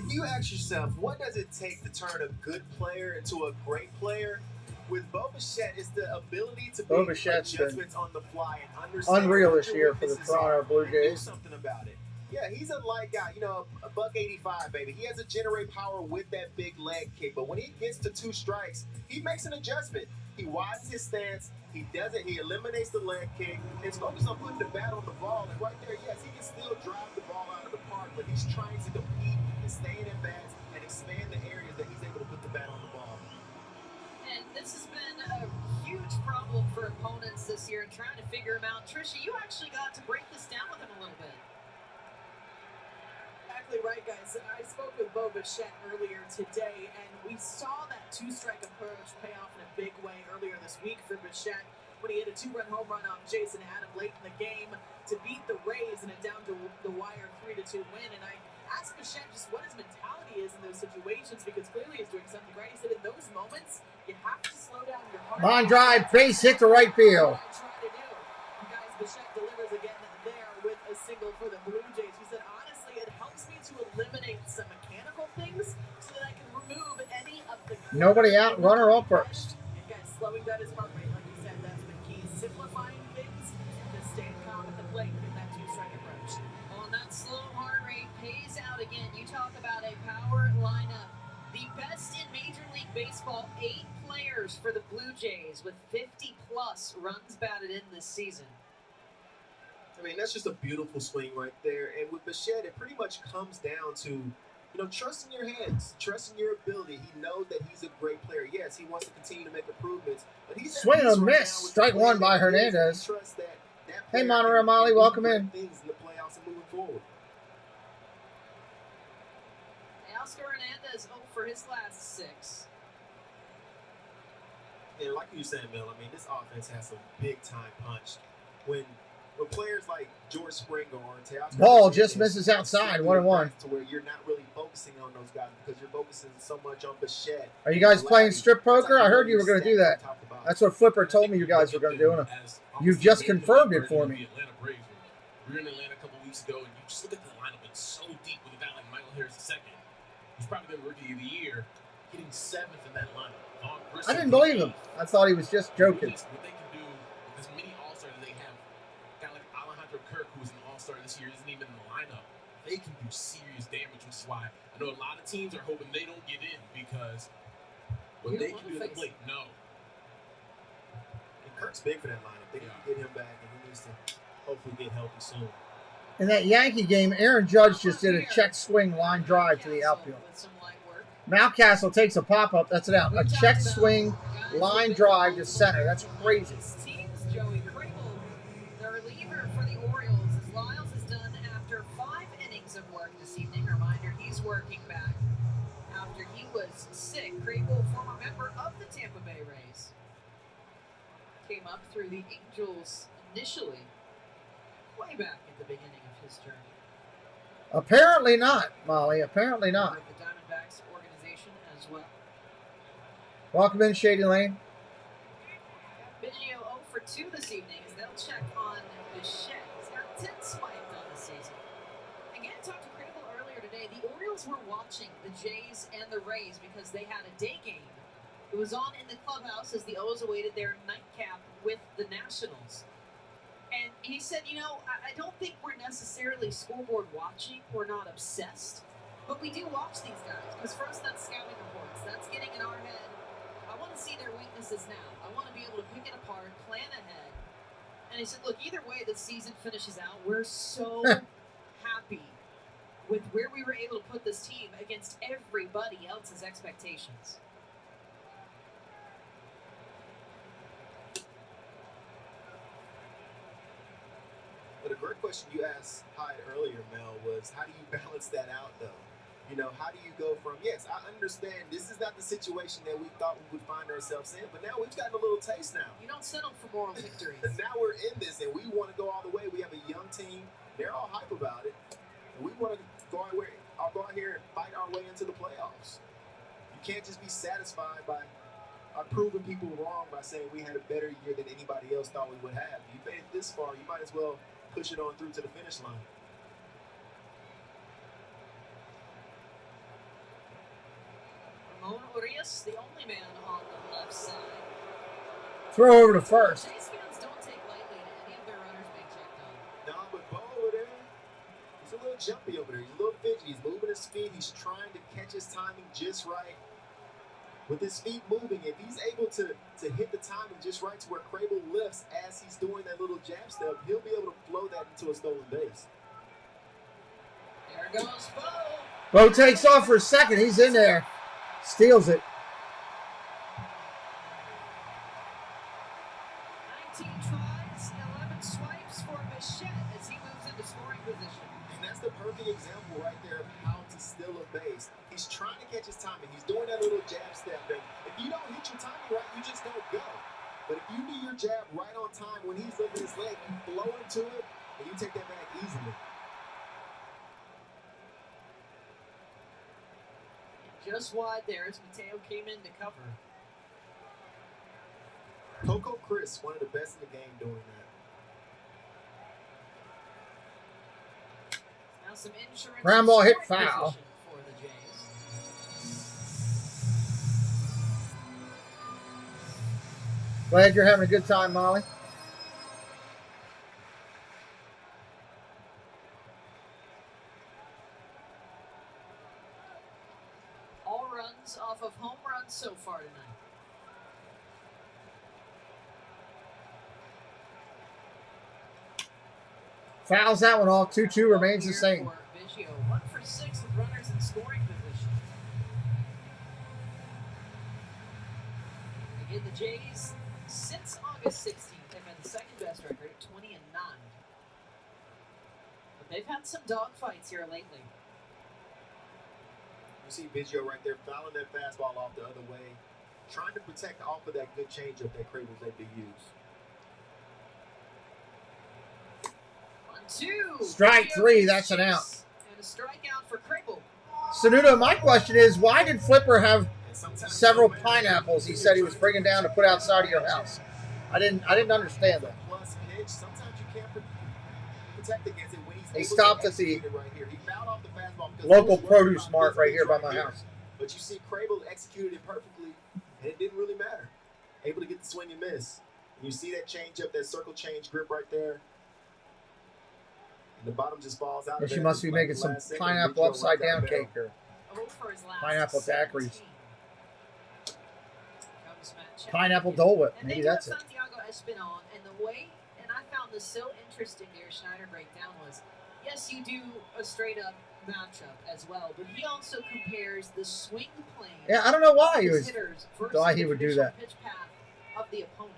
If you ask yourself, what does it take to turn a good player into a great player? With Bo Bichette, it's the ability to Bo make Bichette's adjustments on the fly and understand unreal what this your year for the weaknesses Toronto are Blue and do Jays. something about it. Yeah, he's a light guy, you know, a buck 85, baby. He has to generate power with that big leg kick, but when he gets to 2 strikes, he makes an adjustment. He widens his stance. He does it. He eliminates the leg kick. He's focused on putting the bat on the ball. And right there, yes, he can still drive the ball out of the park, but he's trying to compete and stay in at bats and expand the areas that he's able to put the bat on the ball. And this has been a huge problem for opponents this year, trying to figure him out. Trisha, you actually got to break this down with him a little bit. Exactly right, guys. I spoke with Bo Bichette earlier today, and we saw that 2-strike approach pay off in a big way earlier this week for Bichette when he hit a 2-run home run off Jason Adam late in the game to beat the Rays in a down-to-the-wire 3-2 win. And I asked Bichette just what his mentality is in those situations, because clearly he's doing something right. He said in those moments, you have to slow down your heart. Line drive, base hit to right field. Guys, Bichette delivers again there with a single for the Blue Jays. He said, honestly, it helps me to eliminate some mechanical things so that I can remove any of the... Nobody out, runner on first. And guys, slowing down his heart rate, like you said, that's the key. Simplifying things, just staying calm at the plate with that 2-strike approach. Well, that slow heart rate pays out again. You talk about a power lineup. The best in Major League Baseball, 8 players for the Blue Jays with 50-plus runs batted in this season. I mean, that's just a beautiful swing right there. And with Bichette, it pretty much comes down to, you know, trusting your hands, trusting your ability. He knows that he's a great player. Yes, he wants to continue to make improvements, but he's Swing and a miss. Strike one by Hernandez. Hey, Monterey Molly, welcome in. Things in the playoffs and moving forward. Oscar Hernandez 0 for his last 6. And like you were saying, Mel, I mean, this offense has some big-time punch. When players like George Springer or Teoscar Ball just misses outside, 1-1. to where you're not really focusing on those guys because you're focusing so much on Bichette. Are you guys playing strip poker? I heard you were going to do that. That's what Flipper told me you guys were going to do. And you've just confirmed it for me. We were in Atlanta a couple weeks ago, and you just look at the lineup. It's so deep with a guy like Michael Harris II. He's probably been Rookie of the Year, hitting 7th in that lineup. I didn't believe him. I thought he was just joking. What they can do with as many All-Stars as they have, a guy like Alejandro Kirk, who's an All-Star this year, isn't even in the lineup. They can do serious damage, which is why I know a lot of teams are hoping they don't get in because what they can do at the plate, no. And Kirk's big for that lineup. They need to get him back, and he needs to hopefully get healthy soon. In that Yankee game, Aaron Judge just did a check swing line drive to the outfield. Mountcastle takes a pop-up. That's it out. A check swing line drive to center. That's crazy. Teams, Joey Crable, the reliever for the Orioles, as Lyles is done after 5 innings of work this evening. Reminder, he's working back after he was sick. Crable, former member of the Tampa Bay Rays, came up through the Angels initially, way back at the beginning of his journey. Apparently not, Molly. Apparently not. With the Diamondbacks organization as well. Welcome in, Shady Lane. Biggio 0 for 2 this evening as they'll check on Bichette. He's got 10 swiped on the season. Again, talked to Crable earlier today. The Orioles were watching the Jays and the Rays because they had a day game. It was on in the clubhouse as the O's awaited their nightcap with the Nationals. And he said, you know, I don't think we're necessarily scoreboard watching. We're not obsessed. But we do watch these guys. Because for us, that's scouting reports. That's getting in our head. I want to see their weaknesses now. I want to be able to pick it apart, plan ahead. And he said, look, either way the season finishes out, we're so happy with where we were able to put this team against everybody else's expectations. But a great question you asked Hyde earlier, Mel, was how do you balance that out, though? You know, how do you go from, yes, I understand this is not the situation that we thought we would find ourselves in, but now we've gotten a little taste now. You don't settle for moral victories. Now we're in this, and we want to go all the way. We have a young team. They're all hype about it. And we want to go out here and fight our way into the playoffs. You can't just be satisfied by proving people wrong by saying we had a better year than anybody else thought we would have. You made it this far, you might as well push it on through to the finish line. Rutschman, the only man on the left side. Throw over to first. Jays fans don't take lightly to any of their runners being checked on. No, but Bo over there, he's a little jumpy over there. He's a little fidgety. He's moving his feet. He's trying to catch his timing just right. With his feet moving, if he's able to hit the timing just right to where Crable lifts as he's doing that little jab step, he'll be able to flow that into a stolen base. There goes Bo. Bo takes off for a second. He's in there. Steals it. 19 tries, 11 swipes for Bichette as he moves into scoring position. And that's the perfect example right there of how to steal a base. He's trying to catch his timing. He's doing that little jab step. And if you don't hit your timing right, you just don't go. But if you do your jab right on time when he's lifting his leg, you blow into it, and you take that back easily. Just wide there as Mateo came in to cover. Coco Chris, one of the best in the game doing that. Now some insurance. Ground ball hit scoring foul. position for the Jays. Glad you're having a good time, Molly. All runs off of home runs so far tonight. Fouls that one off. 2-2 remains the same. For Biggio, 1 for 6 with runners in scoring position. Again, the Jays, since August 16th, have had the second best record at 20-9. But they've had some dogfights here lately. You see Biggio right there fouling that fastball off the other way, trying to protect off of that good changeup that Crable's able to use. 1-2. Strike Biggio 3. gets That's an out. chase and a strikeout for Crable. Sanudo, my question is, why did Flipper have several pineapples he said he was bringing down to put outside of your house? I didn't understand that. Plus pitch, sometimes you can't protect against it when he's He able stopped to at the execute it right here. He fouled off the fastball because local he was worried produce about mart this right pitch here by my house. But you see Crable executed it perfectly, and it didn't really matter. Able to get the swing and miss. And you see that change up, that circle change grip right there. And the bottom just falls out. And she must be making some pineapple upside down cake or pineapple daiquiris. Pineapple Dole Whip. And Maybe they that's got it. Santiago Espinal, and the way, and I found this so interesting here, Schneider breakdown was, yes, you do a straight up matchup as well, but he also compares the swing plane. Yeah, I don't know why of he his was hitters versus why he the would do traditional that. pitch path of the opponent.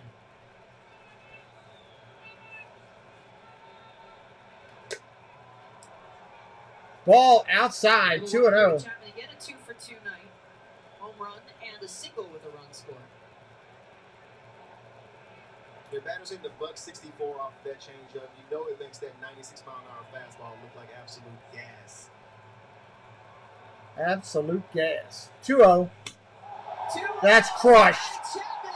Ball outside, 2-0. Chapman again, a 2 for 2 night. Home run and a single with a run score. Their batter's hitting the $164 off that changeup. You know it makes that 96-mile-an-hour fastball look like absolute gas. Absolute gas. 2-0. That's crushed. Chapman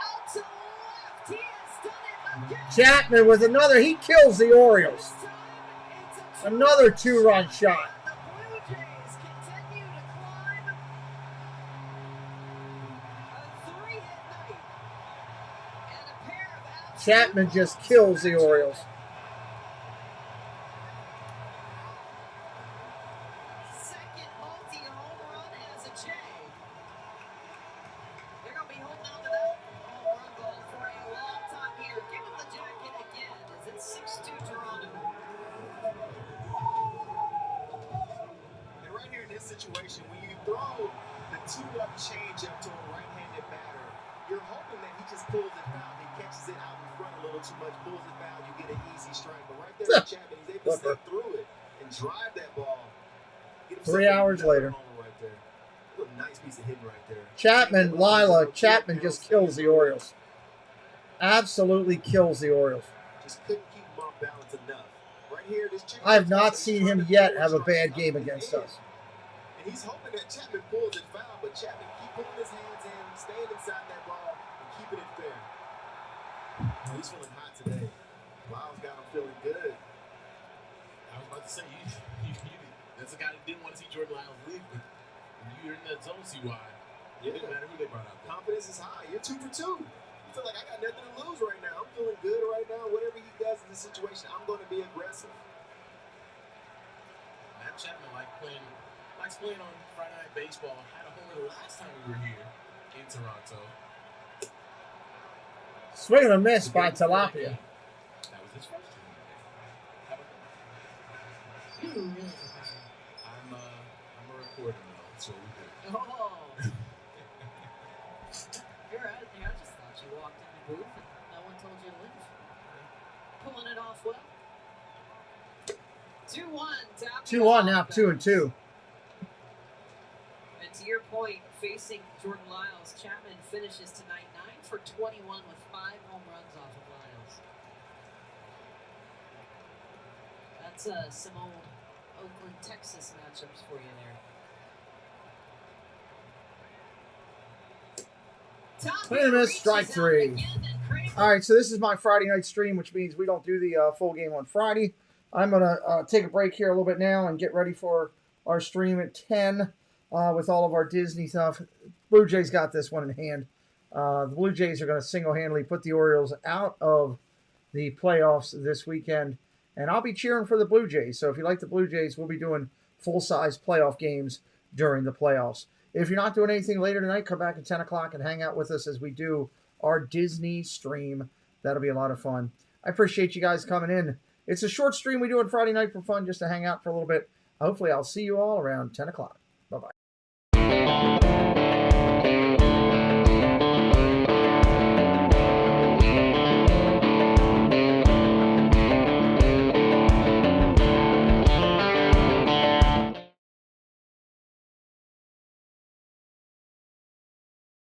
out to the left. He has done it again. Chapman with another. He kills the Orioles. Another 2-run shot. The Blue Jays continue to climb. A 3-hit night. And a pair of absolute Chapman just kills the Orioles. second multi-home run as a J. They're going to be holding on to that home run ball for a long time here. Give him the jacket again as it's 6-2 Toronto. And right here in this situation, when you throw the two-up changeup to a right-handed batter, you're hoping that he just pulls it foul. He catches it out in front a little too much, pulls it foul, you get an easy strike. But right there with Chapman, he's able to step through it and drive that ball. Get himself 3 hours another later. homer right there. That's a nice piece of hitting right there. Chapman, Lila, Chapman just kills the Orioles. Absolutely kills the Orioles. Just couldn't keep him off balance enough. Right here, this changeup. I have not seen him yet have a bad game against us. And he's hoping that Chapman pulls it foul, but Chapman keep pulling his hands in, staying inside that ball, and keeping it fair. Oh, he's feeling hot today. Lyle's got him feeling good. I was about to say, that's a guy that didn't want to see Jordan Lyles leave, but when you're in that zone, see why. Yeah, Didn't matter who they brought out there. confidence is high. You're 2 for 2. You feel like I got nothing to lose right now. I'm feeling good right now. Whatever he does in this situation, I'm going to be aggressive. Matt Chapman likes playing on Friday Night Baseball. Had a homer the last time we were here in Toronto. Swing and a miss by Tilapia. That was his first time. How about that? I'm a reporter now, so we good. Oh. You're out there. I just thought you walked in the booth and no one told you to leave. Pulling it off well. 2-1. 2-1 now, 2-2. And to your point, facing Jordan Lyles, Chapman finishes tonight 9 for 21 with 5 home runs off of Lyles. That's some old Oakland, Texas matchups for you there. Swing and a miss, strike 3. All right, so this is my Friday night stream, which means we don't do the full game on Friday. I'm going to take a break here a little bit now and get ready for our stream at 10 with all of our Disney stuff. Blue Jays got this one in hand. The Blue Jays are going to single-handedly put the Orioles out of the playoffs this weekend, and I'll be cheering for the Blue Jays. So if you like the Blue Jays, we'll be doing full-size playoff games during the playoffs. If you're not doing anything later tonight, come back at 10 o'clock and hang out with us as we do our Disney stream. That'll be a lot of fun. I appreciate you guys coming in. It's a short stream we do on Friday night for fun, just to hang out for a little bit. Hopefully, I'll see you all around 10 o'clock. Bye-bye.